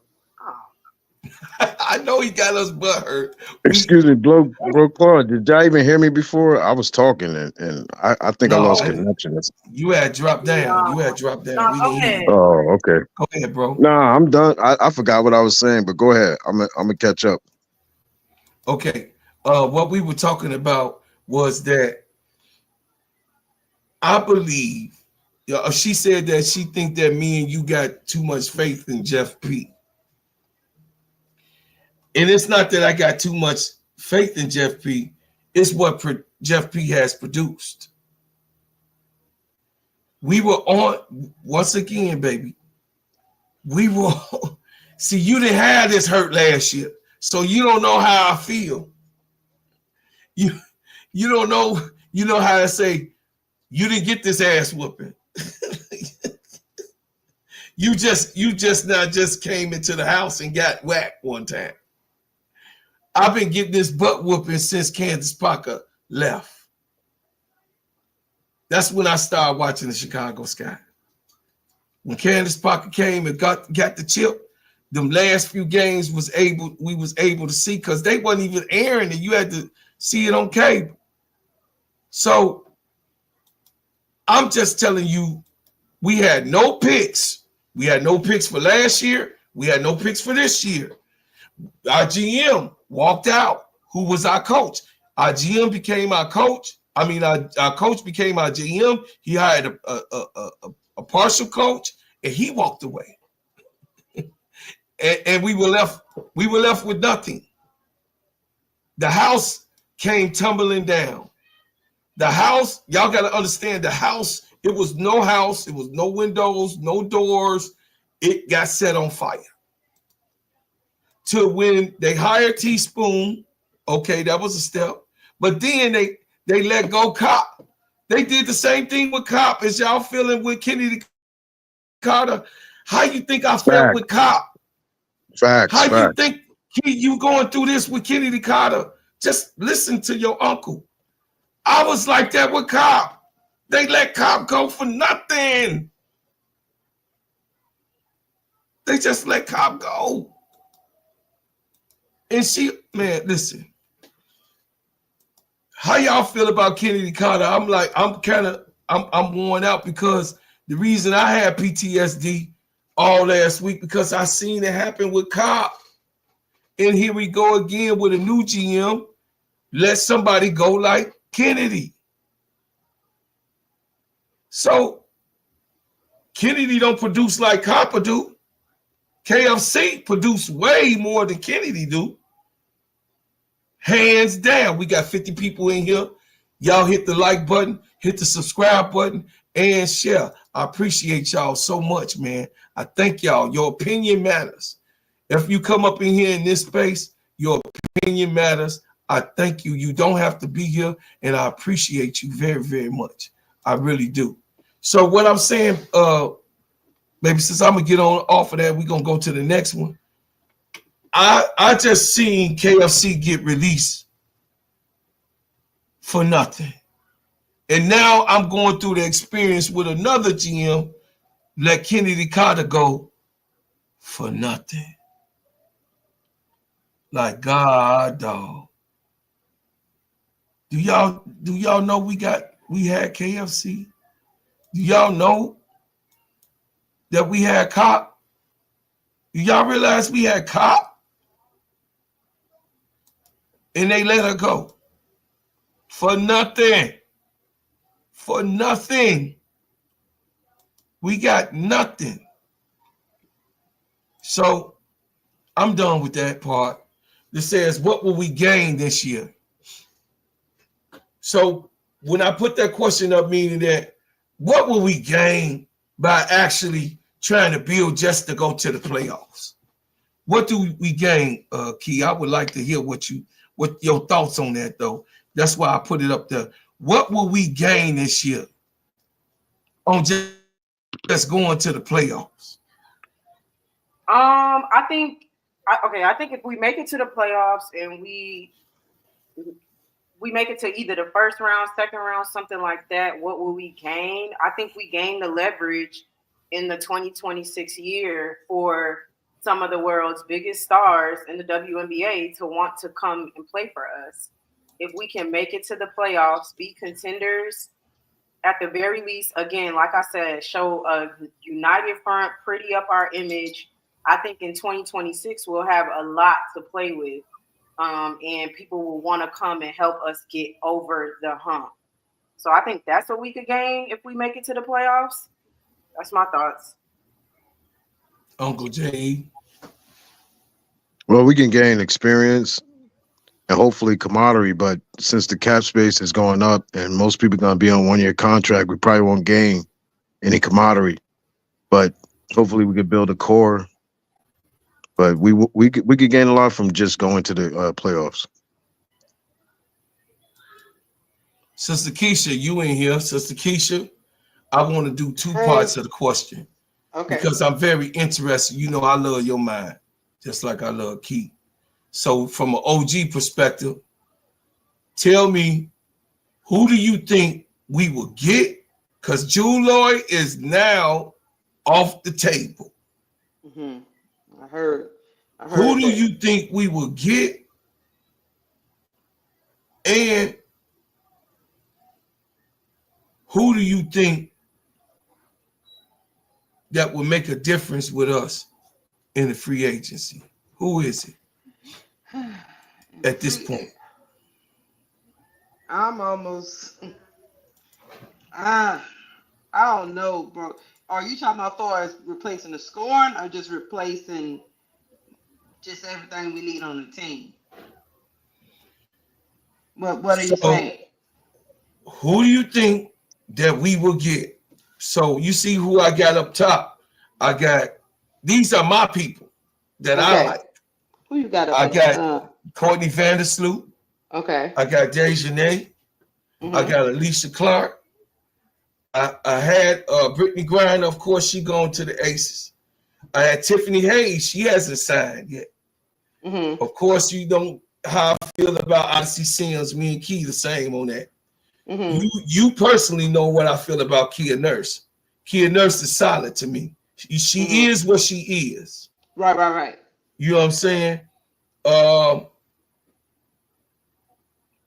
I know he got us butt hurt. Excuse me, bro, Claude, did y'all even hear me before? I was talking and I think I lost connection. You had dropped down. We didn't hear you. Oh, okay. Go ahead, bro. Nah, I'm done. I forgot what I was saying, but go ahead. I'm gonna catch up. Okay. What we were talking about was that I believe she said that she think that me and you got too much faith in Jeff P. And it's not that I got too much faith in Jeff P. It's what Jeff P has produced. We were on once again, baby. We were see, you didn't have this hurt last year, so you don't know how I feel. You don't know, you know how to say you didn't get this ass whooping. you just not just came into the house and got whacked one time. I've been getting this butt whooping since Candace Parker left. That's when I started watching the Chicago Sky. When Candace Parker came and got the chip, them last few games we was able to see because they wasn't even airing it. You had to see it on cable. So I'm just telling you, we had no picks. We had no picks for last year. We had no picks for this year. Our GM walked out, who was our coach. Our GM became our coach. I mean, our coach became our GM. He hired a partial coach, and he walked away. and we were left with nothing. The house came tumbling down. The house, y'all got to understand, the house, it was no house, it was no windows, no doors. It got set on fire. To when they hired Teaspoon, okay, that was a step. But then they let go Cop. They did the same thing with Cop as y'all feeling with Kennedy Carter. How you think I felt with Cop? Facts. How you think you going through this with Kennedy Carter? Just listen to your uncle. I was like that with Cop. They let Cop go for nothing. They just let Cop go. And man, listen. How y'all feel about Kennedy Carter? I'm worn out because the reason I had PTSD all last week because I seen it happen with Cop. And here we go again with a new GM. Let somebody go like Kennedy. So Kennedy don't produce like Copper do. KFC produce way more than Kennedy do. Hands down. We got 50 people in here. Y'all hit the like button, hit the subscribe button, and share. I appreciate y'all so much, man. I thank y'all. Your opinion matters. If you come up in here in this space, your opinion matters. I thank you. You don't have to be here, and I appreciate you very, very much. I really do. So what I'm saying, maybe since I'm gonna get on off of that, we're gonna go to the next one. I just seen KFC get released for nothing. And now I'm going through the experience with another GM, let Kennedy Carter go for nothing. Like God, dog. Do y'all know we had KFC? Do y'all know that we had Cop? Do y'all realize we had Cop? And they let her go for nothing. For nothing. We got nothing. So I'm done with that part. That says, what will we gain this year? So when I put that question up, meaning that what will we gain by actually trying to build just to go to the playoffs? What do we gain, Key? I would like to hear what your thoughts on that, though. That's why I put it up there. What will we gain this year on just going to the playoffs? I think if we make it to the playoffs and we make it to either the first round, second round, something like that, what will we gain? I think we gain the leverage in the 2026 year for some of the world's biggest stars in the WNBA to want to come and play for us. If we can make it to the playoffs, be contenders, at the very least, again, like I said, show a united front, pretty up our image. I think in 2026, we'll have a lot to play with. And people will want to come and help us get over the hump. So I think that's what we could gain if we make it to the playoffs. That's my thoughts. Uncle Jay. Well, we can gain experience and hopefully camaraderie, but since the cap space is going up and most people are going to be on 1-year contract, we probably won't gain any camaraderie. But hopefully we could build a core. But we could gain a lot from just going to the playoffs. Sister Keisha, you in here. Sister Keisha, I want to do two Hey. parts of the question Okay. because I'm very interested. You know, I love your mind, just like I love Keith. So, from an OG perspective, tell me, who do you think we will get? Because June Lloyd is now off the table. Hmm. I heard. Who do that. you think we will get? And who do you think that will make a difference with us in the free agency? Who is it at this point? I'm almost. I don't know, bro. Are you talking about far as replacing the scoring or just replacing just everything we need on the team? What are you So, saying? who do you think that we will get? So, you see who I got up top. I got, these are my people that I Okay. like. Who you got up I there? got Courtney Vandersloot. Okay. I got Dejanay. I Mm-hmm. got Alicia Clark. I had Brittany Griner. Of course, she going to the Aces. I had Tiffany Hayes. She hasn't signed yet. Mm-hmm. Of course, you don't how I feel about Odyssey Sims. Me and Key the same on that. Mm-hmm. You personally know what I feel about Kia Nurse. Kia Nurse is solid to me. She Mm-hmm. is what she is. Right. You know what I'm saying? Um,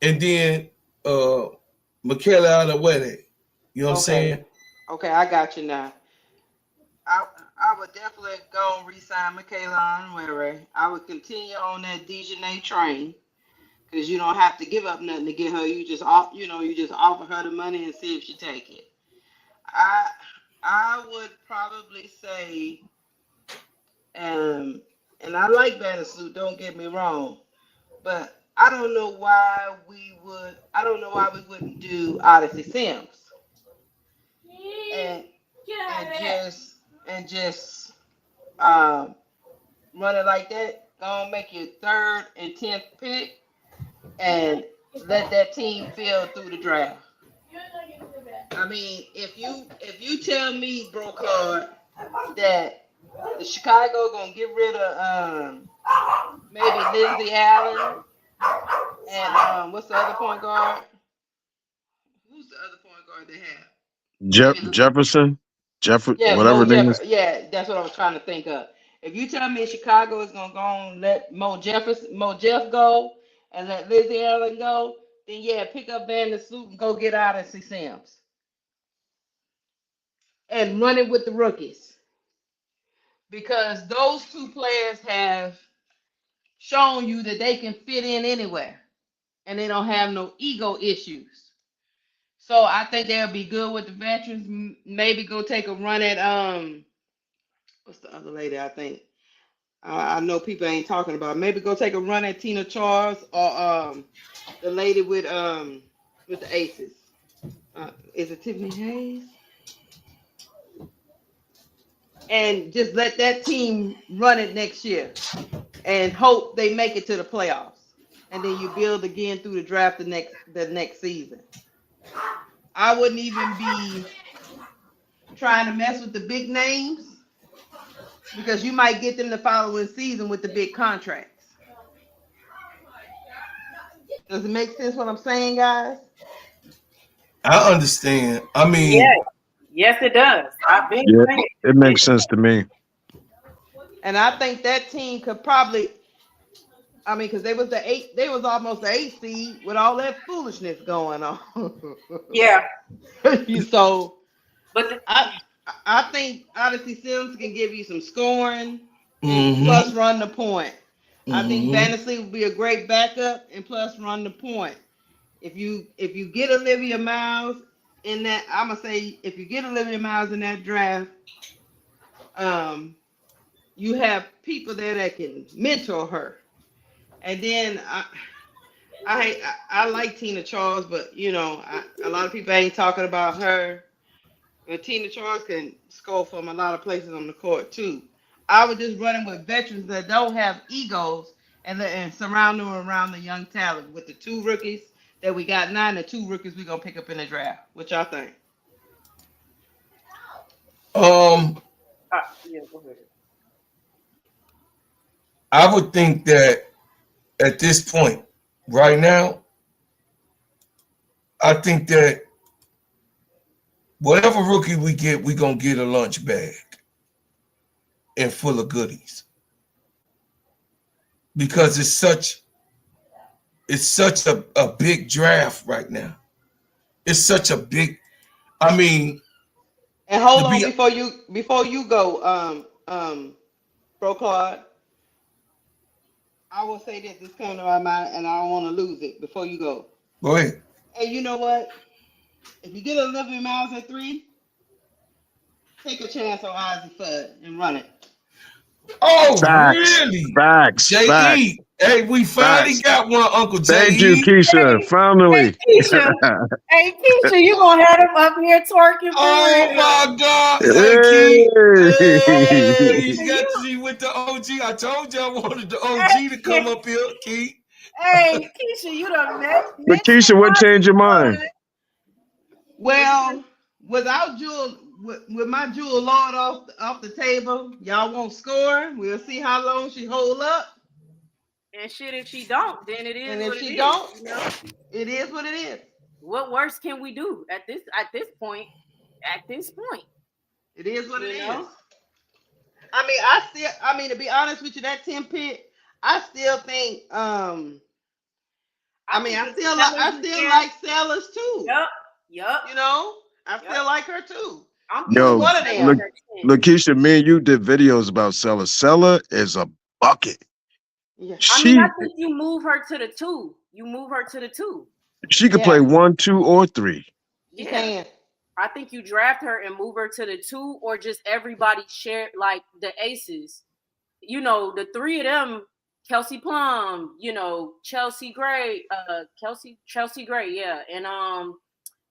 and then Michaela Adewale. You know what I'm Okay. saying? Okay, I got you now. I would definitely go and re-sign Michaela Onwere. I would continue on that Dejanay train because you don't have to give up nothing to get her. You just offer her the money and see if she take it. I I would probably say, and I like Vandersuit. Don't get me wrong, but I don't know why we wouldn't do Odyssey Sims and and just um, run it like that. Gonna make your third and 10th pick and let that team fill through the draft. I mean, if you tell me, bro, Card, that the Chicago gonna get rid of maybe Lindsey Allen and what's the other point guard? Who's the other point guard they have? Maybe Jefferson, yeah, whatever Mo name is Jefferson. Yeah, that's what I was trying to think of. If you tell me Chicago is gonna go and let Mo Jeff go, and let Lindsey Allen go, then yeah, pick up Van der Sloot and go get out of C. Sims and run it with the rookies because those two players have shown you that they can fit in anywhere and they don't have no ego issues. So I think they'll be good with the veterans. Maybe go take a run at what's the other lady? I think I know people ain't talking about. Maybe go take a run at Tina Charles or the lady with the Aces. Is it Tiffany Hayes? And just let that team run it next year and hope they make it to the playoffs. And then you build again through the draft the next season. I wouldn't even be trying to mess with the big names because you might get them the following season with the big contracts. Does it make sense what I'm saying, guys? I understand. I mean, Yes, yes, it does. I've been yeah, saying it makes sense to me. And I think that team could probably, I mean, because they was almost the eight seed with all that foolishness going on. yeah, So but the, I I think Odyssey Sims can give you some scoring and plus mm-hmm, run the point. I think mm-hmm. Vandersley would be a great backup and plus run the point. If you get Olivia Miles in that, I'm gonna say if you get Olivia Miles in that draft, um, you have people there that can mentor her. And then I like Tina Charles, but a lot of people ain't talking about her. But Tina Charles can score from a lot of places on the court too. I was just running with veterans that don't have egos and surround them around the young talent with the 2 rookies that we got now and the 2 rookies we're gonna pick up in the draft. What y'all think? Yeah, go ahead. I would think that at this point, right now, I think that whatever rookie we get, we're gonna get a lunch bag and full of goodies. Because it's such a big draft right now. It's such a big, I mean, And hold to on be before you go, Bro Claude. I will say this. This came to my mind, and I don't want to lose it before you go. go ahead. Hey, you know what? If you get Olivia Miles at 3, take a chance on Ozzie Fudd and run it. Oh, Facts, really? facts, facts, J.E. Hey, we finally facts. got one, Uncle Thank you, J.E. Keisha. Hey, Finally. Keisha. Hey, Keisha, you gonna have them up here twerking for Oh real? my God. Hey, Keith. Hey, Hey, Keisha, you got you. to see with the OG. I told you I wanted the OG to come Hey, up here, Keith. hey, Keisha, you done But mentioned Keisha, what changed your mind? Hollywood. Well, without Jewel, with my Jewel Lord off the table, y'all won't score. We'll see how long she hold up. And shit, if she don't, then it is And if what it she is. don't, You know, it is what it is. what worse can we do at this point? At this point, It is what it you is. know. I mean, to be honest with you, that 10 pick, I still think, I think if I Sellers is still there, like Sellers too. yup, yup, You know, I still yup. like her too. I'm Either cool Yo, with one of Sellers look, them. at 10. Lakeisha, me and you did videos about Sella. Sella is a bucket. Yeah. I mean, I She think you move her to the 2. You move her to the 2. she could play Yeah, 1, 2, or 3. she Yeah. can. I think you draft her and move her to the 2, or just everybody share like the aces. You know, the 3 of them, Kelsey Plum, you know, Chelsea Gray, Chelsea Gray, yeah, and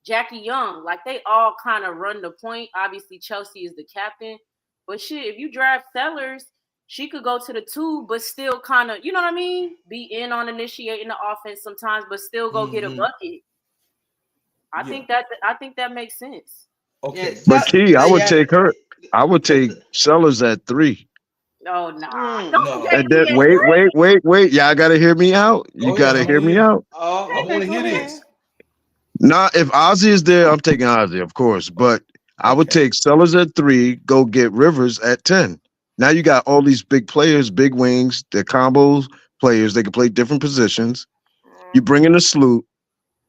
Jackie Young, like they all kind of run the point. Obviously, Chelsea is the captain, but shit, if you draft Sellers, she could go to the 2, but still kind of, you know what I mean? Be in on initiating the offense sometimes, but still go get a Mm-hmm. bucket. Yeah. I think that makes sense. Yeah, Okay. But Key, I would yeah. take her. I would take It's Sellers at 3. Oh nah, mm. don't No. take And then me at wait, wait, 3. wait, wait. Y'all gotta hear me out. You Go ahead. I gotta want hear to me hear. out. I Oh, want okay, to go hear ahead. this. Nah, if Ozzy is there, I'm taking Ozzy, of course. But I would Okay. take Sellers at 3, go get Rivers at 10. Now you got all these big players, big wings, they're combos players. They can play different positions. You bring in a Sloot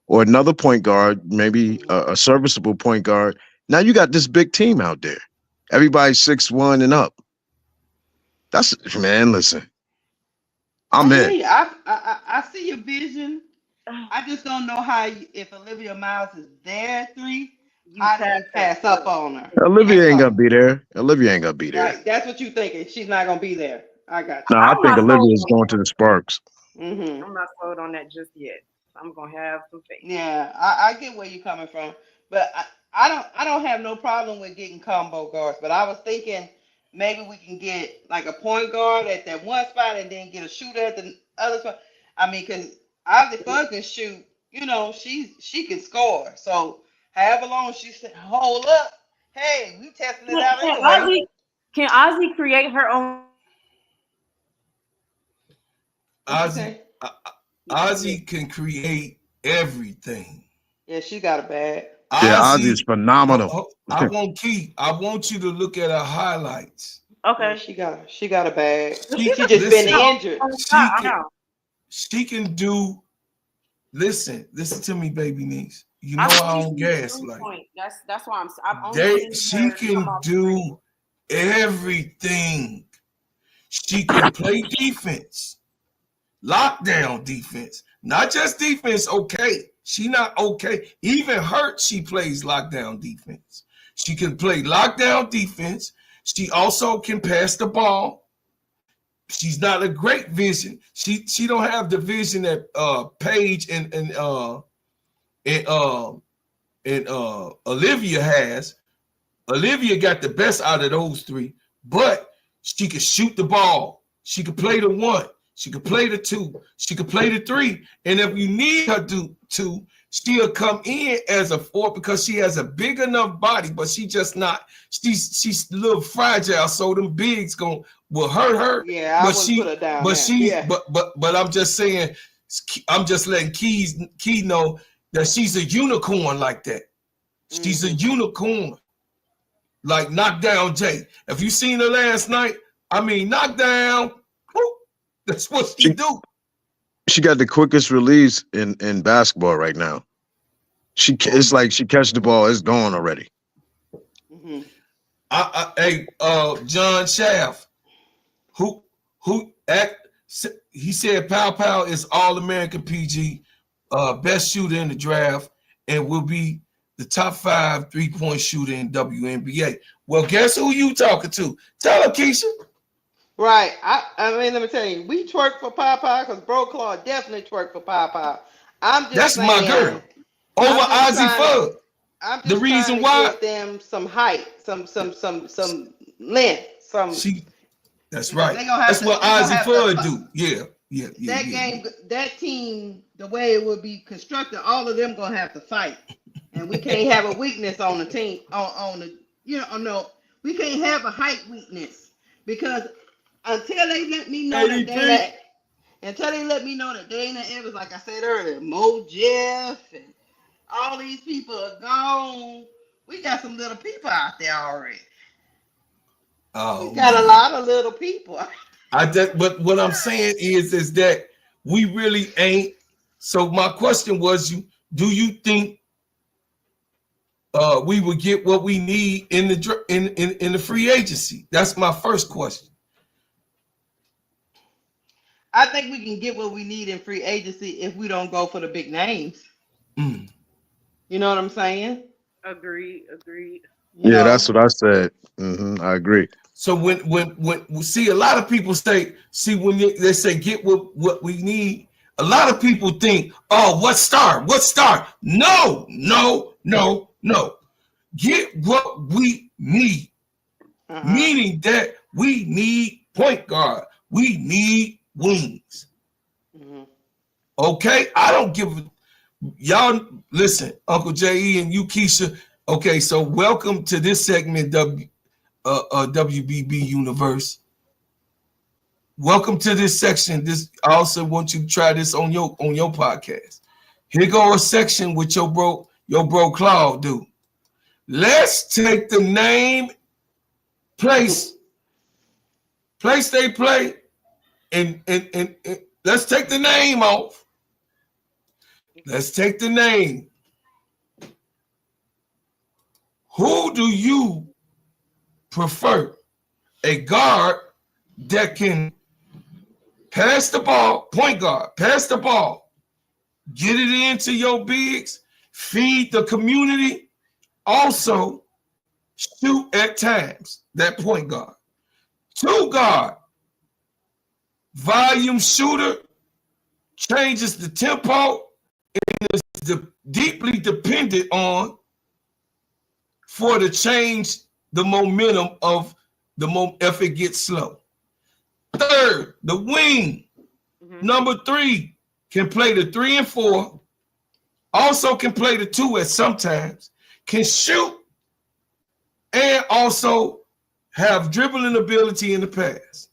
or another point guard, maybe Mhm. a serviceable point guard. Now you got this big team out there. Everybody's 6'1" and up. That's man. Listen, I I'm hear in. you. I see your vision. I just don't know if Olivia Miles is there at 3, You how do pass you up. pass up on her? Olivia That's ain't gonna all. be there. Olivia ain't gonna be there. Right. That's what you thinking. She's not gonna be there. I got No, I I'm think not sold Olivia is on going that. to the Sparks. you. Mm-hmm. I'm not sold on that just yet. I'm gonna have some faith. Yeah, I get where you're coming from, but I don't have no problem with getting combo guards. But I was thinking maybe we can get like a point guard at that one spot and then get a shooter at the other spot. I mean, because Ozzy Fuzz can shoot. You know, she can score. So however long she hold up, hey, we testing it Can, out can anyway. Ozzy can Ozzy create her own? What you Ozzy, say? Yeah. Ozzy can create everything. Yeah, she got a bag. Yeah, Ozzy is Ozzy, phenomenal. I want you to look at her highlights. Yeah, Okay. she got a bag. But She she's She a just been listen. injured. on the She shot. I can know. she can do. Listen to me, baby niece. You know I've I only don't seen the gas 3 like point. That's why I've only seen she her come can off screen. do everything. She can play defense, lockdown defense, not just defense. Okay, she not okay. Even hurt, she plays lockdown defense. She can play lockdown defense. She also can pass the ball. She's not a great vision. She don't have the vision that Paige and Olivia has, Olivia got the best out of those three, but she could shoot the ball. She could play the one. She could play the two. She could play the three. And if you need her to, she'll come in as a four because she has a big enough body, but she just not. She's a little fragile, so them bigs will hurt her. Yeah, I wouldn't put her down but there. she, Yeah. but I'm just saying, I'm just letting Key know that she's a unicorn like that. She's a unicorn. Like Knockdown Jay. If you seen her last night, I mean, knockdown. Whoop, that's what she do. She got the quickest release in basketball right now. It's like she catch the ball, it's gone already. Mm-hmm. Hey, John Shaft, he said Pow Pow is All-American PG, best shooter in the draft, and will be the top 5 3-point shooter in WNBA. Well, guess who you talking to? Tell her, Keisha. Right. I mean, let me tell you, we twerk for Papa because Bro Claw definitely twerk for Papa. I'm just That's saying, my girl. Over Ozzy Fudd. I'm just The reason why give them some height, some length, some. That's right. That's what Ozzy Fudd do. Yeah. Game, that team, the way it would be constructed, all of them gonna have to fight, and we can't have a weakness on the team. On the, no, we can't have a height weakness because until they let me know that Dana Evans, like I said earlier, Mo Jeff, and all these people are gone. We got some little people out there already. We got a lot of little people. But what I'm saying is that we really ain't. So my question was, do you think we would get what we need in the free agency? That's my first question. I think we can get what we need in free agency if we don't go for the big names. You know what I'm saying? Agreed. Yeah, that's what I said. I agree. So when see, a lot of people say, when they say get what we need, a lot of people think, oh, what star? No. Get what we need. Meaning that we need point guard. We need wings. Okay? I don't give y'all listen, Uncle J.E. and you, Keisha. Okay, so welcome to this segment, WBB Universe. Welcome to this section. I also want you to try this on your podcast. Here go a section with your bro Claude do. Let's take the name, place they play, and let's take the name off. Let's take the name. Who do you prefer? A guard that can pass the ball, point guard, pass the ball, get it into your bigs, feed the community, also shoot at times, that point guard. 2 guard, volume shooter, changes the tempo, and is deeply dependent on for to change the momentum of if it gets slow. 3rd, the wing. Number 3 can play the 3 and 4. Also can play the 2 at sometimes. Can shoot and also have dribbling ability in the pass.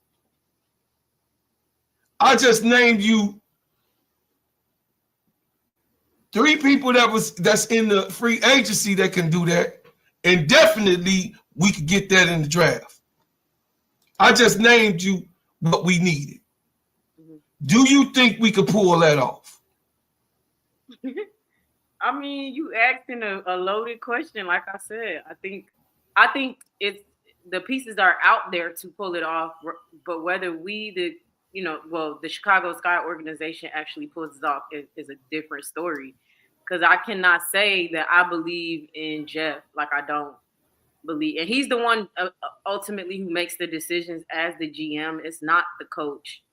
I just named you 3 people that's in the free agency that can do that, and definitely we could get that in the draft. I just named you what we needed. Do you think we could pull that off? I mean, you asking a loaded question. Like I said, I think it's the pieces are out there to pull it off, but whether the Chicago Sky organization actually pulls it off is a different story. Because I cannot say that I believe in Jeff like I don't believe, and he's the one ultimately who makes the decisions as the GM. It's not the coach.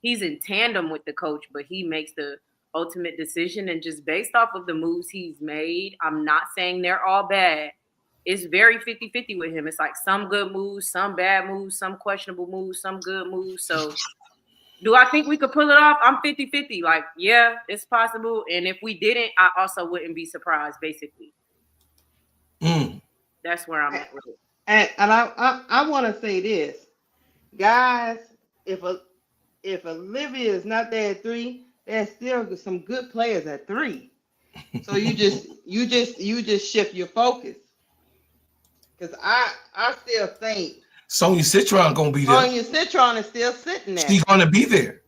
He's in tandem with the coach, but he makes the ultimate decision. And just based off of the moves he's made, I'm not saying they're all bad. it's very 50-50 with him. It's like some good moves, some bad moves, some questionable moves, some good moves. So do I think we could pull it off? I'm 50-50. Like, yeah, it's possible. And if we didn't, I also wouldn't be surprised, basically. That's where I'm at with it. And I want to say this, guys. If Olivia is not there at 3, there's still some good players at 3. So you just shift your focus. Because I still think Sonya Citron gonna be there. Sonya Citron is still sitting there. She's gonna be there.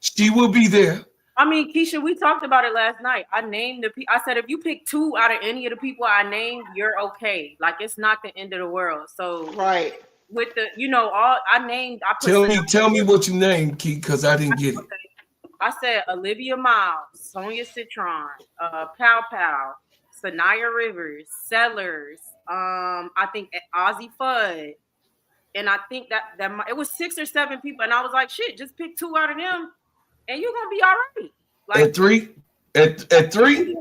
She will be there. I mean, Keisha, we talked about it last night. I named I said if you pick 2 out of any of the people I named, you're okay. Like, it's not the end of the world. So right. With the, all I named, I put Tell me what you named, Key, because I didn't get it. I said Olivia Miles, Sonya Citron, Pow Pow, Sanaya Rivers, Sellers, I think Ozzy Fudd, and I think that it was 6 or 7 people, and I was like, shit, just pick 2 out of them, and you're gonna be all right. Like, at 3, at 3,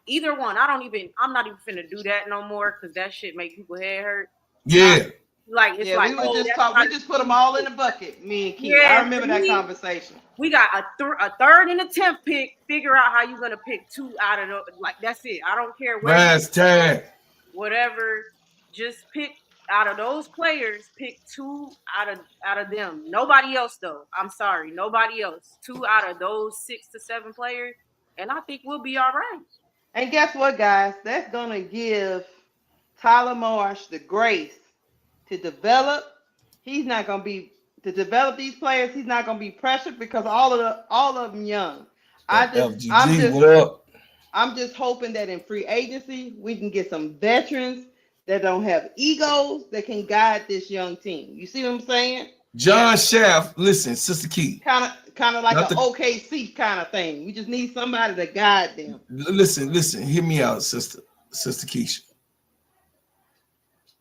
either one. I'm not even finna do that no more because that shit make people head hurt. Yeah. Like, it's like, we just put them all in the bucket, me and Keith. Yeah, I remember that conversation. We got a 3rd and a 10th pick. Figure out how you're gonna pick 2 out of the, like, that's it. I don't care whatever. Just pick out of those players. Pick 2 out of them. Nobody else though. I'm sorry, nobody else. 2 out of those 6 to 7 players, and I think we'll be all right. And guess what, guys? That's gonna give Tyler Marsh the grace to develop. He's not gonna be to develop these players. He's not gonna be pressured because all of them young. I'm just hoping that in free agency we can get some veterans that don't have egos that can guide this young team. You see what I'm saying? John Shaft, listen, Sister Key. Kind of like an OKC kind of thing. We just need somebody to guide them. Listen, hear me out, Sister Keisha.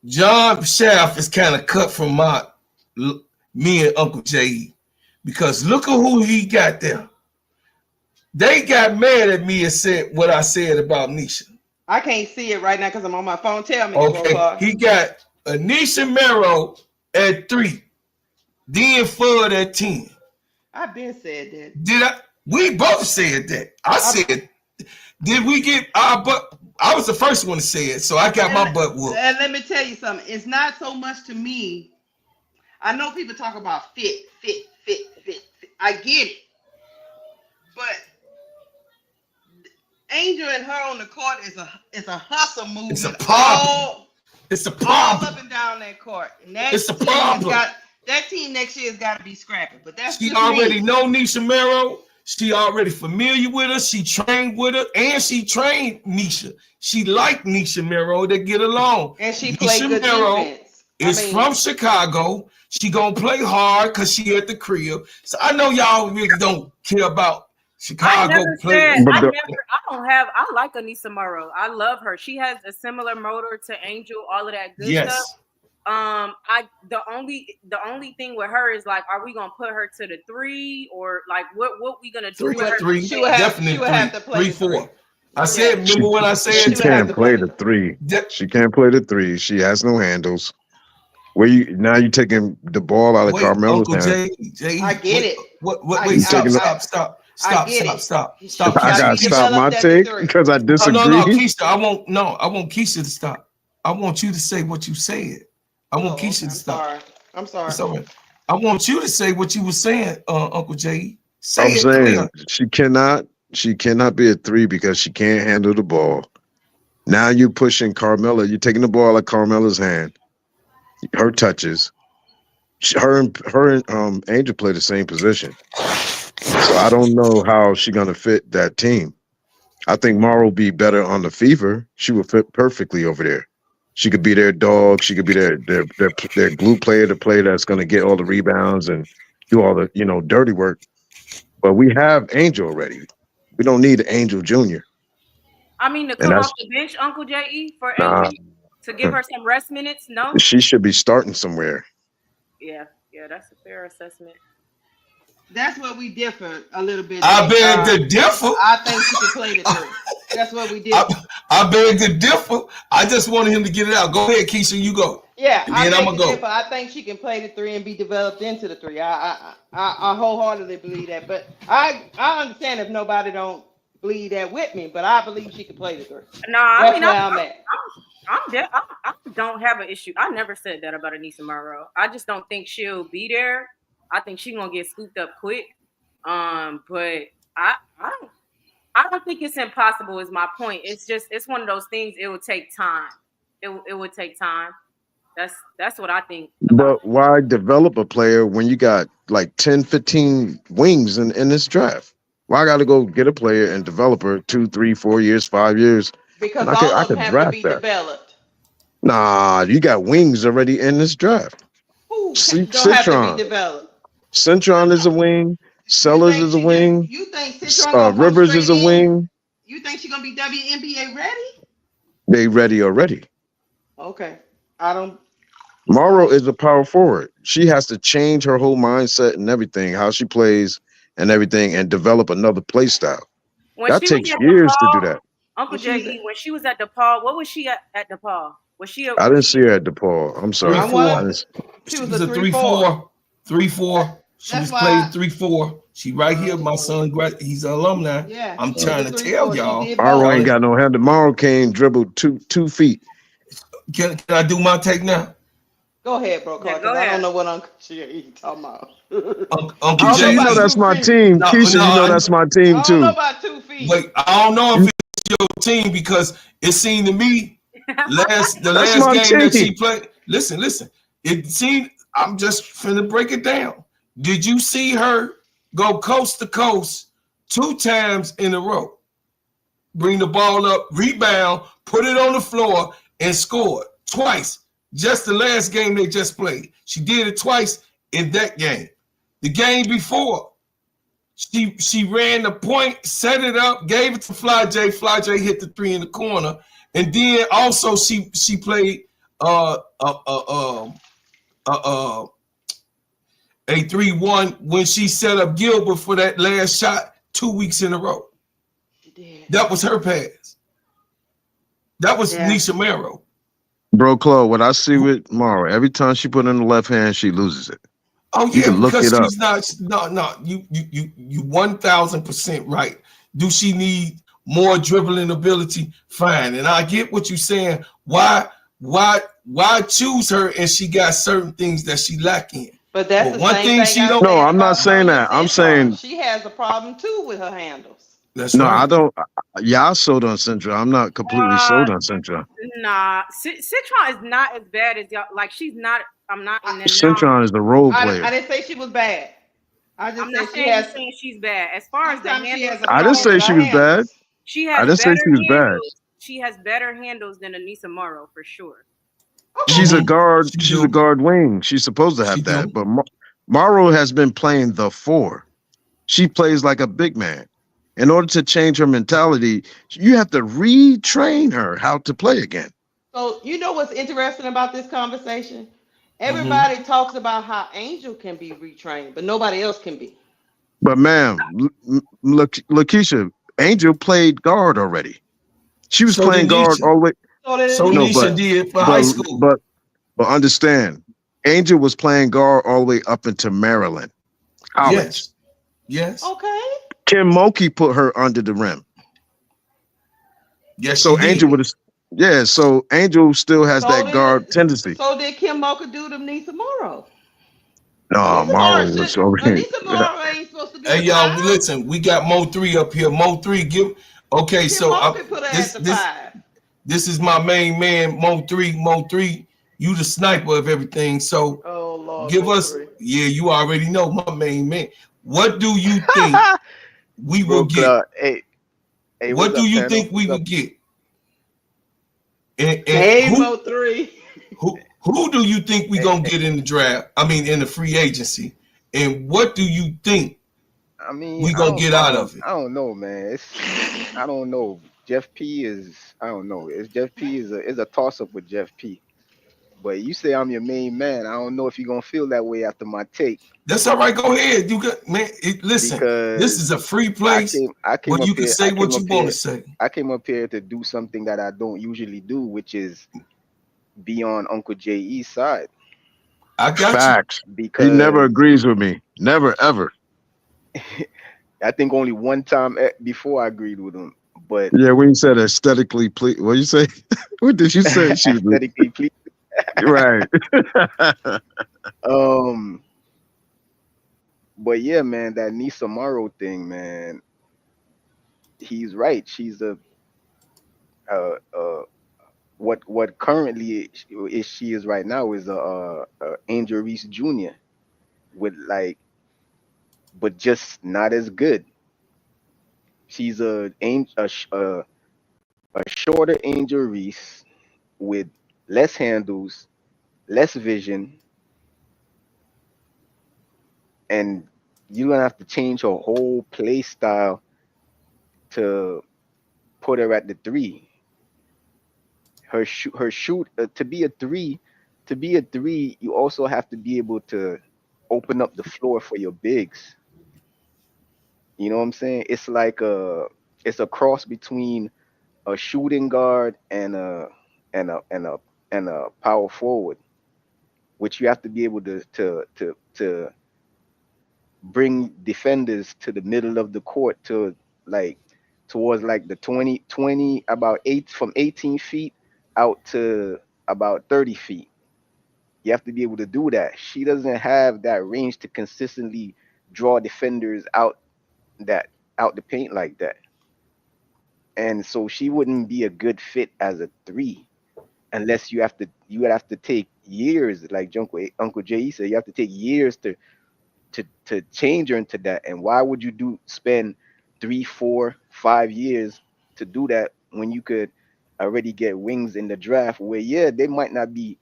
John Shaft is kind of cut from me and Uncle J, because look at who he got there. They got mad at me and said what I said about Nisha. I can't see it right now because I'm on my phone. Tell me. Okay, he got Anisha Merrow at 3, then Fudd at 10. I've been said that. Did I? We both said that. I said, did we get our butt? I was the first one to say it, so I got my butt whooped. And let me tell you something. It's not so much to me. I know people talk about fit. I get it. But Angel and her on the court is a hustle movement. It's a problem. All up and down that court. And it's a problem. That team next year has got to be scrappy. But that's she already know Nisha Merrow. She already familiar with her. She trained with her, and she trained Nisha. She liked Nisha Merrow. They get along. And she played good defense. Is from Chicago. She gonna play hard because she at the crib. So I know y'all really don't care about Chicago players. I like Anissa Morrow. I love her. She has a similar motor to Angel. All of that good stuff. The only thing with her is like, are we gonna put her to the 3 or like what we gonna do? Three, definitely 3-4. I said, remember when I said she can't play the 3. She can't play the 3. She has no handles. You taking the ball out of Carmelo's hand. I get it. Wait, stop. I gotta stop my take because I disagree. No, Keisha, I want Keisha to stop. I want you to say what you said. I want Keisha to stop. I'm sorry. Sorry. I want you to say what you were saying, Uncle Jay. I'm saying she cannot be a 3 because she can't handle the ball. Now you're pushing Carmella. You're taking the ball out of Carmella's hand. Her touches. Her and Angel play the same position. So I don't know how she's gonna fit that team. I think Mara will be better on the Fever. She would fit perfectly over there. She could be their dog. She could be their glue player, the player that's gonna get all the rebounds and do all the dirty work. But we have Angel already. We don't need Angel Jr. I mean, to come off the bench, Uncle J.E. for Angel to give her some rest minutes. No, she should be starting somewhere. Yeah, that's a fair assessment. That's where we differ a little bit. I beg to differ. I think she could play the 3. That's what we did. I beg to differ. I just wanted him to get it out. Go ahead, Keisha, you go. Yeah, And I then I'm beg going to to differ. go. I think she can play the three and be developed into the three. I wholeheartedly believe that. But I understand if nobody don't believe that with me. But I believe she can play the three. No, I That's mean, where I'm at. I don't have an issue. I never said that about Anissa Monroe. I just don't think she'll be there. I think she's gonna get scooped up quick. But I don't think it's impossible. Is my point. It's one of those things. It would take time. It would take time. That's what I think about But why develop a player when you got like 10, 15 wings in this draft? Why I got to go get a player and develop her 2, 3, 4 years, 5 years? And Because I all of them could have to draft be that. developed. Nah, you got wings already in this draft. Who don't have to be Citron. developed? Centron is a wing. Sellers is a wing. You think Citron gonna come Rivers straight is a in? wing. You think she gonna be WNBA ready? They ready already. Okay. I don't. Morrow is a power forward. She has to change her whole mindset and everything, how she plays and everything, and develop another play style. when That she was takes at years to do DePaul, that. Uncle When she was, JE. When she was at DePaul, what was she at DePaul? I Was didn't she? see her at DePaul. I'm Three sorry. I want I four. to. didn't, She She was was a a 3-4. 3-4. 3-4. She That's was playing why. 3-4. She right here. My son, he's an alumni. Yeah, I'm she was trying a to three tell four. She y'all. did Morrow both. ain't Right? got no hand. Morrow came dribbled 2 feet. Can I do my take now? Go ahead, bro, Yeah, because go I don't ahead. know what Uncle he talking about. Uncle I don't know Keisha, you know about JE. that's 2 my feet. team. No, Keisha, you know that's my team I don't know too. about 2 feet. wait. I don't know if it's your team because it seemed to me the That's last my game that team. she played. Listen. It seemed. I'm just finna break it down. Did you see her go coast to coast 2 times in a row? Bring the ball up, rebound, put it on the floor, and score twice. Just the last game they just played. She did it twice in that game. The game before, she ran the point, set it up, gave it to Fly J. Fly J hit the three in the corner, and then also she played a 3-1 when she set up Gilbert for that last shot 2 weeks in a row. She did. That was her pass. That was Yeah. Nisha Mero. Bro, Chloe, what I see with Morrow, every time she put in the left hand, she loses it. Oh You yeah, can look because it up. she's not. No. You 1,000% right. Do she need more dribbling ability? Fine, and I get what you're saying. Why choose her? And she got certain things that she lack in. But that's But the one same thing thing she I don't. No, said I'm not about saying Sonya that. I'm Citron. saying She has a problem too with her handles. That's no, I right. don't. Y'all sold on Central. I'm not completely Uh, sold on Central. nah. Citron is not as bad as y'all. Like she's not. I'm not. And then now Centron is a role I player. didn't say she was bad. I just I'm not said she saying has. saying she's bad. As far as the Sometimes she handles, has a I didn't problem say with she her was bad. handles. she I has didn't say better she was bad. handles. She has better handles than Anissa Morrow for sure. Okay. She's a guard. She She's a do. guard wing. She's supposed to She have that. do. But Morrow has been playing the four. She plays like a big man. In order to change her mentality, you have to retrain her how to play again. So you know what's interesting about this conversation? Mm-hmm. Everybody talks about how Angel can be retrained, but nobody else can be. But ma'am, Lakeisha, Angel played guard already. She was So playing did guard Nisha. all the way. So did So No, Nisha Anisha. did for high but school. but but understand, Angel was playing guard all the way up into Maryland college. Yes. Okay. Kim Mulkey put her under the rim. Yes, she So Angel did. would have, yeah. So Angel still has So that guard did tendency. so did Kim Mocha do to Nisa Morrow. No, Anissa Morrow Morrow was over here. Anissa Morrow ain't supposed to be Hey the y'all, 5. listen. We got Mo 3 up here. Mo 3, give. Okay, Kim so Mocha put her at this the this 5. this is my main man, Mo 3. Mo 3, you the sniper of everything. So Oh Lord, give Mo us. 3. Yeah, you already know my main man. What do you think we will Bro, get? Claude. Hey, What what's do up, you panel? think we What's will up? get? And Hey Mo 3. who do you think we Hey, gonna get in the draft? I mean, in the free agency. And what do you think I mean, we gonna get out of it? I don't know, man. I don't know. Jeff P is, I don't know. It's Jeff P is a toss up with Jeff P. But you say I'm your main man. I don't know if you're gonna feel that way after my take That's all right. Go ahead. You got man. Listen, this because is a free I place came I where came you up can here say what you want to say. I came up here to do something that I don't usually do, which is be on Uncle J.E.'s side I got you. Facts. He never because agrees with me. Never ever. I think only one time before I agreed with him, but Yeah, when you said aesthetically please, what you say? What did you say? She was aesthetically pleasing. right. Um, but yeah, man, that Nisa Morrow thing, man, he's right. She's a what currently is she is right now is a Angel Reese Jr. with like, but just not as good. She's a shorter Angel Reese with less handles, less vision, and you're gonna have to change her whole play style to put her at the three. Her shoot to be a three, you also have to be able to open up the floor for your bigs. You know what I'm saying? It's a cross between a shooting guard and a and a and a power forward, which you have to be able to bring defenders to the middle of the court to like towards like the 20 about 18 feet out to about 30 feet. You have to be able to do that. She doesn't have that range to consistently draw defenders that out the paint like that. And so she wouldn't be a good fit as a three unless you would have to take years, like Uncle Jay said, you have to take years to change her into that. And why would you spend 3, 4, 5 years to do that when you could already get wings in the draft where yeah, they might not be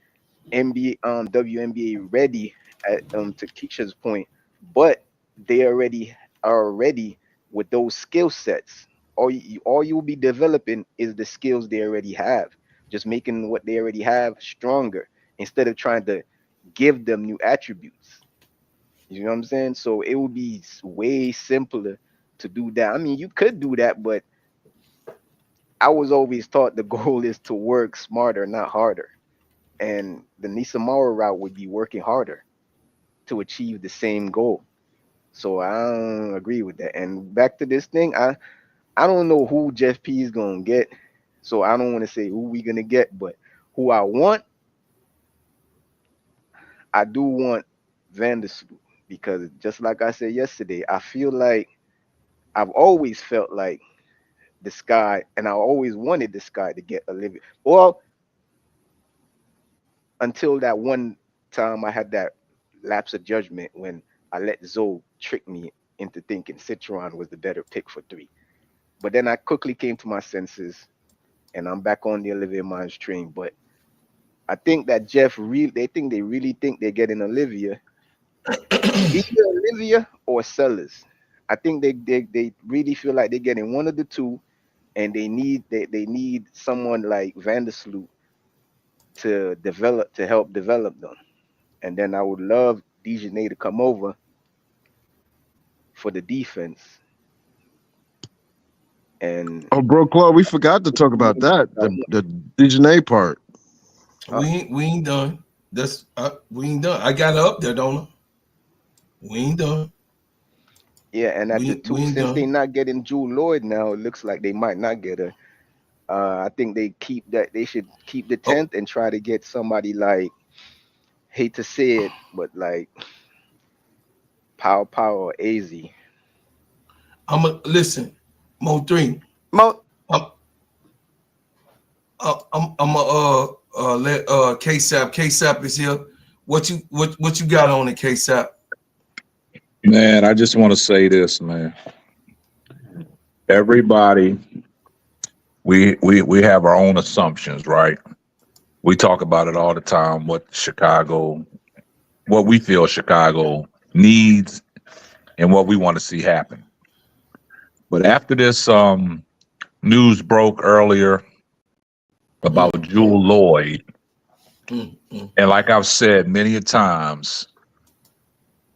NBA WNBA ready at to Keisha's point, but they already are ready with those skill sets. All you'll be developing is the skills they already have, just making what they already have stronger instead of trying to give them new attributes. You know what I'm saying? So it would be way simpler to do that. I mean, you could do that, but I was always taught the goal is to work smarter, not harder. And the Nisamara route would be working harder to achieve the same goal. So I don't agree with that. And back to this thing, I don't know who Jeff P is gonna get. So I don't want to say who we gonna get, but who I want, I do want Vandersloot because just like I said yesterday, I feel like I've always felt like the Sky, and I always wanted the Sky to get Olivia. Well, until that one time I had that lapse of judgment when I let Zoe trick me into thinking Citron was the better pick for three. But then I quickly came to my senses and I'm back on the Olivia Mines train. But I think that they really think they're getting Olivia, either Olivia or Sellers. I think they really feel like they're getting one of the two, and they need someone like Vandersloot to help develop them. And then I would love Dejanay to come over for the defense and Oh, bro, Claude, we forgot to talk about that. The Dejanay part. uh, We ain't done. That's we ain't done. I got her up there, don't I? We ain't done. yeah, and at the We two, ain't since they done. not getting Jewel Lloyd now, it looks like they might not get her. I think they should keep the Oh, 10th and try to get somebody like, hate to say it, but like Power or AZ. I'm a listen, Mo three. Mo, I'm I'm a let KSAP is here. What you got on it, KSAP? Man, I just want to say this, man. Everybody, we have our own assumptions, right? We talk about it all the time. What we feel Chicago needs, and what we want to see happen. But after this news broke earlier about Jewel Lloyd, And like I've said many a times,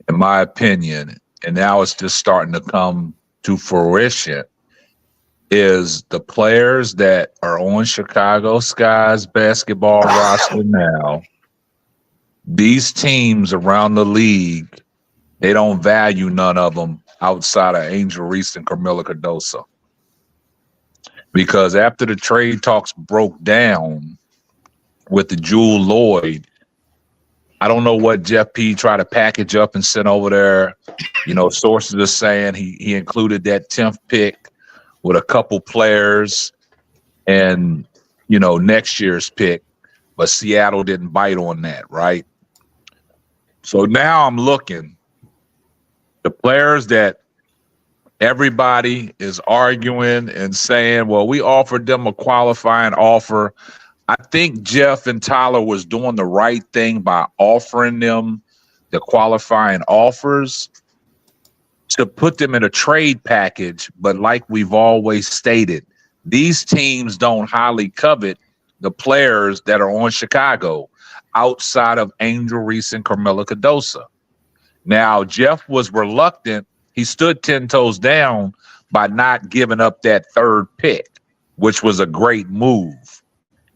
in my opinion, and now it's just starting to come to fruition, is the players that are on Chicago Sky's basketball roster now, these teams around the league, they don't value none of them outside of Angel Reese and Carmilla Cardoso. Because after the trade talks broke down with the Jewel Lloyd, I don't know what Jeff P tried to package up and send over there. You know, sources are saying he included that 10th pick with a couple players and, you know, next year's pick, but Seattle didn't bite on that, right? So now I'm looking, the players that everybody is arguing and saying, well, we offered them a qualifying offer. I think Jeff and Tyler was doing the right thing by offering them the qualifying offers to put them in a trade package. But like we've always stated, these teams don't highly covet the players that are on Chicago outside of Angel Reese and Carmilla Cardoso. Now, Jeff was reluctant. He stood 10 toes down by not giving up that third pick, which was a great move.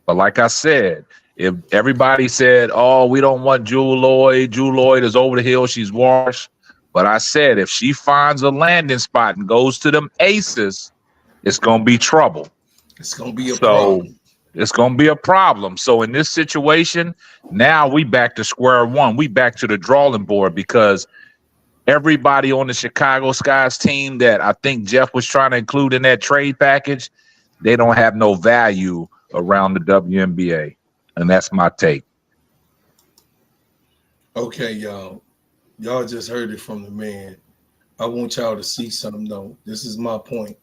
But like I said, if everybody said, oh, we don't want Jewel Lloyd is over the hill, she's washed. But I said, if she finds a landing spot and goes to them aces, it's going to be trouble. It's going to be a problem. It's going to be a problem. So in this situation, now we back to square one. We back to the drawing board because everybody on the Chicago Sky's team that I think Jeff was trying to include in that trade package, they don't have no value around the WNBA. And that's my take. Okay, y'all. Y'all just heard it from the man. I want y'all to see something though. This is my point.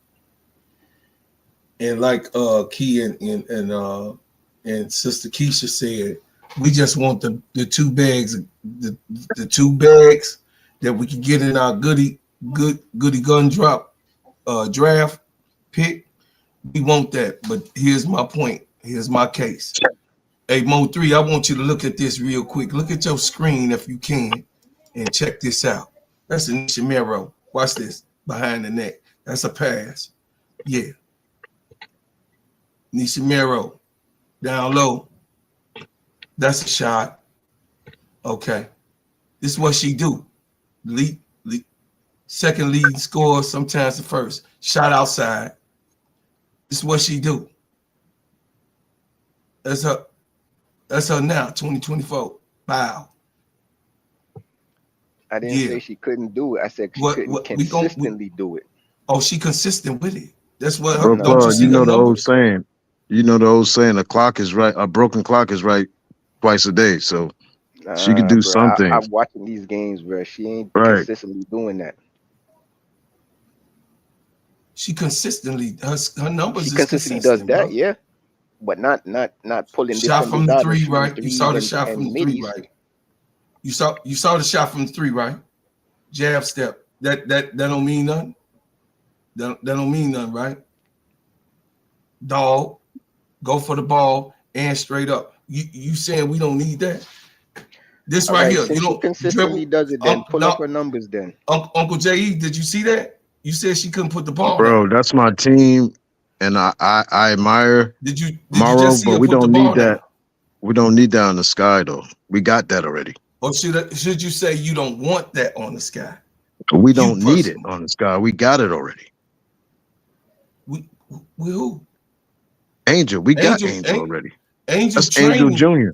And like Key and Sister Keisha said, we just want the two bags, the two bags that we can get in our goody gun drop draft pick. We want that. But here's my point. Here's my case. Hey, Mo3, I want you to look at this real quick. Look at your screen if you can and check this out. That's Anisha Mero. Watch this. Behind the neck. That's a pass. Yeah. Nisha Mero. Down low. That's a shot. Okay. This is what she do. Second lead score, sometimes the first. Shot outside. This is what she do. That's her now, 2024. Wow. I didn't say she couldn't do it. I said she couldn't consistently do it. Oh, she consistent with it. That's what her. You know the old saying. You know the old saying. A clock is right. A broken clock is right twice a day. So she could do something. I'm watching these games where she ain't consistently doing that. She consistently her numbers. She consistently does that, yeah. But not pulling shot from the three, right? You saw the shot from the three, right? You saw the shot from the three, right? Jab step. That don't mean nothing. That don't mean nothing, right? Dog, go for the ball and straight up. You saying we don't need that? This right here. You don't consistently does it. Then pull up her numbers. Then Uncle J.E., did you see that? You said she couldn't put the ball. Bro, that's my team, and I admire Morrow, but we don't need that. We don't need that on the Sky though. We got that already. Or should you say you don't want that on the Sky? We don't need it on the Sky. We got it already. We who? Angel. We got Angel already. That's training. Angel Jr.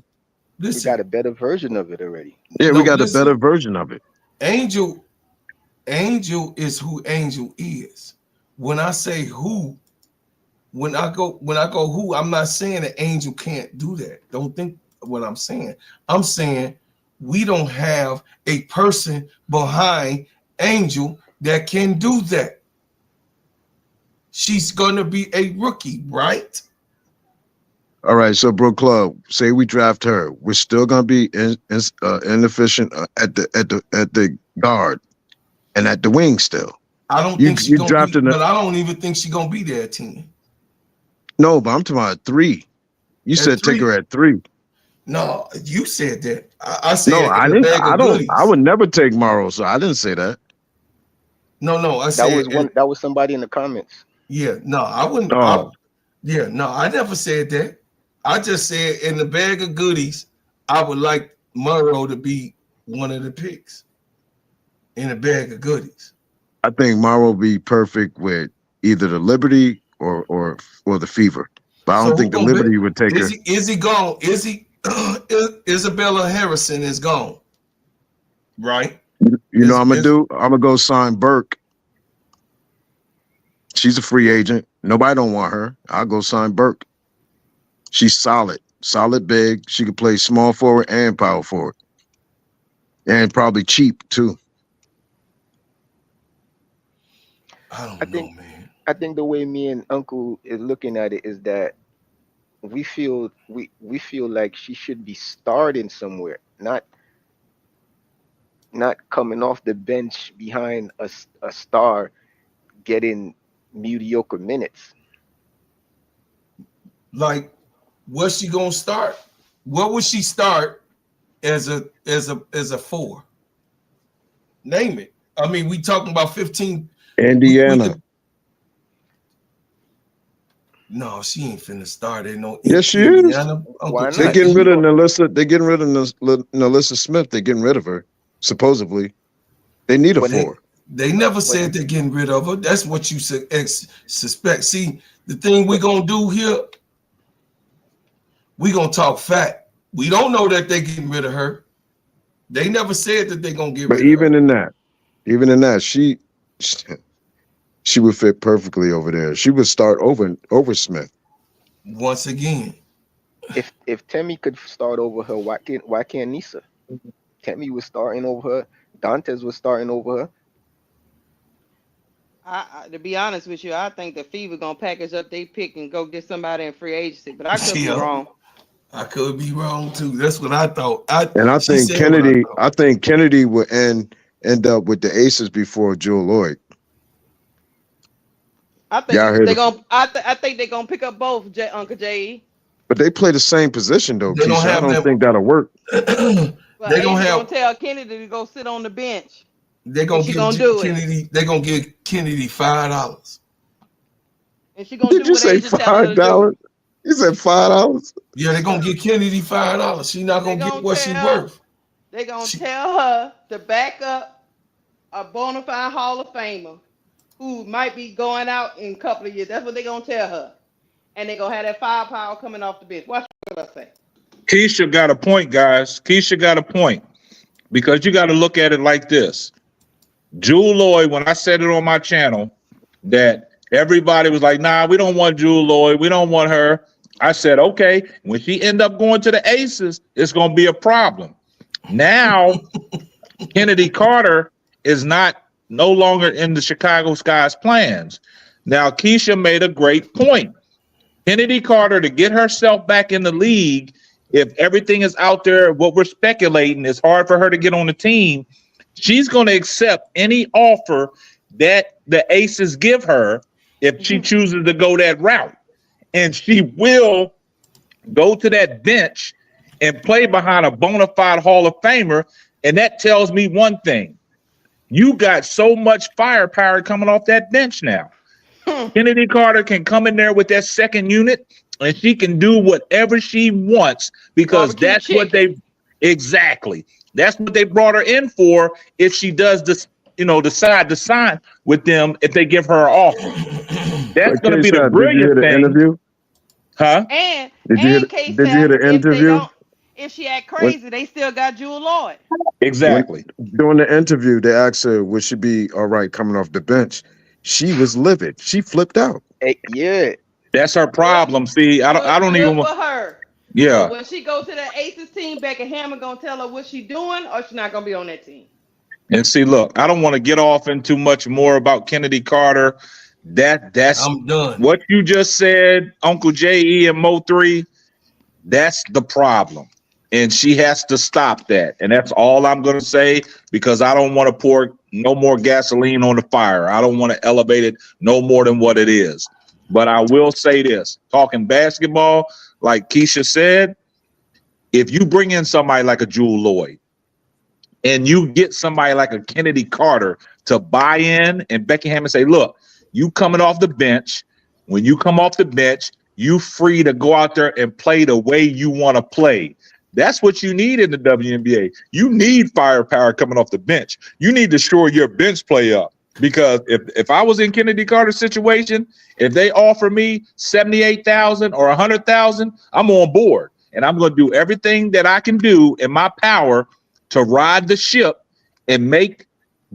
We got a better version of it already. Yeah, we got a better version of it. Angel is who Angel is. When I say who, when I go who, I'm not saying that Angel can't do that. Don't think what I'm saying. I'm saying we don't have a person behind Angel that can do that. She's gonna be a rookie, right? All right, so Bro Club, say we draft her, we're still gonna be inefficient at the guard and at the wing still. I don't think she's gonna be, but I don't even think she's gonna be there at 10. No, but I'm talking about 3. You said 3. Take her at 3. No, you said that. I said No, I in a didn't. bag I of don't. I goodies. would never take Morrow, so I didn't say that. No, I That said was one. That was somebody in the comments. yeah. No, I wouldn't. Oh, Yeah, no, I never said that. I just said in the bag of goodies, I would like Monroe to be one of the picks in a bag of goodies. I think Morrow would be perfect with either the Liberty or the Fever. But I So don't who think the gonna bet? Liberty would take her. Is he gone? Is he? Isabella Harrison is gone, right? You know, Is I'm gonna is do. I'm gonna go sign Burke. She's a free agent. Nobody don't want her. I'll go sign Burke. She's solid, big. She could play small forward and power forward, and probably cheap too. I I don't know, think man. I think the way me and Uncle is looking at it is that we feel like she should be starting somewhere, not coming off the bench behind a star getting mediocre minutes. Like, what's she gonna start? What would she start as a four? Name it. I mean, we talking about 15. We Indiana. could. No, she ain't finna start in no Yes, she is. Indiana. Uncle Why They're not? Jay. If getting she rid of go, Nalissa. They're getting rid of Nalissa Smith. They're getting rid of her. Supposedly, they need a but They four. they never but said they're getting rid of her. That's what you suspect. See, the thing we but gonna do here, we gonna talk fact. We don't know that they getting rid of her. They never said that they gonna get But rid of her. even in that, she would fit perfectly over there. She would start over Smith. Once again, if Temi could start over her, why can't Nisa? Temi was starting over her. Dantes was starting over her. To be honest with you, I think the Fever gonna package up they pick and go get somebody in free agency, but I could be yeah, wrong. I could be wrong too. That's what I thought. And She said what I thought. I think Kennedy would end up with the Aces before Jewel Lloyd. I think Y'all heard they of, gonna. I think they gonna pick up both Uncle J. but they play the same position though, They don't Keisha. I have don't them. think that'll work. But They gonna Ace gonna have. tell Kennedy to go sit on the bench, They and gonna she give gonna do it, Kennedy. They gonna give Kennedy $5. and she gonna Did do you what say Asia tell her to do. $5? You said $5? Yeah, they gonna give Kennedy $5. She not They gonna get gonna what she tell. worth. They gonna She, tell her to back up a bona fide Hall of Famer who might be going out in a couple of years. That's what they gonna tell her, and they gonna have that firepower coming off the bench. Watch what I say. Keisha got a point, guys. Keisha got a point because you got to look at it like this. Jewel Lloyd, when I said it on my channel, that everybody was like, nah, we don't want Jewel Lloyd. We don't want her. I said, okay, when she end up going to the Aces, it's going to be a problem. Now, Kennedy Carter is no longer in the Chicago Sky's plans. Now, Keisha made a great point. Kennedy Carter, to get herself back in the league, if everything is out there, what we're speculating, it's hard for her to get on the team. She's going to accept any offer that the Aces give her if she chooses to go that route. And she will go to that bench and play behind a bona fide Hall of Famer. And that tells me one thing. You got so much firepower coming off that bench now. Kennedy Carter can come in there with that second unit and she can do whatever she wants because Barbecue that's what chicken. exactly. That's what they brought her in for if she does this, decide to sign with them if they give her an offer. That's But going to be the Keisha, did you hear brilliant the thing. interview? Huh? And Did you hear did you hear K-Sap, the interview? if she act When crazy, they still got Jewel Lloyd. when Exactly. during the interview they asked her would she be all right coming off the bench. She was livid. She flipped out. Yeah, That's her Good, problem. See, I don't good even for want, her. yeah. But when she goes to the Aces team, Becca Hammer gonna tell her what she doing, or she's not gonna be on that team. And see, look, I don't want to get off into much more about Kennedy Carter. That's I'm done. what you just said, Uncle J.E. and Mo 3. That's the problem. And she has to stop that. And that's all I'm going to say because I don't want to pour no more gasoline on the fire. I don't want to elevate it no more than what it is. But I will say this, talking basketball, like Keisha said, if you bring in somebody like a Jewel Lloyd and you get somebody like a Kennedy Carter to buy in and Becky Hammond say, look, you coming off the bench. When you come off the bench, you free to go out there and play the way you want to play. That's what you need in the WNBA. You need firepower coming off the bench. You need to shore your bench play up. Because if I was in Kennedy Carter's situation, if they offer me 78,000 or 100,000, I'm on board. And I'm going to do everything that I can do in my power to ride the ship and make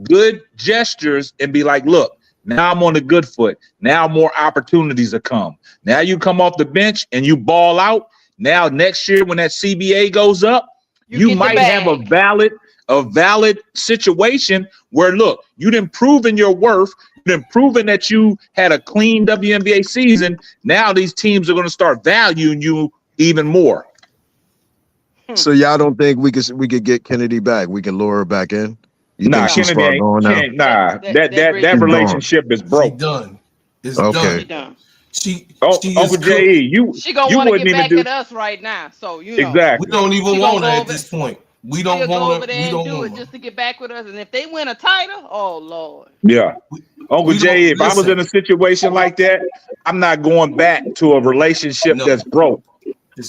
good gestures and be like, look, now I'm on the good foot. Now more opportunities will come. Now you come off the bench and you ball out. Now next year when that CBA goes up, you might have a valid situation where, look, you done proven your worth. You done proven that you had a clean WNBA season. Now these teams are going to start valuing you even more. So y'all don't think we could get Kennedy back? We can lure her back in? You Nah, think she's Kennedy going now? nah. That relationship is broke. She done. It's Okay. done. She Uncle J.E., she gonna want to get back at us right now. So you know, exactly. We don't even want her at this point. We don't want her. Over there we don't and do want it her. just to get back with us. And if they win a title, oh Lord. Yeah. Uncle J.E., if I was listen. in a situation like that, I'm not going back to a relationship that's broke.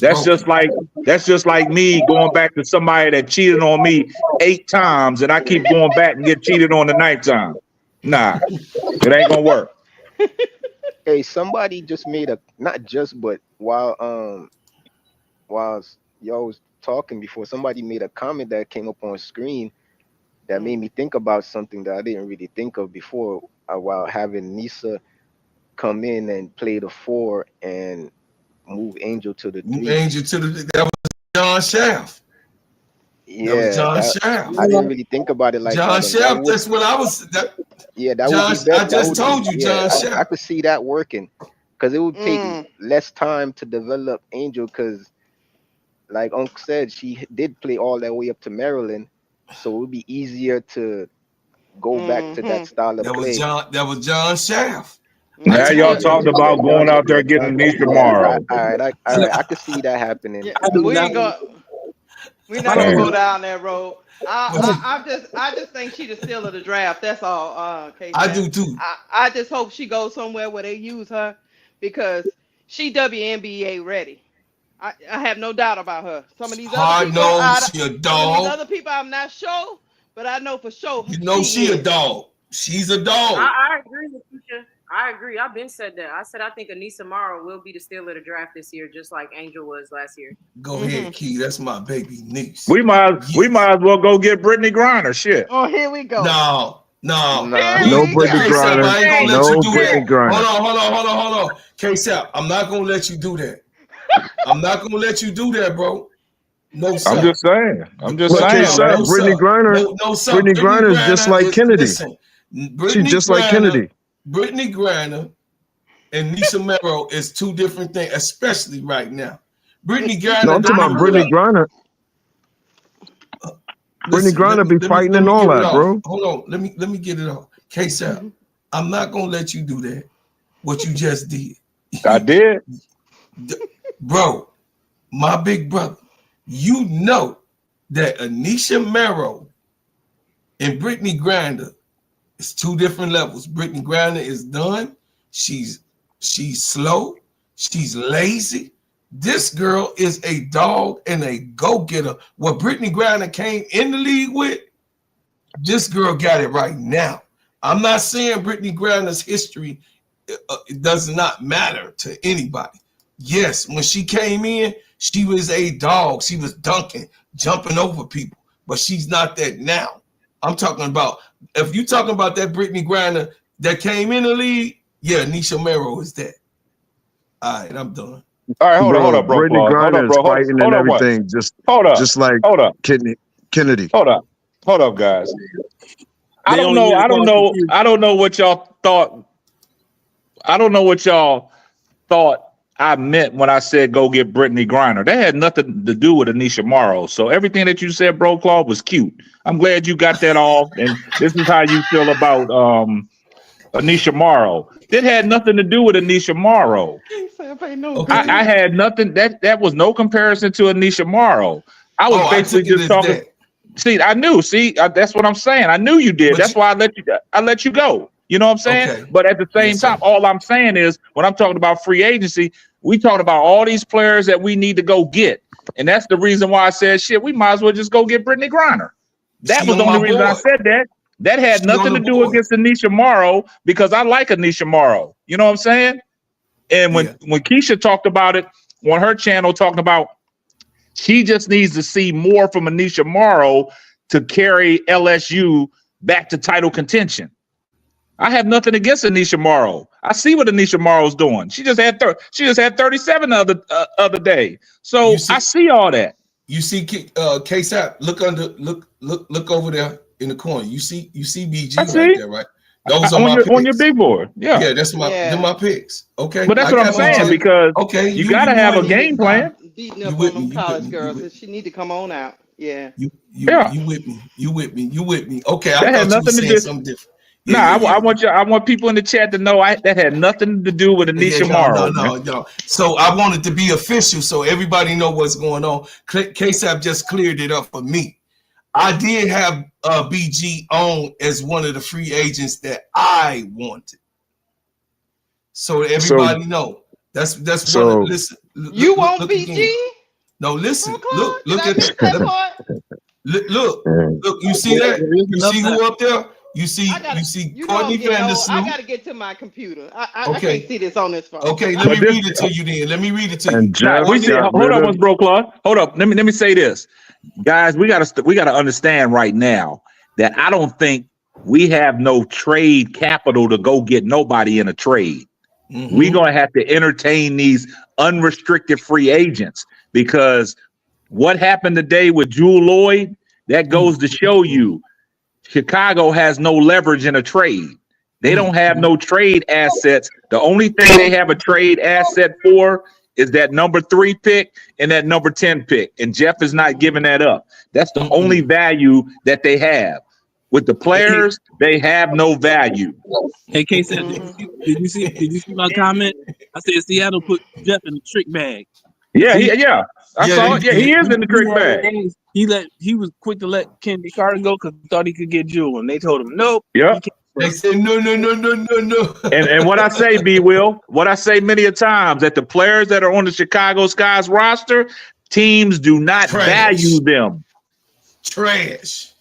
That's just like me going back to somebody that cheated on me 8 times and I keep going back and get cheated on the 9th time. Nah, it ain't gonna work. Hey, somebody just made a but while y'all was talking before, somebody made a comment that came up on screen that made me think about something that I didn't really think of before, while having Nisa come in and play the 4 and move Angel to the 3. That was John Shaft. Yeah, that was John Shaft. I didn't really think about it like John that. Shaft. That's what I was. That John, would be better. I just told you, John Shaft. I could see that working because it would take less time to develop Angel. Because, like Uncle said, she did play all that way up to Maryland, so it would be easier to go back to that style of play. That was John Shaft. Now y'all talking about going out there getting Nisha Morrow. All right, I could see that happening. Yeah, we're not gonna go down that road. I just think she's the steal of the draft. That's all. I do too. I just hope she goes somewhere where they use her because she WNBA ready. I have no doubt about her. Some of these other people, I'm not sure, but I know for sure. You know she a dog. She's a dog. I agree with you. I agree. I've been said that. I said I think Anissa Morrow will be the steal of the draft this year, just like Angel was last year. Go ahead, Key. That's my baby niece. We might as well go get Brittany Griner. Shit. Oh, here we go. No. No Brittany Griner. No Brittany Griner. Hold on. K-Sap, I'm not gonna let you do that. I'm not gonna let you do that, bro. No, sir. I'm just saying. Brittany Griner is just like Kennedy. Listen, she's just like Kennedy. Brittany Griner and Nisha Morrow is 2 different things, especially right now. Brittany Griner. No, I'm talking about Brittany Griner. Brittany Griner be fighting and all that, bro. Hold on. Let me get it off. K-Sap, I'm not gonna let you do that. What you just did. I did. Bro, my big brother, you know that Anisha Morrow and Brittany Griner is 2 different levels. Brittany Griner is done. She's slow. She's lazy. This girl is a dog and a go-getter. What Brittany Griner came in the league with, this girl got it right now. I'm not saying Brittany Griner's history does not matter to anybody. Yes, when she came in, she was a dog. She was dunking, jumping over people, but she's not that now. I'm talking about, if you're talking about that Brittany Griner that came in the league, yeah, Nisha Morrow is that. All right, I'm done. All right, hold up, bro. Brittany Griner is fighting and everything, just like Kennedy. Hold up, guys. I don't know what y'all thought. I don't know what y'all thought I meant when I said go get Brittany Griner. That had nothing to do with Anisha Morrow. So everything that you said, bro, Claude, was cute. I'm glad you got that off. And this is how you feel about Anisha Morrow. That had nothing to do with Anisha Morrow. I had nothing. That was no comparison to Anisha Morrow. I was basically just talking. See, I knew. See, that's what I'm saying. I knew you did. That's why I let you go. You know what I'm saying? Okay. But at the same time, all I'm saying is when I'm talking about free agency, we talking about all these players that we need to go get, and that's the reason why I said, shit, we might as well just go get Brittany Griner. That was the only reason I said that. That had nothing to do against Anisha Morrow because I like Anisha Morrow. You know what I'm saying? And when Keisha talked about it on her channel, talking about she just needs to see more from Anisha Morrow to carry LSU back to title contention. I have nothing against Anisha Morrow. I see what Anisha Morrow's doing. She just had 37 the other day. So I see all that. You see K-Sap, look over there in the corner. You see BG right there, right? Those are my picks. On your big board. Yeah. Yeah, that's my picks. Okay. But that's what I'm saying because you gotta have a game plan. Beating up on them college girls, and she need to come on out. Yeah. You with me. You with me. Okay, that I thought you were saying something different. I want people in the chat to know that had nothing to do with Anisha Morrow. No. So I wanted to be official so everybody know what's going on. K-Sap just cleared it up for me. I did have BG on as one of the free agents that I wanted. So everybody know. That's one. Listen. You want BG? Again. No, listen. Look at that part. Look. You see that? You see who up there? You see Courtney Vandersloot. I gotta get to my computer. I can't see this on this phone. Okay, let me read it to you then. Hold up, once broke Claude. Hold up. Let me say this. Guys, we gotta understand right now that I don't think we have no trade capital to go get nobody in a trade. Mm-hmm. We're gonna have to entertain these unrestricted free agents because what happened today with Jewel Lloyd, that goes to show you Chicago has no leverage in a trade. They don't have no trade assets. The only thing they have a trade asset for is that number 3 pick and that number 10 pick. And Jeff is not giving that up. That's the only value that they have. With the players, they have no value. Hey, K-Sap, did you see my comment? I said Seattle put Jeff in the trick bag. Yeah, I saw it. Yeah, he is in the trick bag. He was quick to let Kennedy Carter go because he thought he could get Jewel, and they told him nope. Yeah. They said no. And what I say, what I say many a times, that the players that are on the Chicago Sky's roster, teams do not value them. Trash.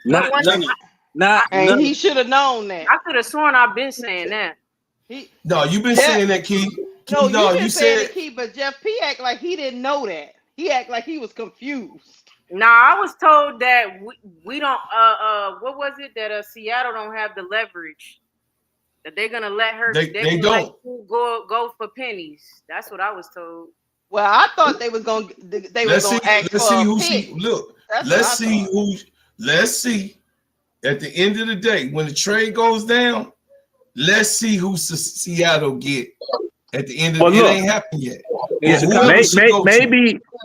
And he should have known that. I could have sworn I've been saying that. You've been saying that, Key. No, you saying it, Key, but Jeff P act like he didn't know that. He act like he was confused. Nah, I was told that we don't. What was it that Seattle don't have the leverage that they're gonna let her? They don't go for pennies. That's what I was told. Well, I thought they was gonna. They were gonna ask for a pick. Let's see. At the end of the day, when the trade goes down, let's see who Seattle get. At the end of the day, it ain't happened yet.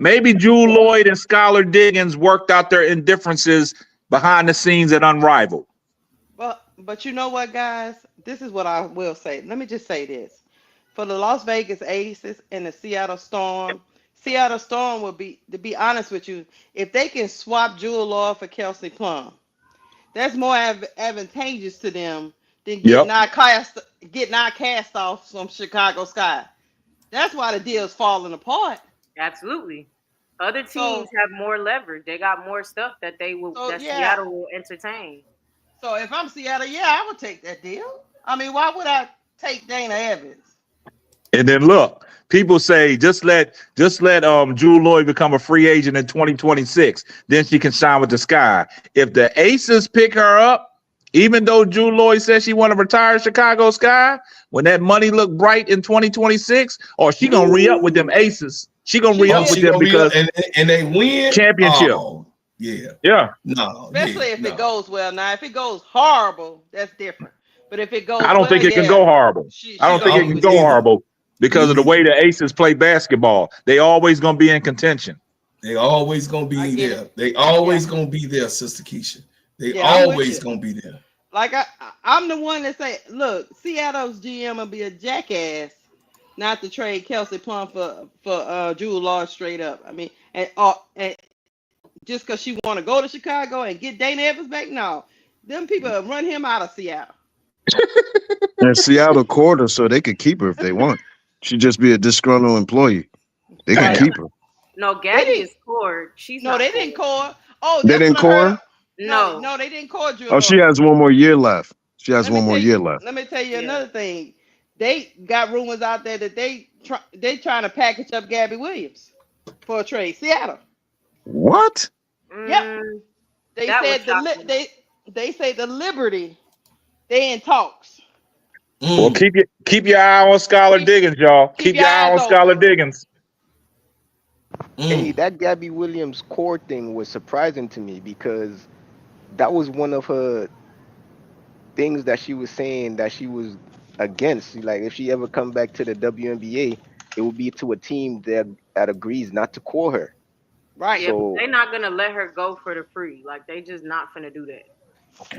Maybe Jewel Lloyd and Skylar Diggins worked out their indifferences behind the scenes at Unrivaled. But you know what, guys? This is what I will say. Let me just say this. For the Las Vegas Aces and the Seattle Storm will be, to be honest with you, if they can swap Jewel Lloyd for Kelsey Plum, that's more advantageous to them than getting our cast off from Chicago Sky. That's why the deal's falling apart. Absolutely. Other teams have more leverage. They got more stuff that Seattle will entertain. So if I'm Seattle, I would take that deal. I mean, why would I take Dana Evans? And then look, people say just let Jewel Lloyd become a free agent in 2026. Then she can sign with the Sky. If the Aces pick her up, even though Jewel Lloyd says she want to retire Chicago Sky, when that money look bright in 2026, or she gonna re-up with them Aces. She gonna re-up with them because and they win championship. Oh, yeah. No. Especially if it goes well. Now, if it goes horrible, that's different. But if it goes, I don't think it can go horrible. I don't think it can go horrible because of the way the Aces play basketball. They always gonna be in contention. They always gonna be there. They always gonna be there, Sister Keisha. They always gonna be there. like I'm the one that say, look, Seattle's GM will be a jackass not to trade Kelsey Plum for Jewel Law straight up. I mean, and just because she want to go to Chicago and get Dana Evans back, no, them people run him out of Seattle. And Seattle caught her so they could keep her if they want. She'd just be a disgruntled employee. They could Right. keep her. No, Gabby is core. She's No, not they core. didn't call. Oh, They that's didn't what I heard. call her? No, they didn't call Jewel Oh, Law. she has one more year left. She has one more year left. Let me tell you another thing. They got rumors out there that they trying to package up Gabby Williams for a trade. Seattle. What? Yep. They said they say the Liberty. They in talks. Well, keep your eye on Skylar Diggins, y'all. Keep your eye on Skylar Diggins. Hey, that Gabby Williams core thing was surprising to me because that was one of her things that she was saying that she was against. Like, if she ever come back to the WNBA, it will be to a team that agrees not to call her. Right. Yeah, so, they're not gonna let her go for the free. Like, they just not gonna do that.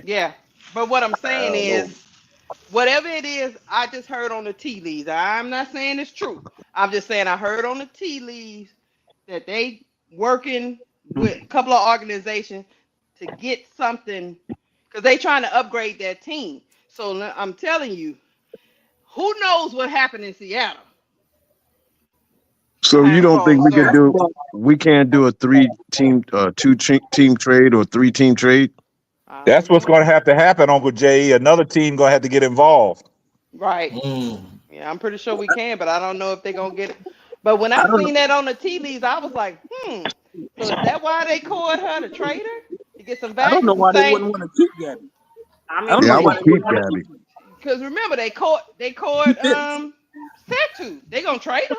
Yeah, but what I'm saying is, whatever it is, I just heard on the tea leaves. I'm not saying it's true. I'm just saying I heard on the tea leaves that they working with a couple of organizations to get something because they trying to upgrade their team. So I'm telling you, who knows what happened in Seattle? So you don't think we can't do a 2-team trade or 3-team trade? That's what's going to happen, Uncle Jay. Another team going to have to get involved. Right. Yeah, I'm pretty sure we can, but I don't know if they're going to get it. But when I seen that on the tea leaves, I was like, so is that why they called her to trade her? To get some value? I don't know why they wouldn't want to keep Gabby. I mean, I would keep Gabby. Because remember, they caught Satu. They going to trade her.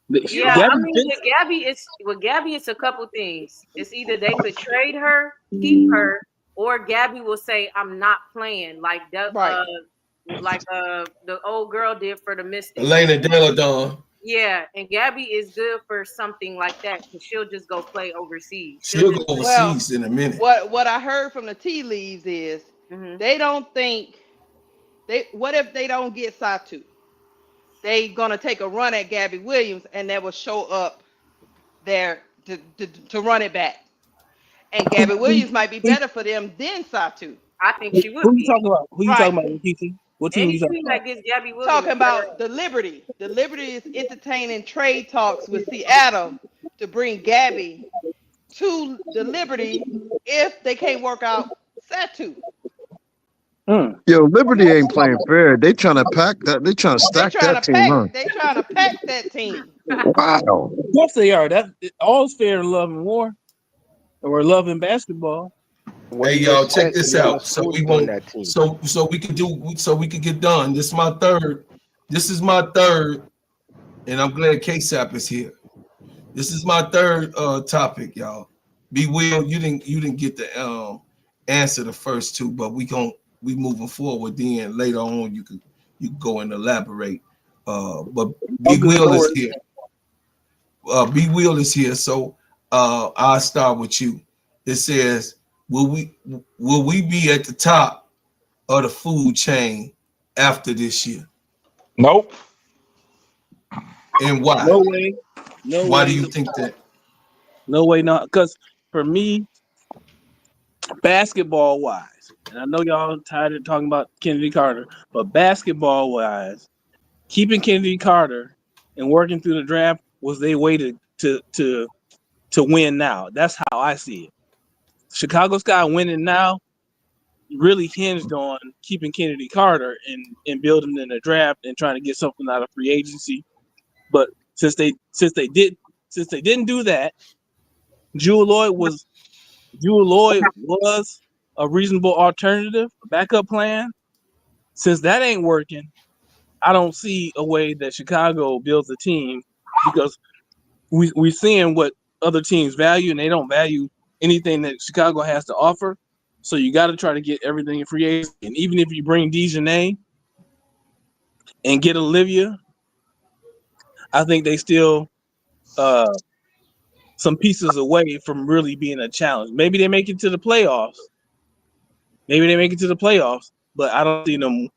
Yeah, I mean, with Gabby, it's a couple things. It's either they could trade her, keep her, or Gabby will say, "I'm not playing," like that. The old girl did for the Mystics. Elena Deladon. Yeah, and Gabby is good for something like that because she'll just go play overseas. She'll go overseas in a minute. What I heard from the tea leaves is they don't think what if they don't get Satu? They gonna take a run at Gabby Williams, and that will show up there to run it back. And Gabby Williams might be better for them than Satu. I think she would. Who you talking about? Who you talking about, Kiki? What team you talking about? Gabby Williams. Talking about the Liberty. The Liberty is entertaining trade talks with Seattle to bring Gabby to the Liberty if they can't work out Satu. Yo, Liberty ain't playing fair. They trying to pack that. They trying to stack that team, huh? They trying to pack that team. Wow. Of course they are. That all's fair in love and war, or love and basketball. Hey y'all, check this out. So we won't. So we could get done. This is my third. And I'm glad KSAP is here. This is my third topic, y'all. Be Will, you didn't get the answer the first two, but we moving forward. Then later on, you can go and elaborate. But B Will is here. B Will is here. So I'll start with you. It says, will we be at the top of the food chain after this year? Nope. And why? No way. No why way. do you think that? No way, not because for me, basketball wise, and I know y'all tired of talking about Kennedy Carter, but basketball wise, keeping Kennedy Carter and working through the draft was their way to win now. That's how I see it. Chicago Sky winning now really hinged on keeping Kennedy Carter and building in the draft and trying to get something out of free agency. But since they didn't do that, Jewel Lloyd was a reasonable alternative, a backup plan. Since that ain't working, I don't see a way that Chicago builds a team because we're seeing what other teams value, and they don't value anything that Chicago has to offer. So you got to try to get everything in free agency. And even if you bring Dejanay and get Olivia, I think they still some pieces away from really being a challenge. Maybe they make it to the playoffs, Maybe they make it to the playoffs, but I don't see them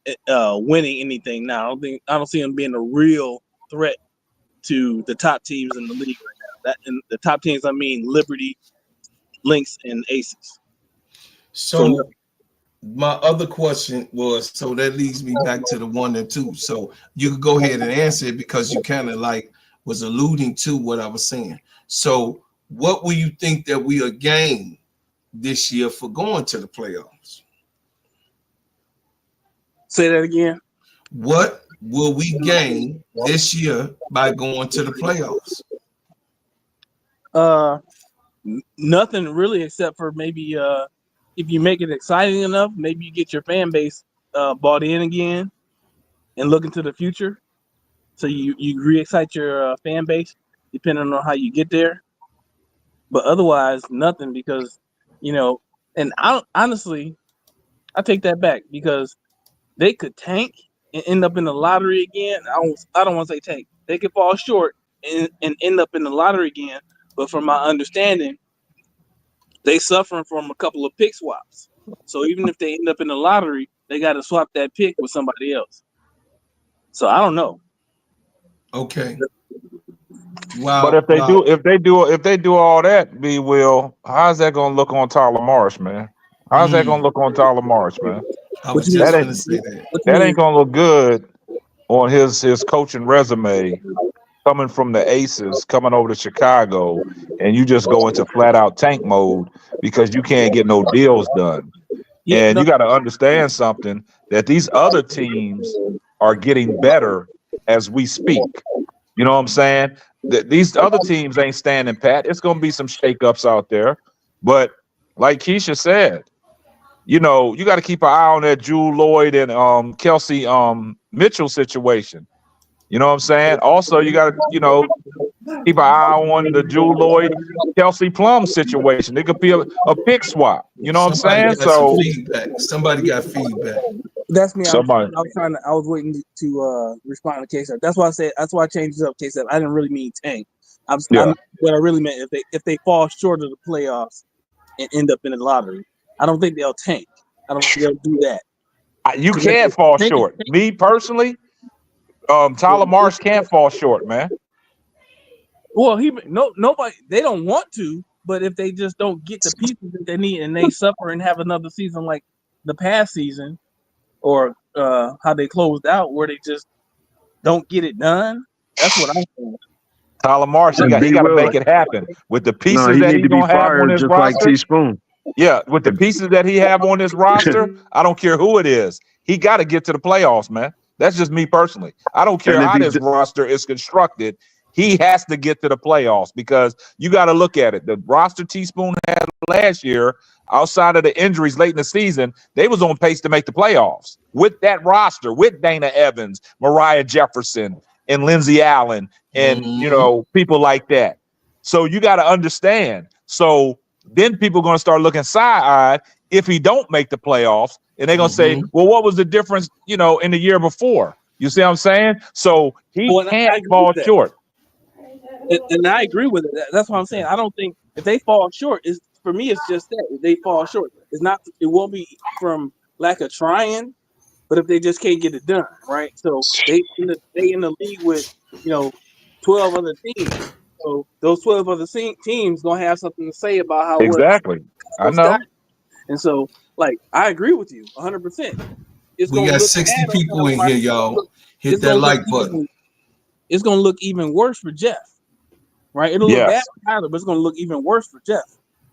winning anything now. I don't see them being a real threat to the top teams in the league right now. That and the top teams, I mean Liberty, Lynx, and Aces. So no. So my other question was, so that leads me back to the 1 and 2. So you could go ahead and answer it because you kind of like was alluding to what I was saying. So what will you think that we are gained this year for going to the playoffs? Say that again. What will we gain this year by going to the playoffs? Nothing really, except for maybe if you make it exciting enough, maybe you get your fan base bought in again and look into the future. So you re-excite your fan base depending on how you get there. But otherwise, nothing, because and honestly, I take that back, because they could tank and end up in the lottery again. I don't want to say tank. They could fall short and end up in the lottery again. But from my understanding, they suffering from a couple of pick swaps. So even if they end up in the lottery, they got to swap that pick with somebody else. So I don't know. Okay. Wow. But if they do all that, B Will, how's that gonna look on Tyler Marsh, man? How's that gonna look on Tyler Marsh, man? I was just gonna say that ain't gonna look good on his coaching resume, coming from the Aces, coming over to Chicago, and you just go into flat out tank mode because you can't get no deals done. You got to understand something, that these other teams are getting better as we speak. You know what I'm saying? These other teams ain't standing pat. It's going to be some shakeups out there. But like Keisha said, you got to keep an eye on that Jewel Lloyd and Kelsey Mitchell situation. You know what I'm saying? Also, you got to, keep an eye on the Jewel Lloyd, Kelsey Plum situation. It could be a pick swap. You know what I'm saying? So somebody got feedback. That's me. I was waiting to respond to KSF. That's why I said. That's why I changed it up. KSF. I didn't really mean tank. What I really meant, if they fall short of the playoffs and end up in the lottery, I don't think they'll tank. I don't think they'll do that. You can't fall short. Me personally, Tyler Marsh can't fall short, man. Well, nobody. They don't want to, but if they just don't get the pieces that they need and they suffer and have another season like the past season, or how they closed out, where they just don't get it done. That's what I'm saying. Tyler Marsh, he got to make it happen with the pieces that he's gonna have on his roster. Like Teaspoon. Yeah, with the pieces that he have on his roster, I don't care who it is. He got to get to the playoffs, man. That's just me personally. I don't care how this roster is constructed. He has to get to the playoffs, because you got to look at it. The roster Teaspoon had last year, outside of the injuries late in the season, they was on pace to make the playoffs with that roster, with Dana Evans, Mariah Jefferson, and Lindsey Allen, and people like that. So you got to understand. So then people are going to start looking side-eyed if he don't make the playoffs, and they're going to say, well, what was the difference, in the year before? You see what I'm saying? So he can't fall short. And I agree with it. That's what I'm saying. I don't think if they fall short, for me, it's just that. If they fall short, it won't be from lack of trying, but if they just can't get it done, right? So they in the league with 12 other teams. So those 12 other teams gonna have something to say about how exactly. I know. And so, I agree with you 100%. We got 60 people in here, y'all. Hit that like button. It's gonna look even worse for Jeff. Right, it'll look bad for Tyler, but it's going to look even worse for Jeff.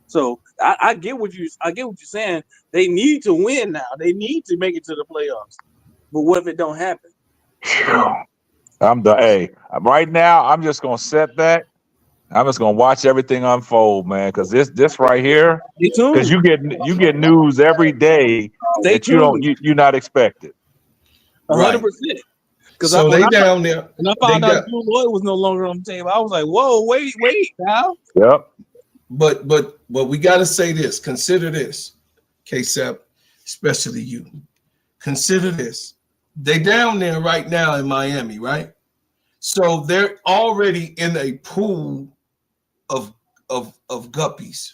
So I get what you're saying. They need to win now. They need to make it to the playoffs. But what if it don't happen? Right now, I'm just going to sit back. I'm just going to watch everything unfold, man. Because this right here, because you get news every day that you're not expected. 100%. So they down there. And I found out Jewel Lloyd was no longer on the table. I was like, whoa, wait, now. Yep. But we got to say this. Consider this, KSEP, especially you. Consider this. They down there right now in Miami, right? So they're already in a pool of guppies.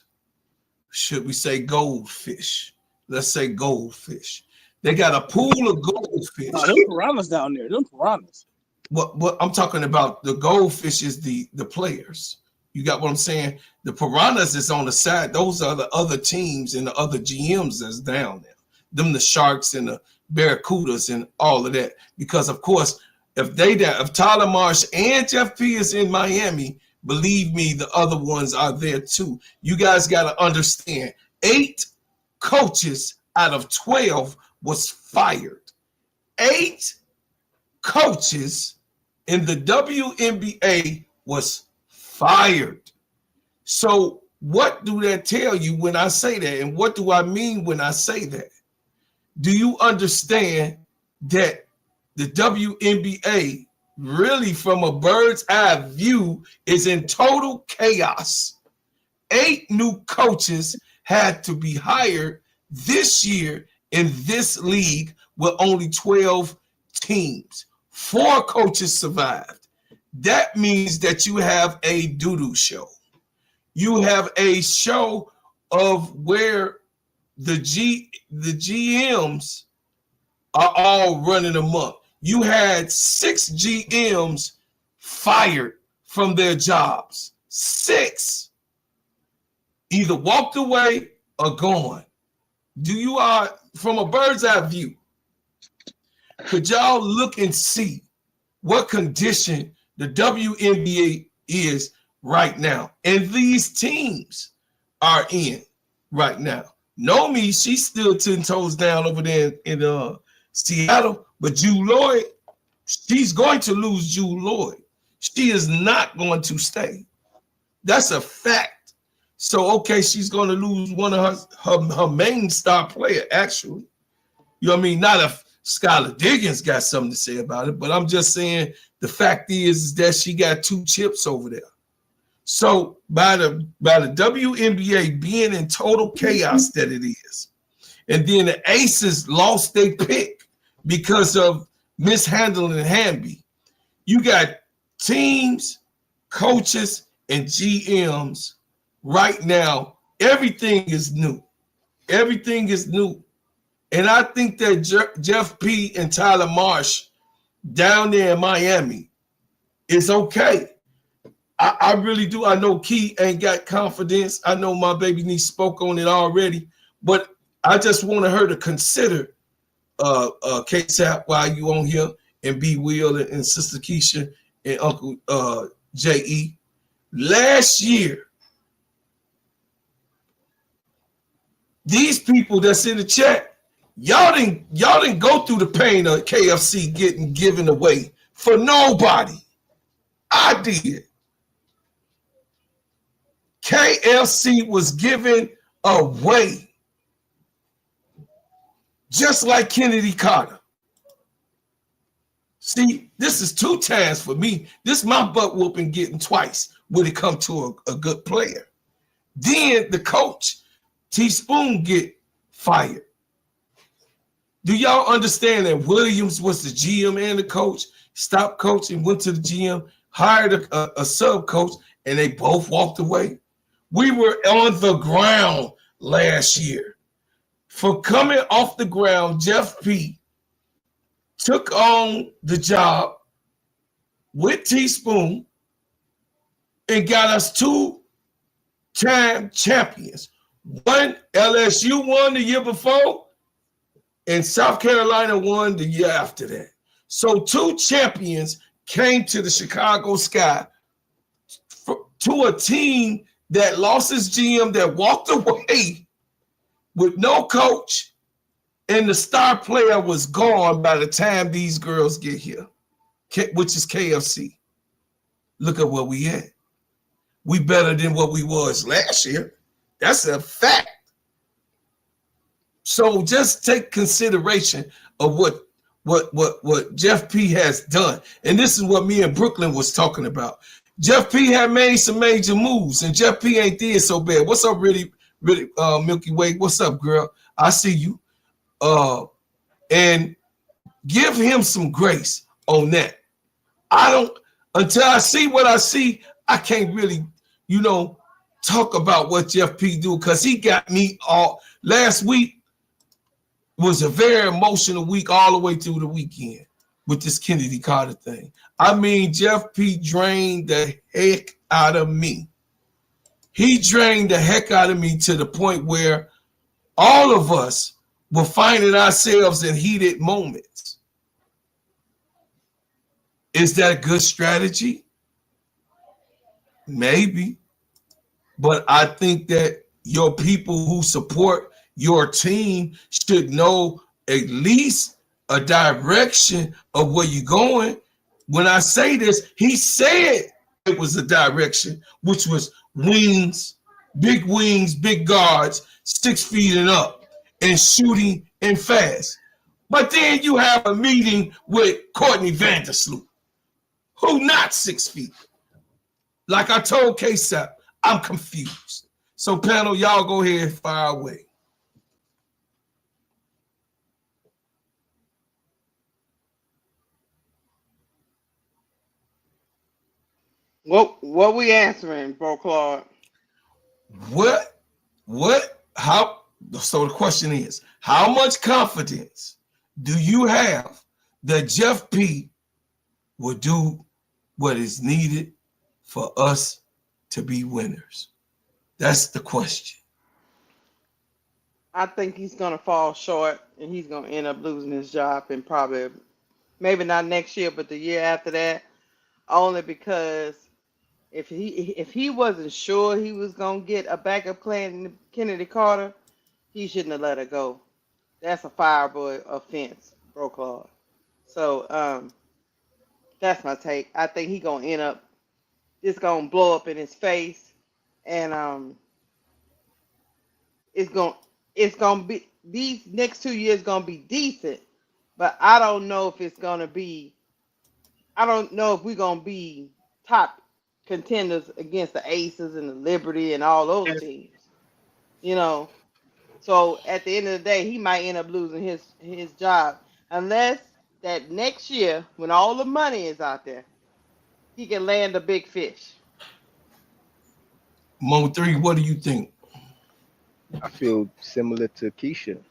Should we say goldfish? let's say goldfish. They got a pool of goldfish. Oh, them piranhas down there. Them piranhas. What I'm talking about, the goldfish is the players. You got what I'm saying? The piranhas is on the side. Those are the other teams and the other GMs that's down there. Them the Sharks and the Barracudas and all of that. Because of course, if Tyler Marsh and Jeff P is in Miami, believe me, the other ones are there too. You guys got to understand, 8 coaches out of 12 was fired. 8 coaches in the WNBA was fired. So what do that tell you when I say that? And what do I mean when I say that? Do you understand that the WNBA really, from a bird's eye view, is in total chaos? 8 new coaches had to be hired this year in this league with only 12 teams. 4 coaches survived. That means that you have a doo-doo show. You have a show of where the GMs are all running amok. You had 6 GMs fired from their jobs. 6 either walked away or gone. From a bird's eye view, could y'all look and see what condition the WNBA is right now? And these teams are in right now. Nomi, she's still 10 toes down over there in Seattle, but Jewel Lloyd, she's going to lose Jewel Lloyd. She is not going to stay. That's a fact. So, okay, she's going to lose one of her main star player, actually. You know what I mean? Not if Skylar Diggins got something to say about it, but I'm just saying the fact is that she got 2 chips over there. So by the WNBA being in total chaos that it is, and then the Aces lost their pick because of mishandling Hamby, you got teams, coaches, and GMs right now. Everything is new. Everything is new. And I think that Jeff P. and Tyler Marsh down there in Miami is okay. I really do. I know Key ain't got confidence. I know my baby niece spoke on it already, but I just wanted her to consider K-Tap while you on here, and B. Will and Sister Keisha and Uncle J.E. Last year, these people that's in the chat, y'all didn't go through the pain of KFC getting given away for nobody. I did. KFC was given away, just like Kennedy Carter. See, this is 2 times for me. This is my butt whooping getting twice when it comes to a good player. Then the coach, Teaspoon, get fired. Do y'all understand that Williams was the GM and the coach, stopped coaching, went to the GM, hired a sub coach, and they both walked away? We were on the ground last year. For coming off the ground, Jeff P. took on the job with Teaspoon and got us 2-time champions. One, LSU won the year before, and South Carolina won the year after that. So 2 champions came to the Chicago Sky to a team that lost his GM, that walked away with no coach, and the star player was gone by the time these girls get here, which is KFC. Look at where we at. We better than what we was last year. That's a fact. So just take consideration of what Jeff P. has done. And this is what me and Brooklyn was talking about. Jeff P. had made some major moves, and Jeff P. ain't did so bad. What's up, really, Milky Way? What's up, girl? I see you. And give him some grace on that. Until I see what I see, I can't really, talk about what Jeff P. do, because he got me all last week. was a very emotional week all the way through the weekend with this Kennedy Carter thing. I mean, Jeff P drained the heck out of me. He drained the heck out of me to the point where all of us were finding ourselves in heated moments. Is that a good strategy? Maybe. But I think that your people who support your team should know at least a direction of where you're going. When I say this, he said it was a direction, which was wings, big guards, 6 feet and up, and shooting and fast. But then you have a meeting with Courtney Vandersloot, who not 6 feet. Like I told KSAP, I'm confused. So panel, y'all go ahead and fire away. What we answering, bro, Claude? How? So the question is, how much confidence do you have that Jeff P will do what is needed for us to be winners? That's the question. I think he's gonna fall short, and he's gonna end up losing his job, and probably maybe not next year, but the year after that. Only because if he wasn't sure he was gonna get a backup plan in Kennedy Carter, he shouldn't have let her go. That's a fireable offense, bro, Claude. So that's my take. I think he gonna end up it's gonna blow up in his face, and it's gonna be these next 2 years gonna be decent, but I don't know if it's gonna be. I don't know if we're gonna be top contenders against the Aces and the Liberty and all those teams. You know, so at the end of the day, he might end up losing his job unless that next year, when all the money is out there, he can land a big fish. Mo 3, what do you think? I feel similar to Keisha.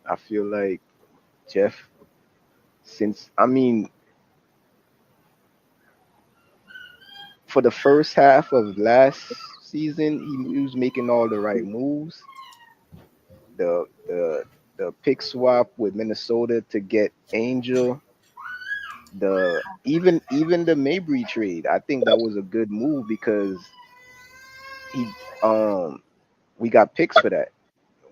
I feel like Jeff, for the first half of last season, he was making all the right moves. The pick swap with Minnesota to get Angel, even the Mabry trade, I think that was a good move because he we got picks for that.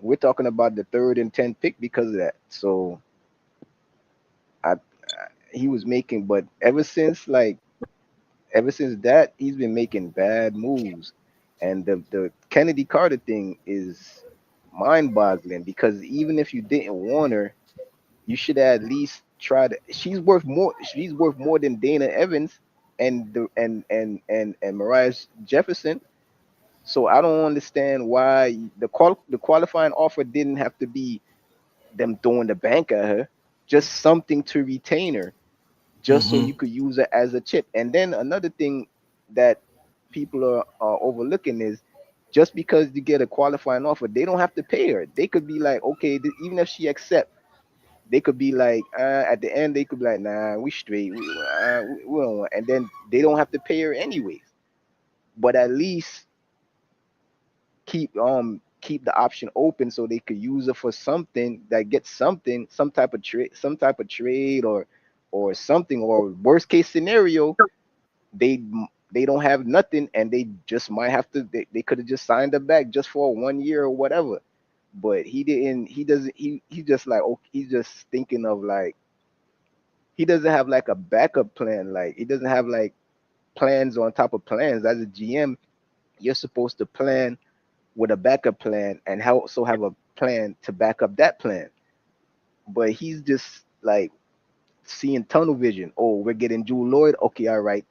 We're talking about the 3rd and 10th pick because of that. So he was making, but ever since that, he's been making bad moves. And the Kennedy Carter thing is mind-boggling because even if you didn't want her, you should at least try to. She's worth more. She's worth more than Dana Evans and Mariah Jefferson. So I don't understand why the qualifying offer didn't have to be them throwing the bank at her, just something to retain her, just so you could use her as a chip. And then another thing that people are overlooking is just because you get a qualifying offer, they don't have to pay her. They could be like, okay, even if she accept, they could be like, at the end, they could be like, nah, we straight, we don't want, and then they don't have to pay her anyways. But at least keep the option open so they could use it for something that gets something, some type of trade or something, or worst case scenario, they don't have nothing and they just might have to, they could have just signed her back just for 1 year or whatever. But he just like, oh, he's just thinking of like, he doesn't have like a backup plan. Like he doesn't have like plans on top of plans. As a GM, you're supposed to plan with a backup plan and also have a plan to back up that plan. But he's just like seeing tunnel vision. Oh, we're getting Jewel Lloyd. Okay, all right.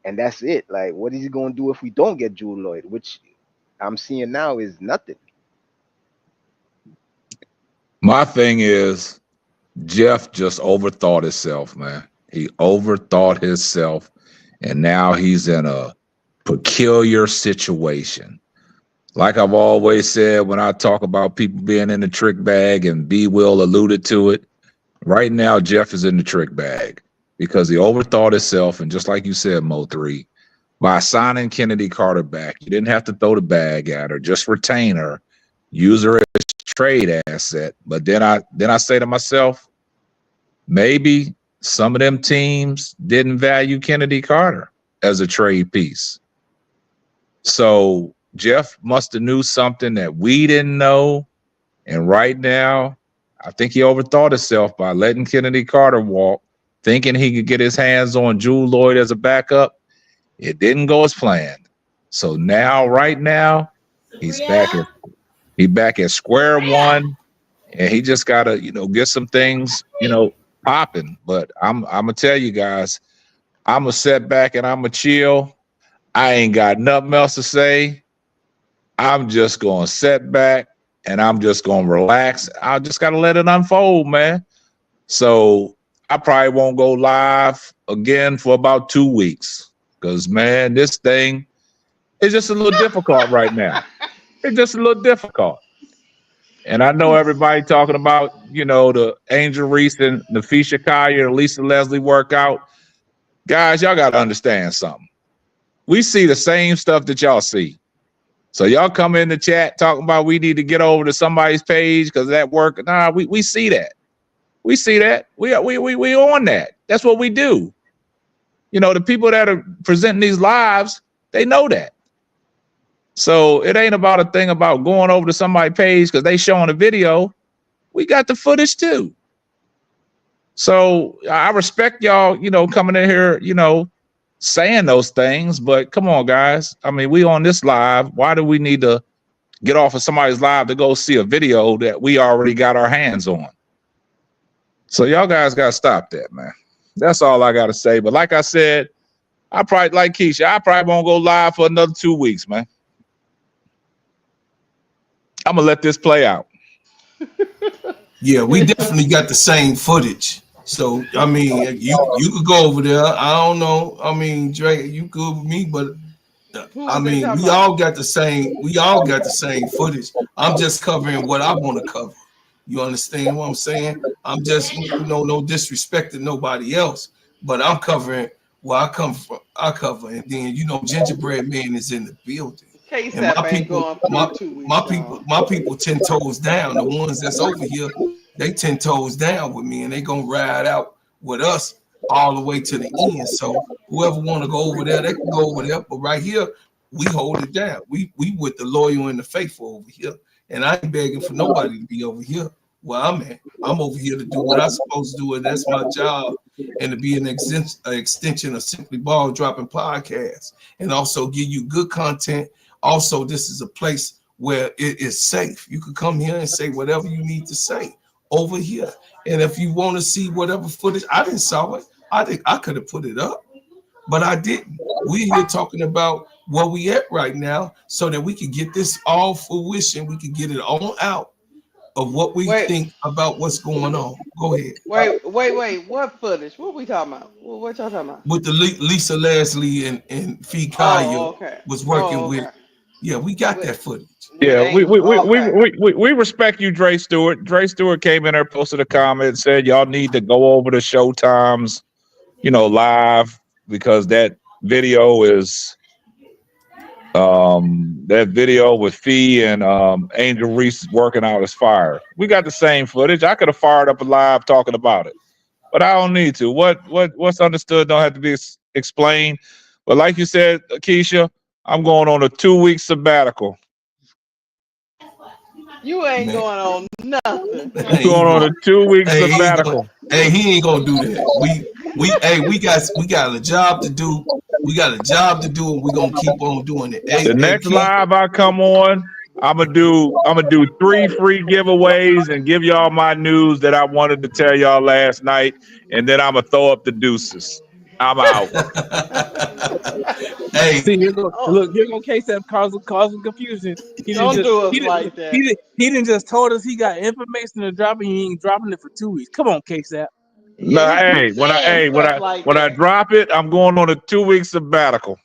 And that's it. Like, what is he going to do if we don't get Jewel Lloyd? Which I'm seeing now is nothing. My thing is, Jeff just overthought himself, man. He overthought himself, and now he's in a peculiar situation. Like I've always said when I talk about people being in the trick bag, and B Will alluded to it, right now Jeff is in the trick bag because he overthought himself. And just like you said, Mo3, by signing Kennedy Carter back, you didn't have to throw the bag at her, just retain her, use her as trade asset. But then I say to myself, maybe some of them teams didn't value Kennedy Carter as a trade piece. So Jeff must have knew something that we didn't know. And right now, I think he overthought himself by letting Kennedy Carter walk, thinking he could get his hands on Jewel Lloyd as a backup. It didn't go as planned. So now, right now, he's back at square one, and he just gotta, get some things, popping. But I'm gonna tell you guys, I'm gonna sit back and I'm gonna chill. I ain't got nothing else to say. I'm just gonna sit back and I'm just gonna relax. I just gotta let it unfold, man. So I probably won't go live again for about 2 weeks. Because man, this thing is just a little difficult right now. It's just a little difficult. And I know everybody talking about, the Angel Reese and Nafisha Collier and Lisa Leslie workout. Guys, y'all got to understand something. We see the same stuff that y'all see. So y'all come in the chat talking about we need to get over to somebody's page because that work. Nah, we see that. We see that. We on that. That's what we do. The people that are presenting these lives, they know that. So it ain't about a thing about going over to somebody's page because they showing a video. We got the footage too. So I respect y'all, coming in here, saying those things. But come on, guys. I mean, we on this live. Why do we need to get off of somebody's live to go see a video that we already got our hands on? So y'all guys got to stop that, man. That's all I got to say. But like I said, I probably, like Keisha, I probably won't go live for another 2 weeks, man. I'm going to let this play out. Yeah, we definitely got the same footage. So, I mean, you could go over there. I don't know. I mean, Drake, you good with me, but I mean, we all got the same footage. I'm just covering what I want to cover. You understand what I'm saying? I'm just, no disrespect to nobody else, but I'm covering where I come from. I cover, and then Gingerbread Man is in the building. And my people 10 toes down. The ones that's over here, they 10 toes down with me, and they gonna ride out with us all the way to the end. So whoever want to go over there, they can go over there. But right here, we hold it down. We with the loyal and the faithful over here. And I ain't begging for nobody to be over here where I'm at. I'm over here to do what I'm supposed to do, and that's my job. And to be an extension of Simply Ball Dropping Podcast, and also give you good content. Also, this is a place where it is safe. You can come here and say whatever you need to say over here. And if you want to see whatever footage, I didn't saw it. I think I could have put it up, but I didn't. We're here talking about where we at right now so that we can get this all fruition. We can get it all out of what we think about what's going on. Go ahead. Wait. What footage? What we talking about? What y'all talking about? With the Lisa Leslie and Fee Kaya was working with. Yeah, we got that footage. Yeah, we respect you, Dre Stewart. Dre Stewart came in there, posted a comment, and said y'all need to go over to Showtime's, live because that video is that video with Fee and Angel Reese working out is fire. We got the same footage. I could have fired up a live talking about it, but I don't need to. What's understood don't have to be explained. But like you said, Keisha, I'm going on a 2-week sabbatical. You ain't going on nothing. I'm going on a 2-week sabbatical. He ain't gonna do that. We got a job to do. We got a job to do, and we're gonna keep on doing it. The next live I come on, I'm gonna do 3 free giveaways and give y'all my news that I wanted to tell y'all last night, and then I'm gonna throw up the deuces. I'm out. Hey, see, look, here go KSF causing confusion. He didn't just told us he got information to drop, and he ain't dropping it for 2 weeks. Come on, KSF. No, when I drop it, I'm going on a 2-week sabbatical.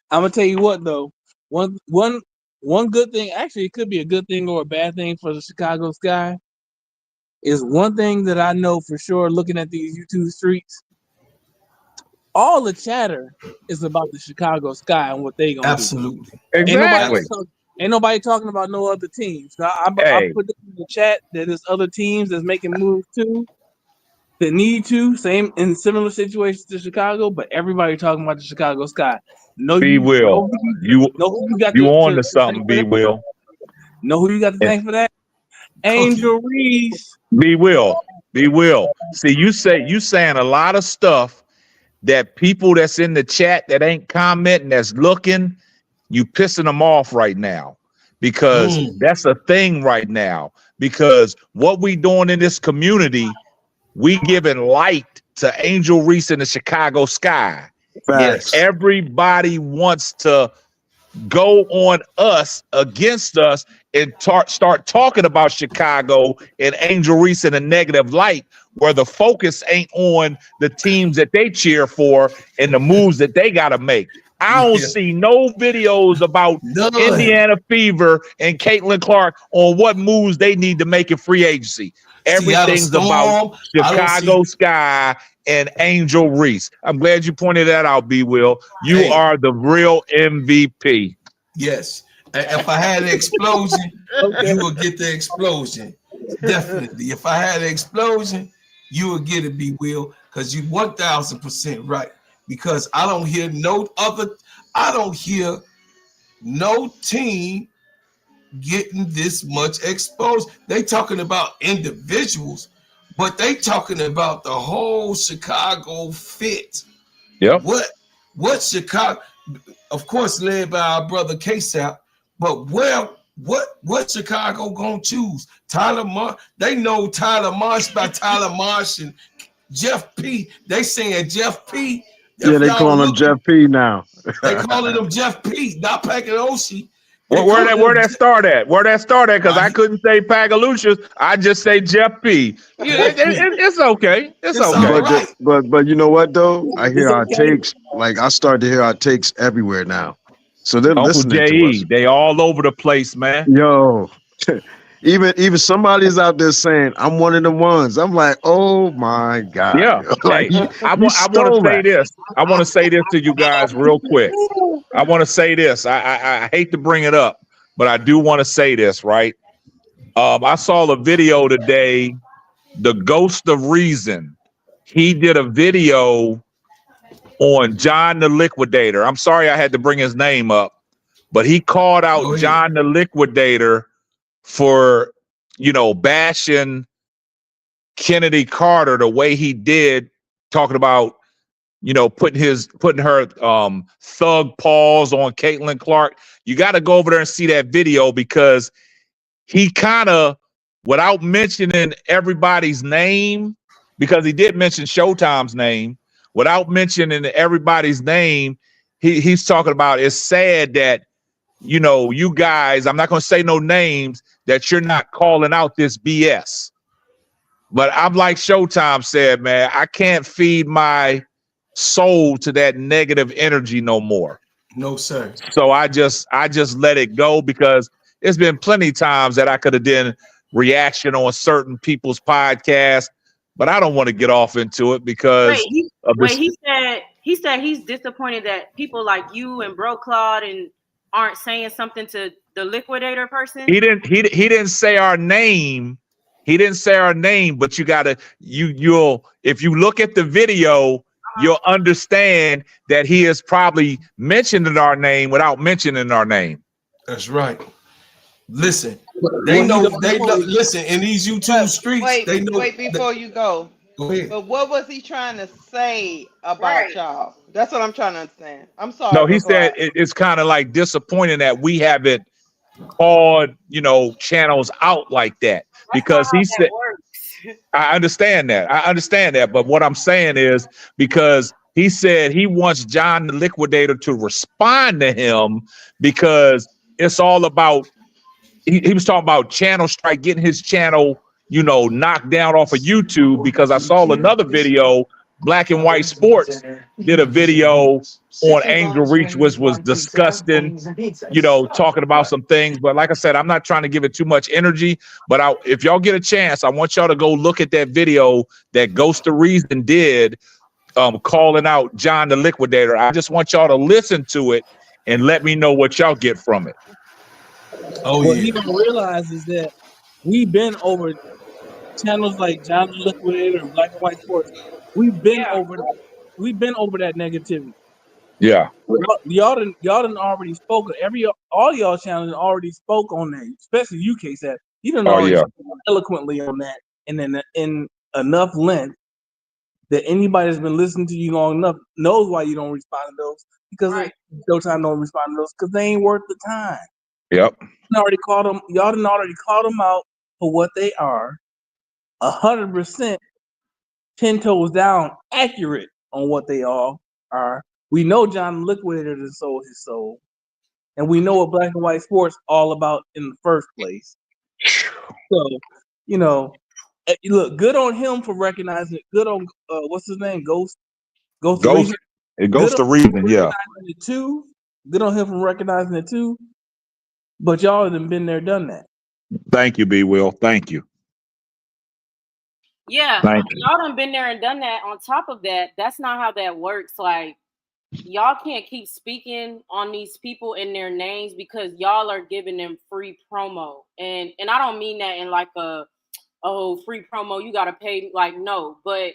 I'm gonna tell you what though. One one good thing, actually, it could be a good thing or a bad thing for the Chicago Sky, is one thing that I know for sure looking at these YouTube streets, all the chatter is about the Chicago Sky and what they gonna do. Absolutely. Exactly. Ain't nobody talking about no other teams. I Hey. put in the chat that there's other teams that's making moves too, that need to, same in similar situations to Chicago, but everybody talking about the Chicago Sky. B Will, you got on to something, B Will. Know who you got to thank for that? Angel Reese. B Will. See, you saying a lot of stuff that people that's in the chat that ain't commenting, that's looking, you pissing them off right now, because that's a thing right now. Because what we doing in this community, we giving light to Angel Reese in the Chicago Sky. Yes. Everybody wants to go on us, against us, and start talking about Chicago and Angel Reese in a negative light, where the focus ain't on the teams that they cheer for and the moves that they got to make. I don't see no videos about Indiana Fever and Caitlin Clark on what moves they need to make in free agency. Everything's about Chicago Sky and Angel Reese. I'm glad you pointed that out, B. Will. You are the real MVP. Yes. If I had an explosion, you will get the explosion. Definitely. If I had an explosion, you will get it, B. Will, because you 1000% right. Because I don't hear no team getting this much exposed. They talking about individuals, but they talking about the whole Chicago fit. Yep. What Chicago, of course, led by our brother K-Sap, but what Chicago gonna choose? Tyler Marsh. They know Tyler Marsh by Tyler Marsh and Jeff P. They saying Jeff P. Yeah, they calling him Jeff P now. They calling him Jeff P. Not Pagalucci. Where that start at? Where that start at? Because I couldn't say Pagalucious. I just say Jeff P. It's okay. It's okay. But you know what though? I hear our takes. Like I start to hear our takes everywhere now. So they're listening to us. They all over the place, man. Yo. Even somebody's out there saying I'm one of the ones. I'm like, oh my God. Yeah. Like, I want to say this. I want to say this to you guys real quick. I want to say this. I hate to bring it up, but I do want to say this, right? I saw a video today, the Ghost of Reason. He did a video on John the Liquidator. I'm sorry I had to bring his name up, but he called out John the Liquidator for, bashing Kennedy Carter the way he did, talking about, putting her thug paws on Caitlin Clark. You got to go over there and see that video, because he kind of, without mentioning everybody's name, because he did mention Showtime's name, without mentioning everybody's name, he's talking about, it's sad that, you guys, I'm not going to say no names, that you're not calling out this BS. But I'm like Showtime said, man, I can't feed my soul to that negative energy no more. No, sir. So I just let it go, because there's been plenty times that I could have done reaction on certain people's podcasts, but I don't want to get off into it because he said he's disappointed that people like you and Bro Claude and aren't saying something to the liquidator person. He didn't say our name. He didn't say our name, but you'll if you look at the video, you'll understand that he is probably mentioning our name without mentioning our name. That's right. Listen, they know. Listen, in these YouTube streets, they know. Wait before you go. Go ahead. But what was he trying to say about y'all? That's what I'm trying to understand. I'm sorry. No, he said it's kind of like disappointing that we haven't called, channels out like that, because he said, I understand that. But what I'm saying is, because he said he wants John the Liquidator to respond to him, because it's all about, he was talking about channel strike, getting his channel, knocked down off of YouTube, because I saw another video Black and White Sports did a video on Angel Reach, which was disgusting, you know, talking about some things. But like I said, I'm not trying to give it too much energy. But if y'all get a chance, I want y'all to go look at that video that Ghost of Reason did, calling out John the Liquidator. I just want y'all to listen to it and let me know what y'all get from it. Oh What yeah. he don't realize is that we've been over channels like John the Liquidator and Black and White Sports. We've been over that. We've been over that negativity. Yeah. Y'all done already spoken. All y'all channels already spoke on that, especially you, K-Sap. You done already spoke eloquently on that, and then in enough length that anybody that's been listening to you long enough knows why you don't respond to those, because Showtime don't respond to those because they ain't worth the time. Yep. Y'all done already called them out for what they are. 100% 10 toes down accurate on what they all are. We know John the Liquidator has sold his soul. And we know what Black and White Sports all about in the first place. So, you know, look, good on him for recognizing it. Good on what's his name? Ghost of Reason. Ghost of Reason, yeah. It too. Good on him for recognizing it too. But y'all have been there, done that. Thank you, B. Will. Thank you. Yeah, y'all done been there and done that. On top of that, that's not how that works. Like, y'all can't keep speaking on these people in their names because y'all are giving them free promo. And I don't mean that in like free promo, you gotta pay. Like, no. But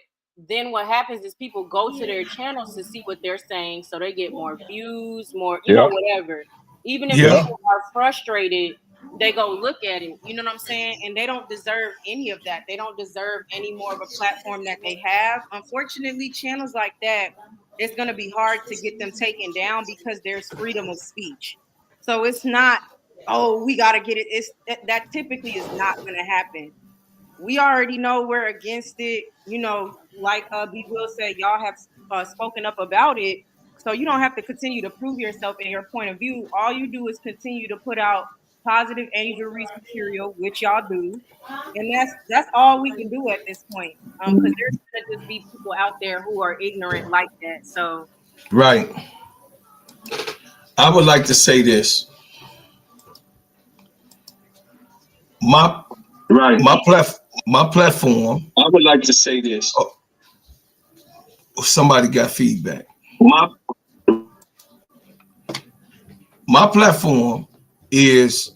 then what happens is people go to their channels to see what they're saying, so they get more views, more, whatever. Even if people are frustrated, they go look at it. You know what I'm saying? And they don't deserve any of that. They don't deserve any more of a platform that they have. Unfortunately, channels like that, it's going to be hard to get them taken down because there's freedom of speech. So it's not, oh, we got to get it. That typically is not going to happen. We already know we're against it. You know, like B. Will said, y'all have spoken up about it. So you don't have to continue to prove yourself and your point of view. All you do is continue to put out positive Angel Reese material, which y'all do. And that's all we can do at this point. Because there's gonna just be people out there who are ignorant like that. So Right. I would like to say this. My platform. I would like to say this. Oh, somebody got feedback. My platform is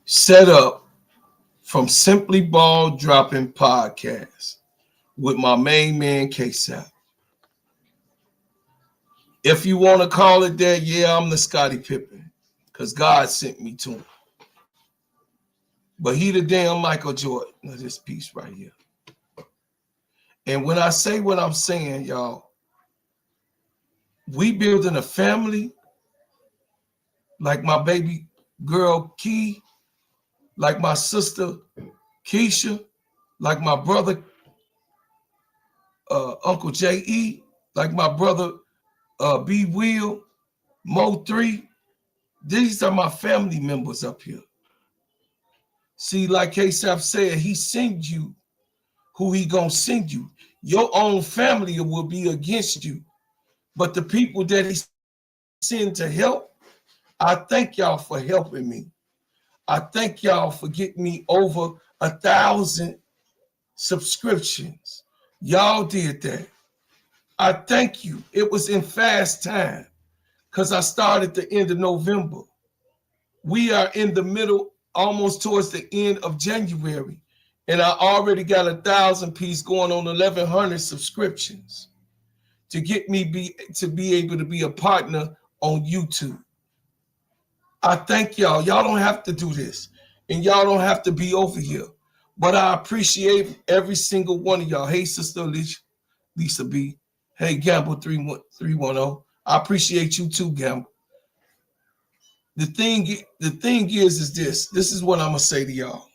set up from Simply Ball Dropping Podcast with my main man K-Sap. If you want to call it that, yeah, I'm the Scottie Pippen because God sent me to him. But he the damn Michael Jordan of this piece right here. And when I say what I'm saying, y'all, we building a family like my baby girl Key, like my sister Keisha, like my brother Uncle J.E., like my brother B. Will, Mo 3. These are my family members up here. See, like K-Sap said, he send you who he gonna send you. Your own family will be against you. But the people that he send to help, I thank y'all for helping me. I thank y'all for getting me over 1,000 subscriptions. Y'all did that. I thank you. It was in fast time because I started the end of November. We are in the middle, almost towards the end of January, and I already got 1,000 piece going on 1,100 subscriptions to get me be able to be a partner on YouTube. I thank y'all. Y'all don't have to do this, and y'all don't have to be over here. But I appreciate every single one of y'all. Hey, Sister Lisa B. Hey, Gamble 310. I appreciate you too, Gamble. The thing is this. This is what I'm gonna say to y'all.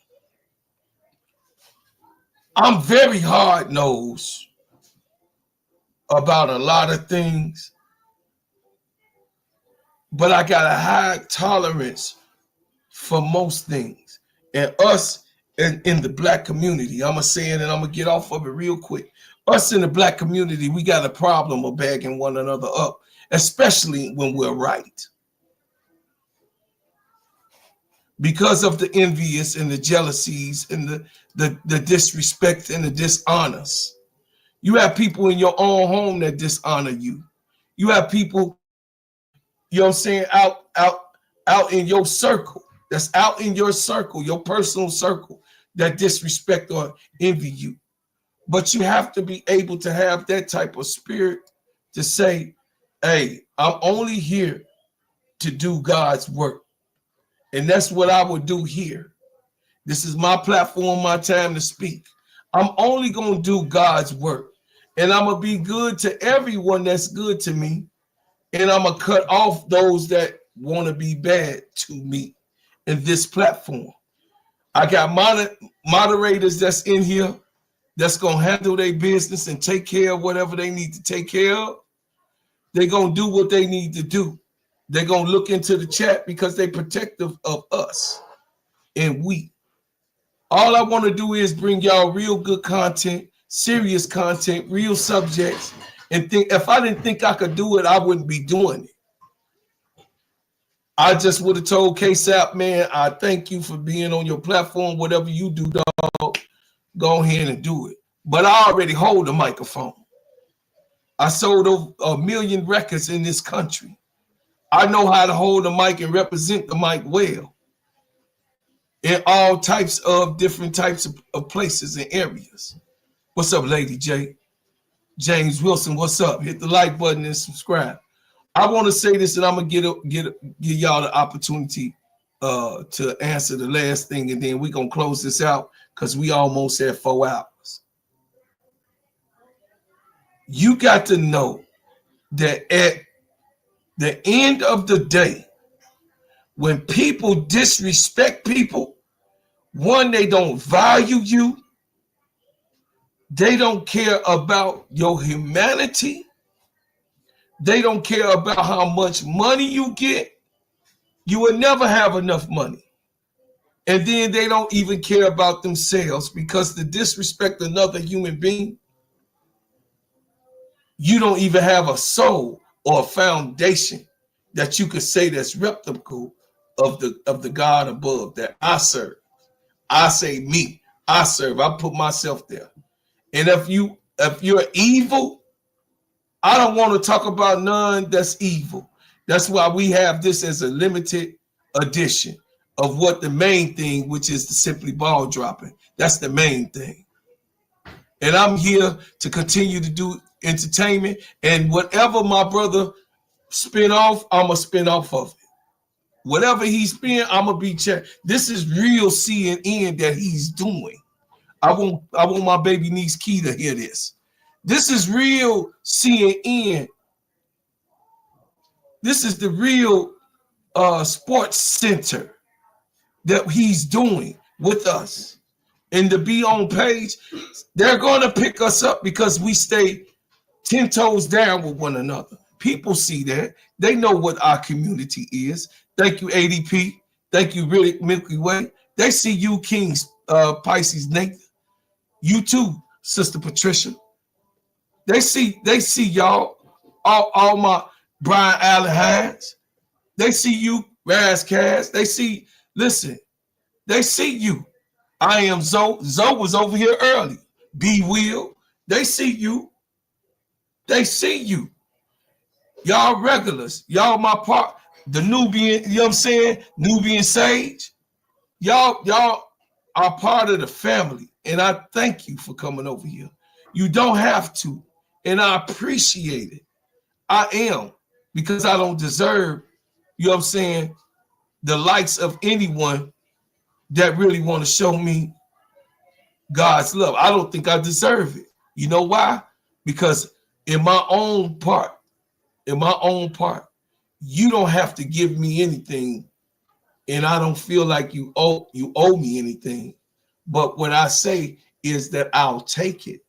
I'm very hard-nosed about a lot of things, but I got a high tolerance for most things. And us in the Black community, I'm gonna say it and I'm gonna get off of it real quick. Us in the black community, we got a problem of bagging one another up, especially when we're right. Because of the envious and the jealousies and the disrespect and the dishonors. You have people in your own home that dishonor you. You have people, you know what I'm saying, out in your circle, that's out in your circle, your personal circle, that disrespect or envy you. But you have to be able to have that type of spirit to say, hey, I'm only here to do God's work. And that's what I would do here. This is my platform, my time to speak. I'm only going to do God's work. And I'm going to be good to everyone that's good to me. And I'm going to cut off those that want to be bad to me in this platform. I got moderators that's in here that's going to handle their business and take care of whatever they need to take care of. They're going to do what they need to do. They're going to look into the chat because they're protective of us and we. All I want to do is bring y'all real good content, serious content, real subjects, and think if I didn't think I could do it, I wouldn't be doing it. I just would have told KSAP, man, I thank you for being on your platform. Whatever you do, dog, go ahead and do it. But I already hold a microphone. I sold over 1 million records in this country. I know how to hold a mic and represent the mic well in all types of different types of places and areas. What's up, Lady J? James Wilson, what's up? Hit the like button and subscribe. I want to say this, and I'm gonna give y'all the opportunity to answer the last thing, and then we're gonna close this out because we almost at 4 hours. You got to know that at the end of the day, when people disrespect people, one, they don't value you. They don't care about your humanity. They don't care about how much money you get. You will never have enough money. And then they don't even care about themselves because to disrespect another human being, you don't even have a soul or a foundation that you could say that's replicable of the God above that I serve. I say me, I serve. I put myself there. And if you're evil, I don't want to talk about none that's evil. That's why we have this as a limited edition of what the main thing, which is the simply ball dropping. That's the main thing. And I'm here to continue to do entertainment, and whatever my brother spin off, I'm gonna spin off of it. Whatever he's spin, I'm gonna be checked. This is real CNN that he's doing. I want my baby niece Key to hear this. This is real CNN. This is the real sports center that he's doing with us. And to be on page, they're going to pick us up because we stay 10 toes down with one another. People see that. They know what our community is. Thank you, ADP. Thank you, really, Milky Way. They see you, Kings, Pisces, Nathan. You too, Sister Patricia. They see y'all, all my Brian Allen Hines. They see you, Raz Cass. They see, listen, they see you. I am Zoe. Zoe was over here early. B Will. They see you. They see you. Y'all regulars. Y'all my part. The Nubian, you know what I'm saying? Nubian Sage. Y'all are part of the family. And I thank you for coming over here. You don't have to. And I appreciate it. I am. Because I don't deserve, you know what I'm saying, the likes of anyone that really want to show me God's love. I don't think I deserve it. You know why? Because in my own part, you don't have to give me anything, and I don't feel like you owe me anything. But what I say is that I'll take it.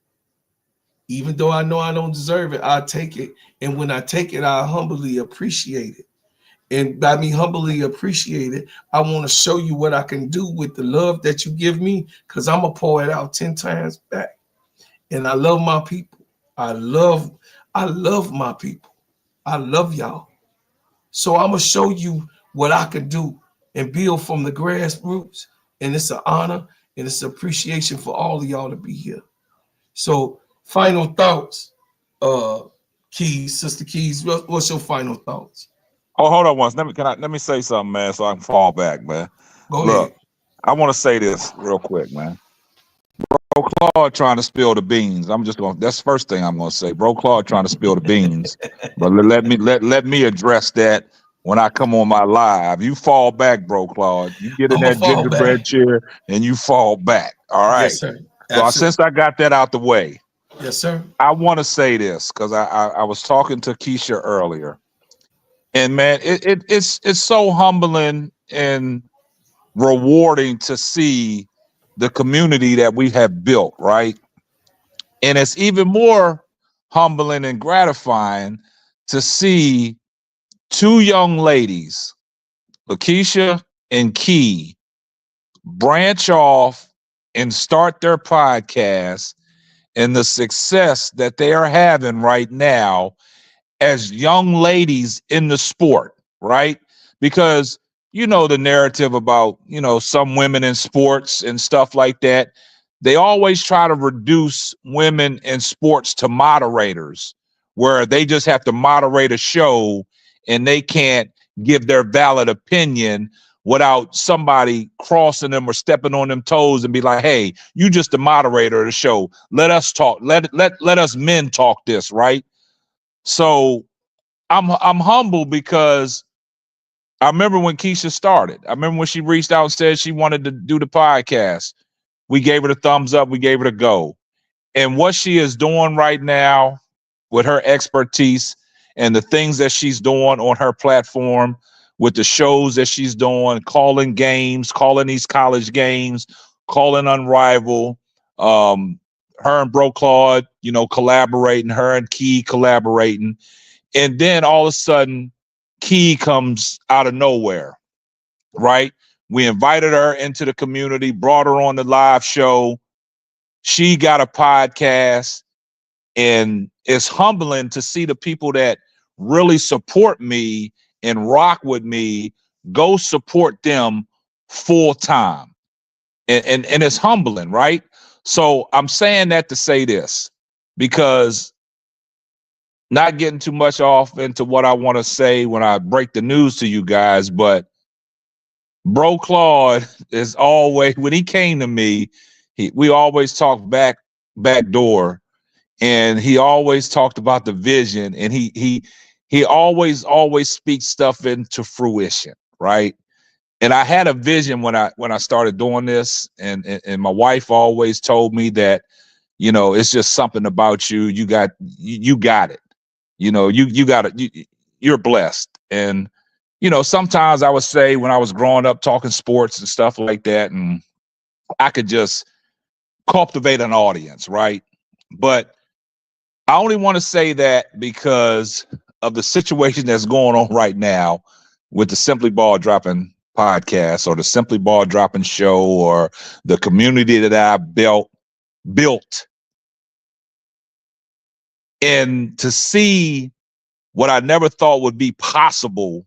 Even though I know I don't deserve it, I'll take it. And when I take it, I humbly appreciate it. And by me humbly appreciate it, I want to show you what I can do with the love that you give me, because I'm going to pour it out 10 times back. And I love my people. I love my people. I love y'all. So I'm gonna show you what I can do and build from the grassroots. And it's an honor and it's an appreciation for all of y'all to be here. So final thoughts, Keys, Sister Keys, what's your final thoughts? Oh, hold on once. Let me say something, man, so I can fall back, man. Go Look, ahead. I want to say this real quick, man. Bro Claude trying to spill the beans. That's the first thing I'm gonna say. Bro Claude trying to spill the beans. But let me address that when I come on my live. You fall back, Bro Claude. You get in I'm gonna that fall gingerbread back. chair and you fall back. All Yes, right. sir. So Absolutely. since I got that out the way, Yes, sir. I want to say this because I was talking to Keisha earlier. And man, it's so humbling and rewarding to see the community that we have built, right? And it's even more humbling and gratifying to see two young ladies, Lakeisha and Key, branch off and start their podcast and the success that they are having right now as young ladies in the sport, right? Because you know the narrative about, some women in sports and stuff like that. They always try to reduce women in sports to moderators, where they just have to moderate a show and they can't give their valid opinion without somebody crossing them or stepping on them toes and be like, hey, you just the moderator of the show. Let us talk. Let us men talk this, right? So I'm humble because I remember when Keisha started. I remember when she reached out and said she wanted to do the podcast. We gave her the thumbs up. We gave her the go. And what she is doing right now with her expertise and the things that she's doing on her platform, with the shows that she's doing, calling games, calling these college games, calling Unrivaled, her and Bro Claude, collaborating, her and Key collaborating. And then all of a sudden, Key comes out of nowhere, right? We invited her into the community, brought her on the live show. She got a podcast, and it's humbling to see the people that really support me and rock with me go support them full time. And it's humbling, right? So I'm saying that to say this, because not getting too much off into what I want to say when I break the news to you guys, but Bro Claude is always, when he came to me, we always talked back door, and he always talked about the vision, and he always speaks stuff into fruition, right? And I had a vision when I started doing this, and my wife always told me that, it's just something about you. You got it. You got it. You're blessed. And, sometimes I would say when I was growing up talking sports and stuff like that, and I could just cultivate an audience, right? But I only want to say that because of the situation that's going on right now with the Simply Ball Dropping podcast, or the Simply Ball Dropping show, or the community that I built, and to see what I never thought would be possible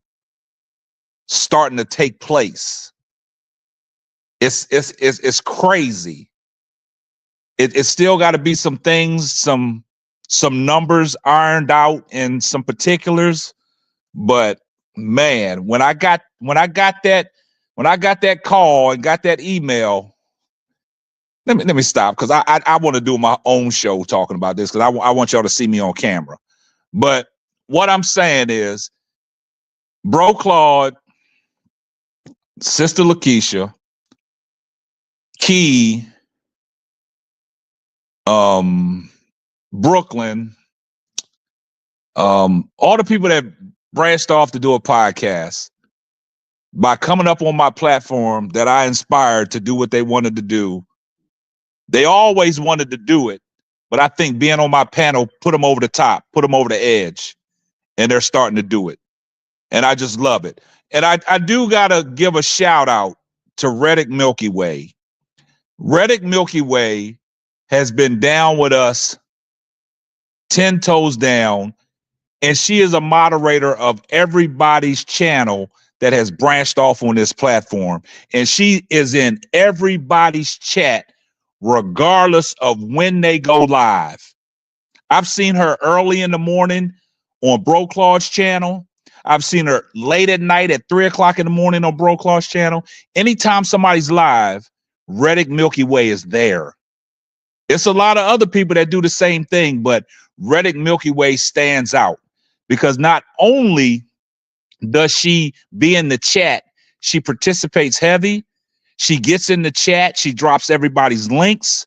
starting to take place. It's crazy. It's still got to be some things, some numbers ironed out, and some particulars. But man, when I got that call and got that email, let me stop, because I want to do my own show talking about this, because I want y'all to see me on camera. But what I'm saying is, Bro Claude, Sister Lakeisha, Key, Brooklyn, all the people that branched off to do a podcast, by coming up on my platform that I inspired to do what they wanted to do. They always wanted to do it, but I think being on my panel put them over the top, put them over the edge, and they're starting to do it. And I just love it. And I do got to give a shout out to Reddick Milky Way. Reddick Milky Way has been down with us 10 toes down, and she is a moderator of everybody's channel that has branched off on this platform. And she is in everybody's chat, regardless of when they go live. I've seen her early in the morning on Bro Claude's channel. I've seen her late at night at 3 o'clock in the morning on Bro Claude's channel. Anytime somebody's live, Reddick Milky Way is there. It's a lot of other people that do the same thing, but Reddick Milky Way stands out because not only does she be in the chat, she participates heavy. She gets in the chat. She drops everybody's links.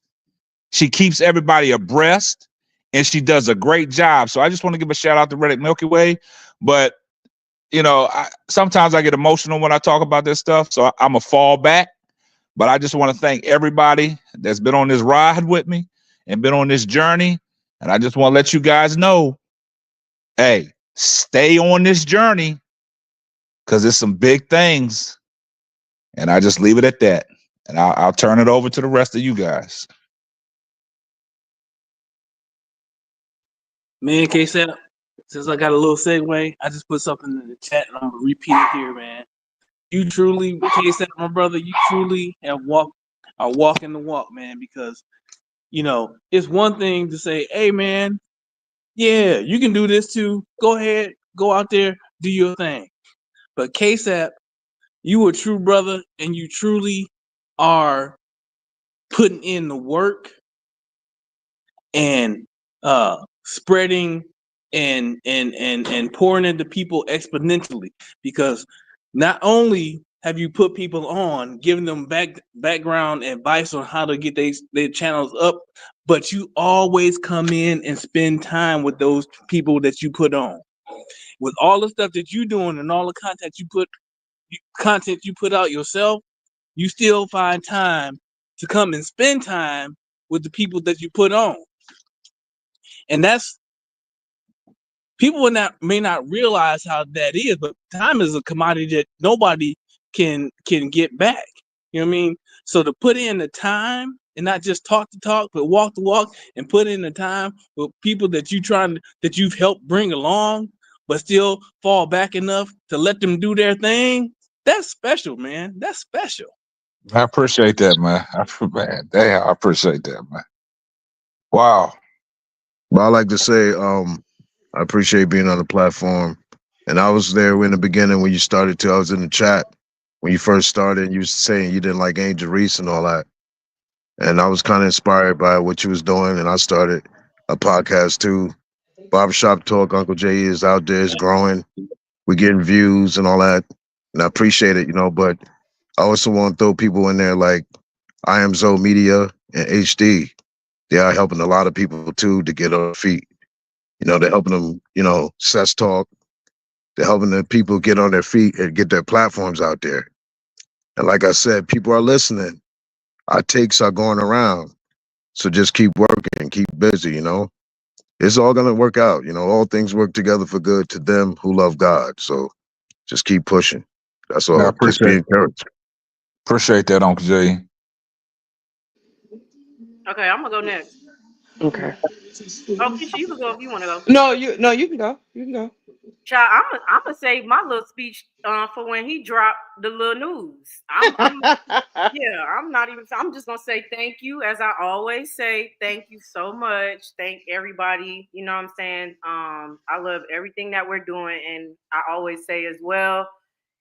She keeps everybody abreast, and she does a great job. So I just want to give a shout out to Reddick Milky Way. But, you know, sometimes I get emotional when I talk about this stuff, so I'm a fall back. But I just want to thank everybody that's been on this ride with me and been on this journey. And I just want to let you guys know, hey, stay on this journey because it's some big things. And I just leave it at that. And I'll turn it over to the rest of you guys. Man, K-Sap, since I got a little segue, I just put something in the chat and I'm going to repeat it here, man. You truly, K-Sap, my brother, you truly are walking the walk, man, because, you know, it's one thing to say, hey, man, yeah, you can do this too. Go ahead, go out there, do your thing. But K-Sap, you a true brother and you truly are putting in the work and spreading and pouring into people exponentially, because not only have you put people on, giving them background advice on how to get their channels up, but you always come in and spend time with those people that you put on. With all the stuff that you're doing and all the content you put out yourself, you still find time to come and spend time with the people that you put on. And that's, people may not realize how that is, but time is a commodity that nobody can get back. You know what I mean? So to put in the time and not just talk the talk, but walk the walk and put in the time with people that you've helped bring along, but still fall back enough to let them do their thing. That's special, man. That's special. I appreciate that, man. I appreciate that, man. Wow. But I like to say, I appreciate being on the platform. And I was there in the beginning when you started to. I was in the chat when you first started and you was saying you didn't like Angel Reese and all that. And I was kind of inspired by what you was doing. And I started a podcast too. Barbershop Talk, Uncle Jay is out there, it's growing. We're getting views and all that. And I appreciate it, you know, but I also want to throw people in there like I Am Zoe Media and HD. They are helping a lot of people too to get on their feet. You know, they're helping them, you know, Cess Talk. They're helping the people get on their feet and get their platforms out there. And like I said, people are listening. Our takes are going around. So just keep working, keep busy, you know. It's all going to work out. You know, all things work together for good to them who love God. So just keep pushing. That's all. I Just be encouraged. Appreciate that, Uncle Jay. Okay, I'm gonna go next. Okay. Oh, Keisha, you can go if you want to go. No, you can go. You can go. Child, I'm gonna save my little speech for when he dropped the little news. Yeah, I'm not even. I'm just gonna say thank you, as I always say. Thank you so much. Thank everybody. You know what I'm saying? I love everything that we're doing, and I always say as well,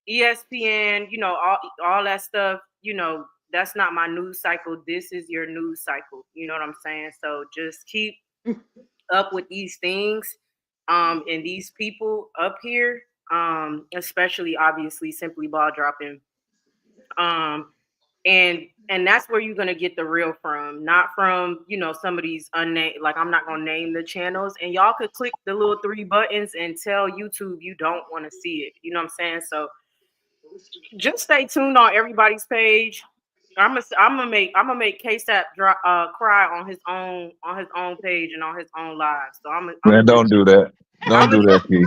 ESPN. You know, all that stuff. You know, that's not my news cycle. This is your news cycle. You know what I'm saying? So just keep up with these things, and these people up here, especially obviously Simply Ball dropping. And that's where you're gonna get the real from, not from, you know, some of these unnamed, like I'm not gonna name the channels, and y'all could click the little 3 buttons and tell YouTube you don't want to see it. You know what I'm saying? So just stay tuned on everybody's page. I'm gonna make K-Sap cry on his own page and on his own live. So Man, don't do that. Don't do that, Key.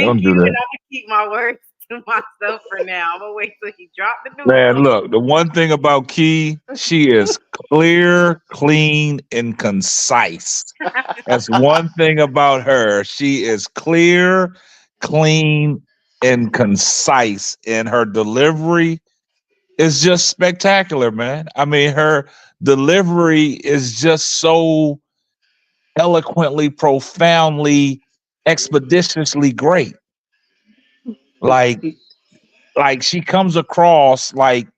Don't do and I'm that. gonna keep my words to myself for now. I'm gonna wait till he drop the news. Man, look, the one thing about Key, she is clear, clean, and concise. That's one thing about her. She is clear, clean, and concise, and her delivery is just spectacular, man. I mean, her delivery is just so eloquently, profoundly, expeditiously great. Like, like she comes across like,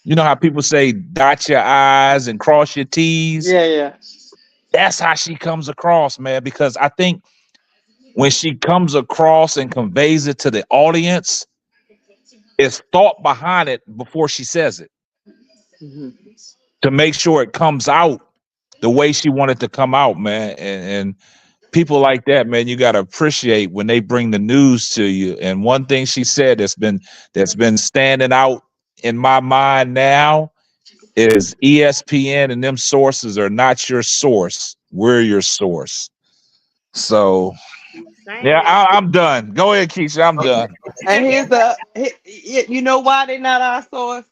you know how people say dot your I's and cross your T's? Yeah, yeah. That's how she comes across, man, because I think when she comes across and conveys it to the audience, it's thought behind it before she says it to make sure it comes out the way she wanted to come out, man. And people like that, man, you got to appreciate when they bring the news to you. And one thing she said that's been standing out in my mind now is ESPN and them sources are not your source. We're your source. So yeah, Same. I'm done. Go ahead, Keisha. I'm done. And you know why they're not our source?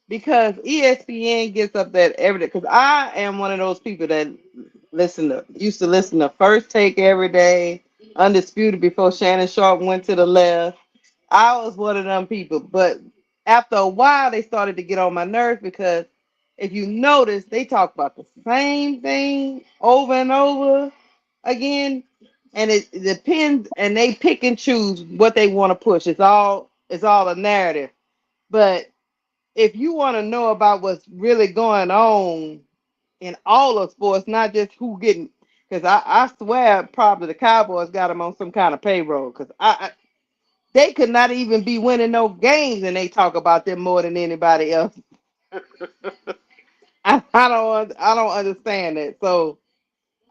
Because ESPN gets up that every day. Because I am one of those people that used to listen to First Take every day, Undisputed before Shannon Sharp went to the left. I was one of them people. But after a while, they started to get on my nerves because if you notice, they talk about the same thing over and over again. And it depends, and they pick and choose what they want to push. It's all a narrative. But if you want to know about what's really going on in all of sports, not just who getting, because I swear probably the Cowboys got them on some kind of payroll because they could not even be winning no games and they talk about them more than anybody else. I don't understand that. So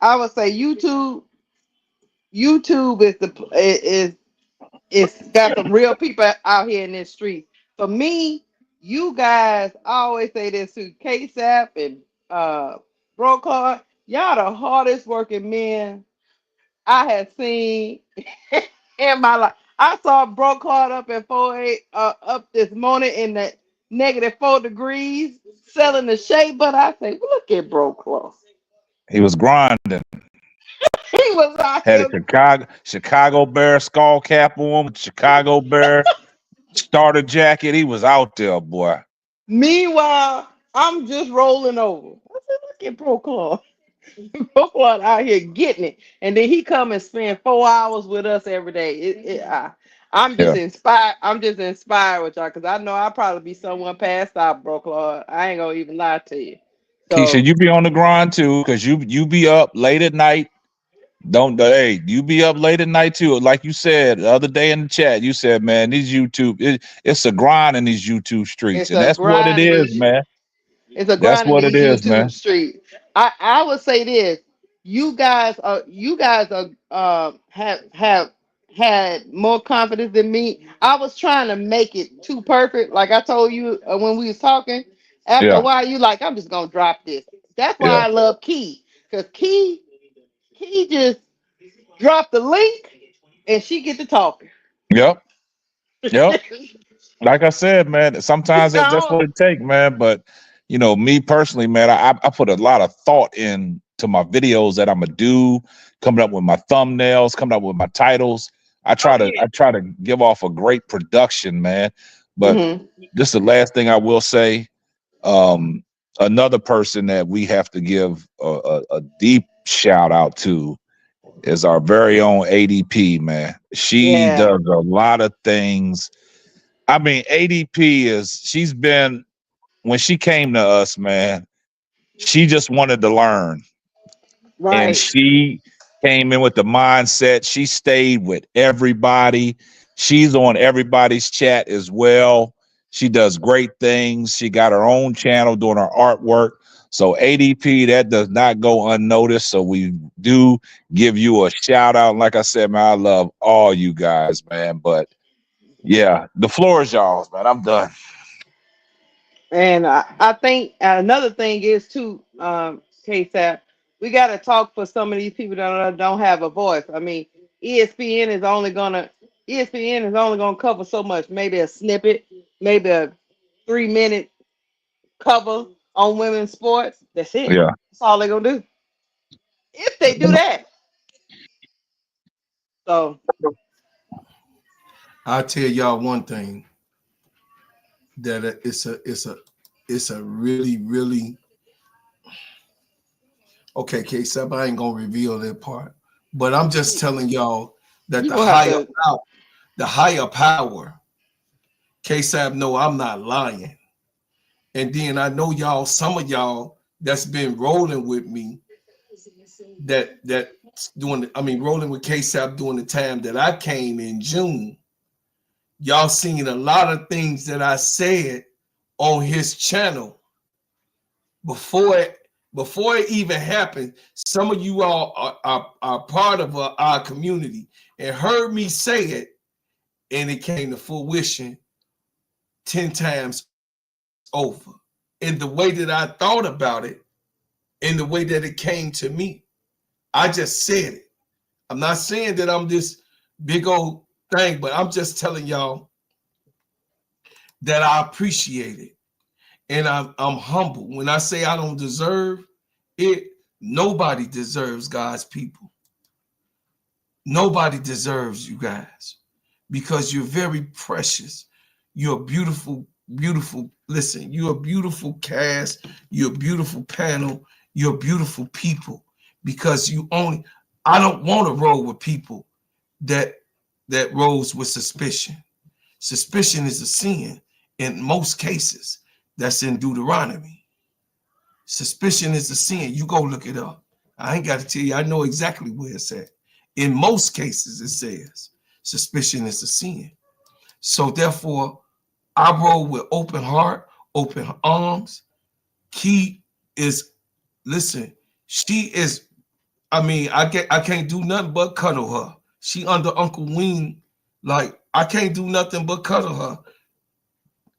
I would say YouTube is got some real people out here in this street. For me, you guys, I always say this to KSAP and Brocard, y'all the hardest working men I have seen in my life. I saw Brocard up at 4 up this morning in the -4 degrees selling the shea butter. I say, look at Brocard. He was grinding. He was out Had a here. Chicago Bear skull cap on, Chicago Bear starter jacket. He was out there, boy. Meanwhile, I'm just rolling over. I said, look at Brocard. Brocard out here getting it. And then he come and spend 4 hours with us every day. I'm just Yeah. inspired. I'm just inspired with y'all because I know I'll probably be someone past out, Brocard. I ain't gonna even lie to you. Keisha, So you be on the grind too, because you be up late at night. Don't hey, you be up late at night too. Like you said the other day in the chat, you said, man, these it's a grind in these YouTube streets. it's And a that's what it grind in is, these man. It's a That's grind in what it these is, YouTube man. streets. I would say this: you guys are have had more confidence than me. I was trying to make it too perfect, like I told you when we was talking. After a Yeah, while, you like, I'm just gonna drop this. That's why yeah. I love Key, because Key just dropped the link and she get to talking. Yep. Yep. Like I said, man, sometimes that's what it takes, man. But me personally, man, I put a lot of thought into my videos that I'm gonna do, coming up with my thumbnails, coming up with my titles. I Oh try to yeah. I try to give off a great production, man. But Hmm. this is the last thing I will say. Um, Another person that we have to give a deep shout out to is our very own ADP, man. She Yeah. does a lot of things. I mean, ADP she's been, when she came to us, man, she just wanted to learn. And Right. she came in with the mindset. She stayed with everybody. She's on everybody's chat as well. She does great things. She got her own channel doing her artwork. So ADP, that does not go unnoticed. So we do give you a shout out. Like I said, man, I love all you guys, man. But yeah, the floor is y'all's, man. I'm done. And I think another thing is too, KSAP, we got to talk for some of these people that don't have a voice. I mean, ESPN is only gonna ESPN is only gonna cover so much. Maybe a snippet, maybe a 3 minute cover on women's sports. That's it. Yeah. That's all they're gonna do. If they do that. So I'll tell y'all one thing, that it's a really okay, K-Sub, I ain't gonna reveal that part. But I'm just telling y'all that you gonna have to the higher power, K-Sab, no, I'm not lying. And then I know y'all, some of y'all that's been rolling with me, that doing, I mean, rolling with K-Sab during the time that I came in June. Y'all seen a lot of things that I said on his channel before it even happened. Some of you all are part of our community and heard me say it, and it came to fruition 10 times over. In the way that I thought about it, in the way that it came to me, I just said it. I'm not saying that I'm this big old thing, but I'm just telling y'all that I appreciate it. And I'm humble. When I say I don't deserve it, nobody deserves God's people. Nobody deserves you guys, because you're very precious. You're beautiful, beautiful. Listen, you're a beautiful cast. You're a beautiful panel. You're beautiful people, because I don't want to roll with people that rolls with suspicion. Suspicion is a sin in most cases. That's in Deuteronomy. Suspicion is a sin. You go look it up. I ain't got to tell you. I know exactly where it's at. In most cases, it says suspicion is a sin. So therefore, I roll with open heart, open arms. Key is, listen, she is, I mean, I can't do nothing but cuddle her. She under Uncle Ween. Like, I can't do nothing but cuddle her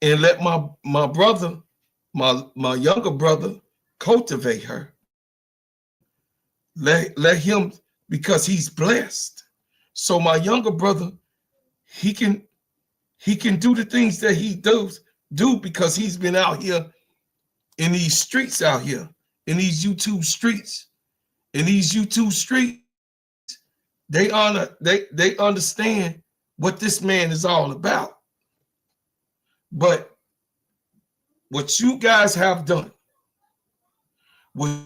and let my brother, my younger brother, cultivate her. Let him, because he's blessed. So my younger brother, he can do the things that he does because he's been out here in these streets out here, in these YouTube streets. In these YouTube streets, they understand what this man is all about. But what you guys have done was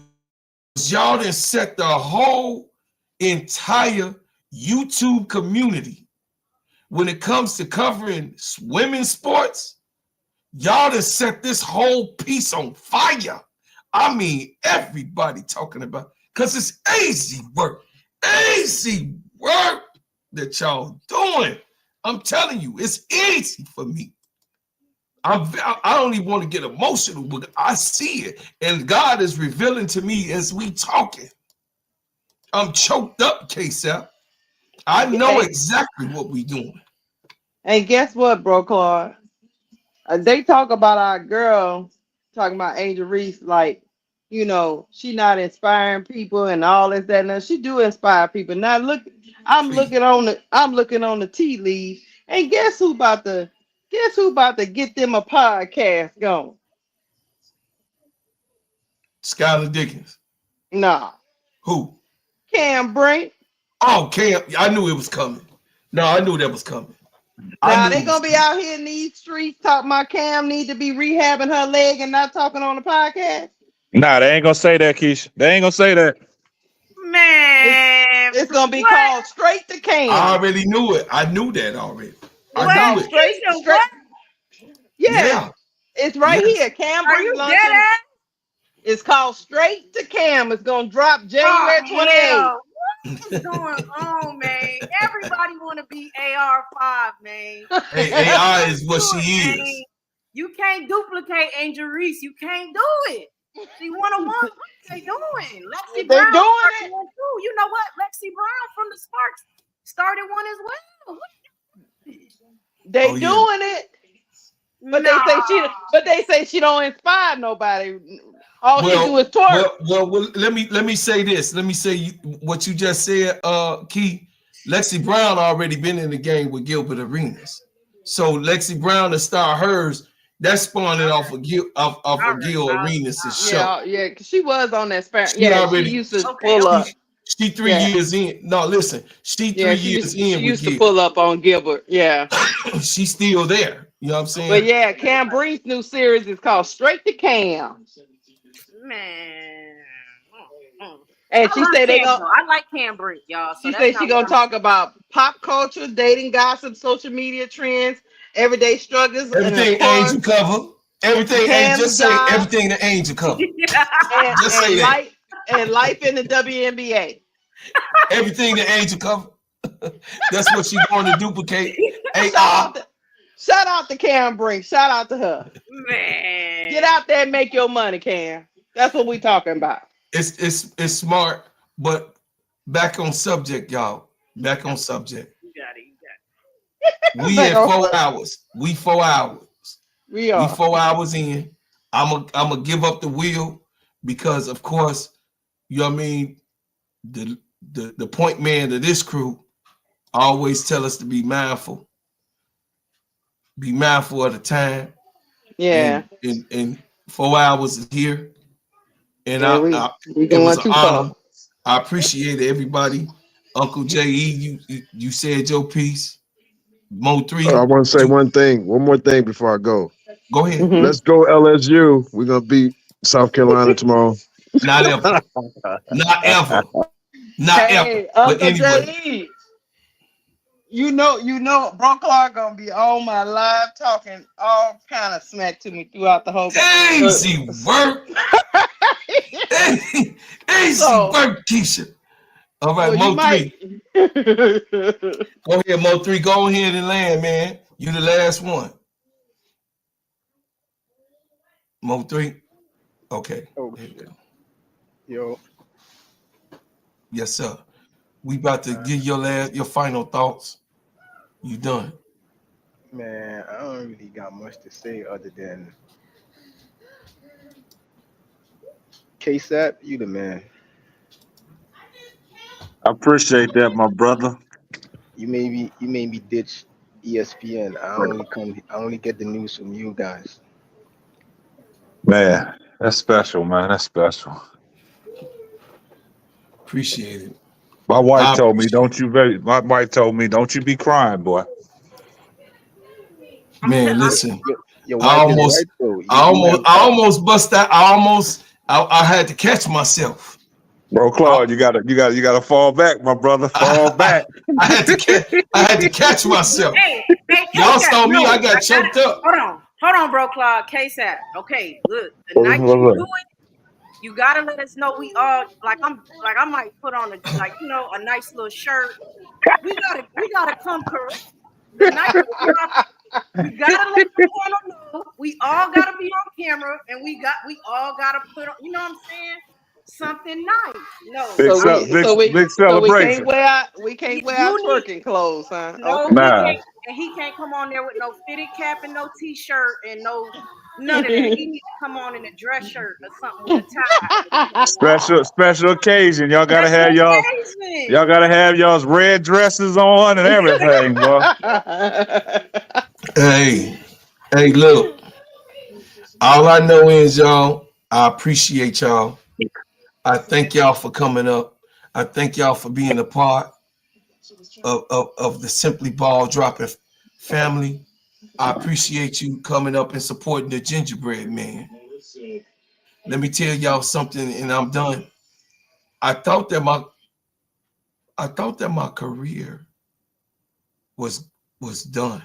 y'all done set the whole entire YouTube community when it comes to covering women's sports. Y'all done set this whole piece on fire. I mean, everybody talking about, because it's easy work that y'all doing. I'm telling you, it's easy for me. I don't even want to get emotional, but I see it, and God is revealing to me as we talking. I'm choked up, K-Sap. I know exactly what we doing. and guess what, bro, Claude? They talk about our girl, talking about Angel Reese, like, you know, she not inspiring people and all this, that, and that. She do inspire people. Now look, I'm looking on the tea leaves, and guess who about to get them a podcast going? Skylar Dickens. Nah. Who? Cam Brink. Oh, Cam. I knew it was coming. No, I knew that was coming. Now they gonna be out here in these streets talking about Cam need to be rehabbing her leg and not talking on the podcast. Nah, they ain't gonna say that, Keisha. They ain't gonna say that. Man, it's gonna be called Straight to Cam. I already knew it. I knew that already. I knew it. Straight. Yeah. It's right here. Cam Brink launching. It's called Straight to Cam. It's gonna drop January 28th. What is going on, man? Everybody want to be AR5, man. Hey, AI is what she is. Man. You can't duplicate Angel Reese. You can't do it. She one-on-one. What they doing? Lexi Brown doing it too. You know what? Lexi Brown from the Sparks started one as well. They doing it. But they say she don't inspire nobody. All she do is twerk. Well, let me say this. Let me say what you just said, Key. Lexi Brown already been in the game with Gilbert Arenas. So Lexi Brown to start hers, That spawned it off of Gil Arenas' show. Yeah, cause she was on that sparrow. She Yeah, she already used to pull up. she 3 Yeah. years in. No, listen, she 3 years She in with used to Gil. pull up on Gilbert. Yeah. She's still there. You know what I'm saying? But yeah, Cam Brink's new series is called Straight to Cam. Man. And she said they gonna. I like Cam Brink, y'all. So She said she gonna talk about pop culture, dating, gossip, social media trends, everyday struggles, Everything and of course, Angel cover. Everything Cam's just say job. everything the Angel cover. and, Just say and that. life in the WNBA. Everything the Angel cover. That's what she's going to duplicate. Hey, Shout out to Cam Brink. Shout out to her. Man. Get out there and make your money, Cam. That's what we talking about. It's smart, but back on subject, y'all. Back on subject. You got it. We at 4 hours. We 4 hours. We are. We 4 hours in. I'm a give up the wheel because, of course, you know what I mean. The point man of this crew always tell us to be mindful. Be mindful of the time. Yeah. And 4 hours is here. And yeah, we it was going an too honor. far. I appreciate everybody. Uncle J.E., you said your piece. Mo 3. I want to say one more thing before I go. Go ahead. Mhm. Let's go LSU. We're gonna beat South Carolina tomorrow. Not ever. Not ever. Not Hey, ever. But Uncle anyway. J.E., you know, Bro Clark gonna be on my live talking all kind of smack to me throughout the whole. Easy work. Easy work, Keisha. All right, Mo 3. Go ahead, Mo 3. Go ahead and land, man. You the last one. Mo 3. Okay. Oh, There you go. yo. Yes, sir. We about to give your final thoughts. You done. Man, I don't really got much to say other than KSAP, you the man. I appreciate that, my brother. You made me ditch ESPN. I only get the news from you guys. Man, that's special, man. That's special. Appreciate it. My wife told me, don't you be crying, boy. Man, listen. Your wife is right though. I almost bust out. I had to catch myself. Bro, Claude, you gotta fall back, my brother. Fall back. I had to catch myself. Hey, Y'all saw me. I got choked up. Hold on, bro, Claude. KSAP. Okay, look. The night you do it, you gotta let us know we all I might put on a nice little shirt. We gotta come correct. The night we gotta let the panel know. We all gotta be on camera, and we all gotta put on. You know what I'm saying? Something nice. No. Big celebration. We can't wear our twerking clothes, huh? No, Okay. Nah. he can't come on there with no fitted cap and no t-shirt and none of that. He needs to come on in a dress shirt or something with a tie. Special occasion. Y'all gotta have y'all's red dresses on and everything, bro. Hey, look. All I know is y'all, I appreciate y'all. I thank y'all for coming up. I thank y'all for being a part of the Simply Ball Dropping family. I appreciate you coming up and supporting the gingerbread man. Let me tell y'all something, and I'm done. I thought that my career was done.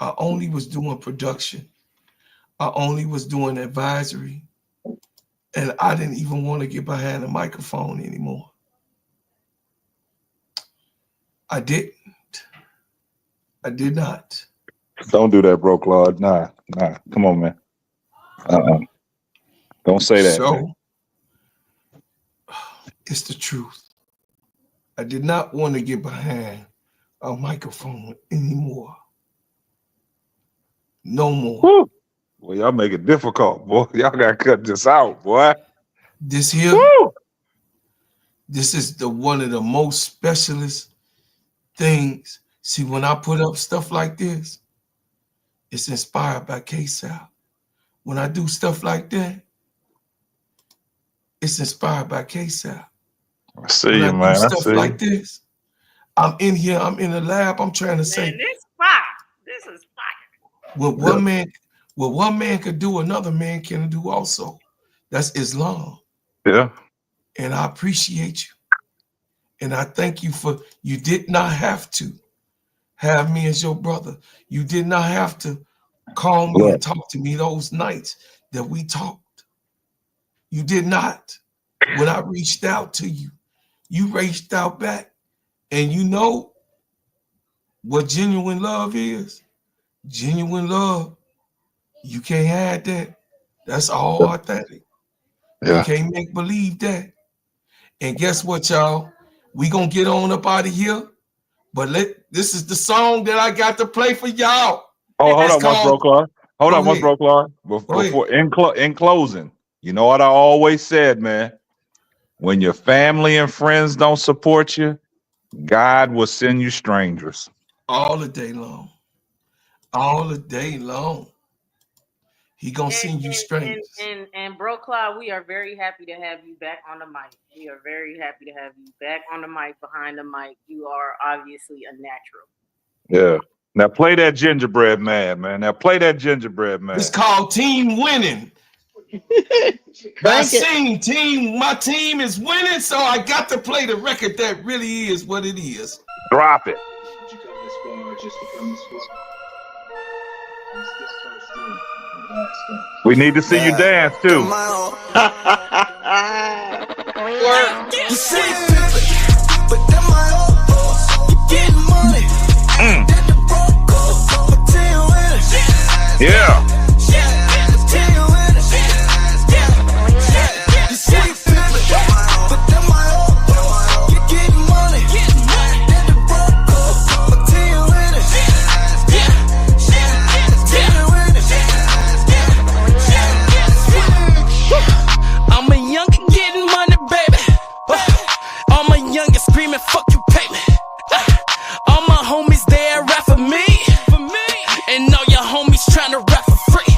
I only was doing production. I only was doing advisory. And I didn't even want to get behind the microphone anymore. I didn't. I did not. Don't do that, bro, Claude. Nah. Come on, man. Don't say that. So, man. it's the truth. I did not want to get behind a microphone anymore. No more. Woo. Well, y'all make it difficult, boy. Y'all gotta cut this out, boy. This here, Woo. this is one of the most specialist things. See, when I put up stuff like this, it's inspired by K-Sal. When I do stuff like that, it's inspired by K-Sal. I see When I you, do man. I stuff see like you. this, I'm in here, I'm in the lab, I'm trying to Man, say, this fire. This is fire. what one man could do, another man can do also. That's Islam. Yeah. And I appreciate you. And I thank you for, you did not have to have me as your brother. You did not have to call me Look, and talk to me those nights that we talked. You did not. When I reached out to you, you reached out back. And you know what genuine love is? Genuine love, you can't hide that. That's all authentic. You yeah. can't make believe that. And guess what, y'all? We gonna get on up out of here. But this is the song that I got to play for y'all. Oh, hold It's on, once called, broke Lord. Hold on, go once ahead, broke Lord. go ahead. Before in closing, you know what I always said, man. When your family and friends don't support you, God will send you strangers. All the day long. All the day long. He gonna send you strangers. And Bro Cloud, we are very happy to have you back on the mic. We are very happy to have you back on the mic, behind the mic. You are obviously a natural. Yeah. Now play that gingerbread man, man. Now play that gingerbread It's man. called Team Winning. I Crank it. sing team, my team is winning, so I got to play the record that really is what it is. Drop it. Did you come this far just to come this far? It's this first thing, the last step. We need to see you dance too. Work. You say you pimpin', but them my old boss. You getting money. Mm. That the broke off. But tell you when. Yeah. Tell you when. You say you pimpin', but them my old boss. You getting money. That the broke off. But tell you when. Tell you when. I'm a youngin' getting money, baby. All my youngins screaming, fuck you, pay me. All my homies there rap for me. And all your homies tryna rap for free.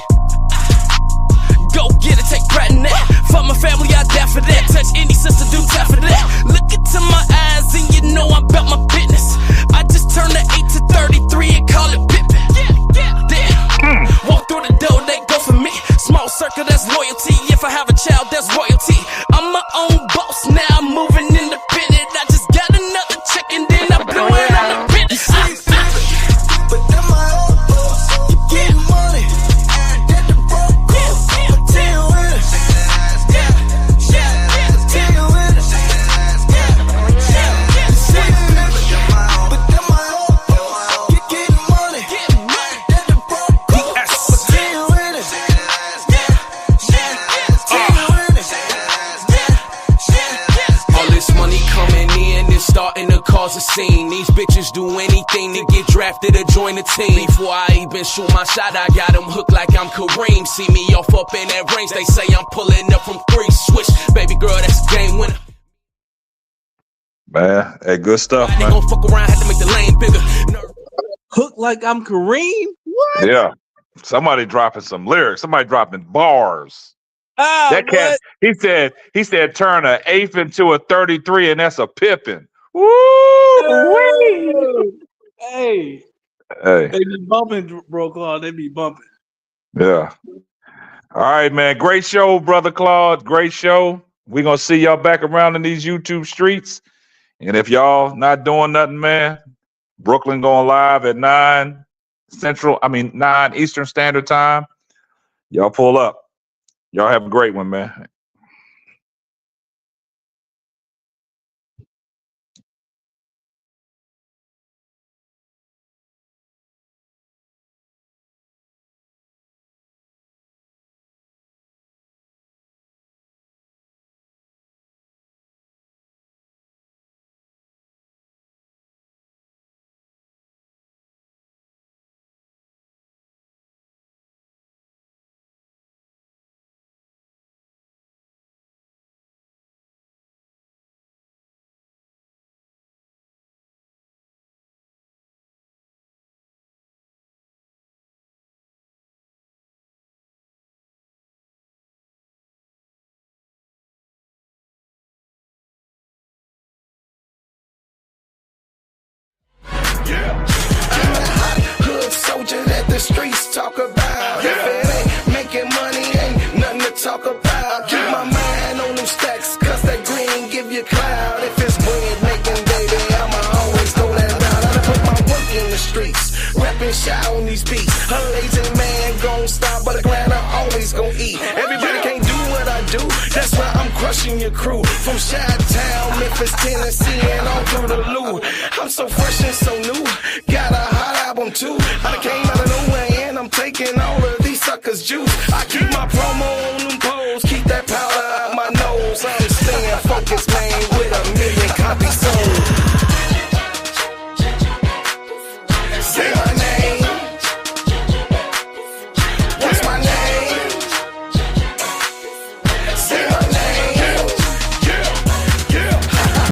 Go get it, take pride in that. For my family, I die for that. Touch any sister, do tap for that. Look into my eyes and you know I'm about my business. I just turned the 8 to 33 and call it pippin'. Damn. Walk through the door, they go for me. Small circle, that's loyalty. If I have a child, that's royalty. I'm my own boss, now I'm moving independent. I just got another check and then I blew it on the business. But them my old boss, you getting money. That the broke off. But tell you when. Tell you when. You say but them my old boss, you getting money. That the broke off. But tell you when. All this money coming in is starting to cause a scene. These bitches do anything to get drafted or join the team. Before I even shoot my shot, I got them hooked like I'm Kareem. See me off up in that range, they say I'm pulling up from 3. Switch, baby girl, that's a game winner. Man, hey, good stuff, They man. gon' fuck around, have to make the lane bigger. Hooked like I'm Kareem? What? Yeah. Somebody dropping some lyrics. Somebody dropping bars. Ah, That cat, what? he said, turn an eighth into a 33, and that's a Pippin. Woo! Oh, hey, Hey, they be bumping, bro, Claude. They be bumping. yeah. All right, man. Great show, brother Claude. Great show. We're gonna see y'all back around in these YouTube streets. And if y'all not doing nothing, man, Brooklyn going live at 9 Eastern Standard Time. Y'all pull up. Y'all have a great one, man. the streets talk about. If it ain't making money, ain't nothing to talk about. Keep my mind on them stacks, cause that green give you cloud. If it's bread making, baby, I'ma always throw that down. I put my work in the streets, rapping shot on these beats. A lazy man gon' stop, but a grinder always gon' eat. Everybody can't do what I do, that's why I'm crushing your crew. From Chi-Town, Memphis, Tennessee, and all through the Lou. I'm so fresh and so new, got a hot album too. I came out of nowhere and I'm taking all of these suckers' juice. I keep my promo on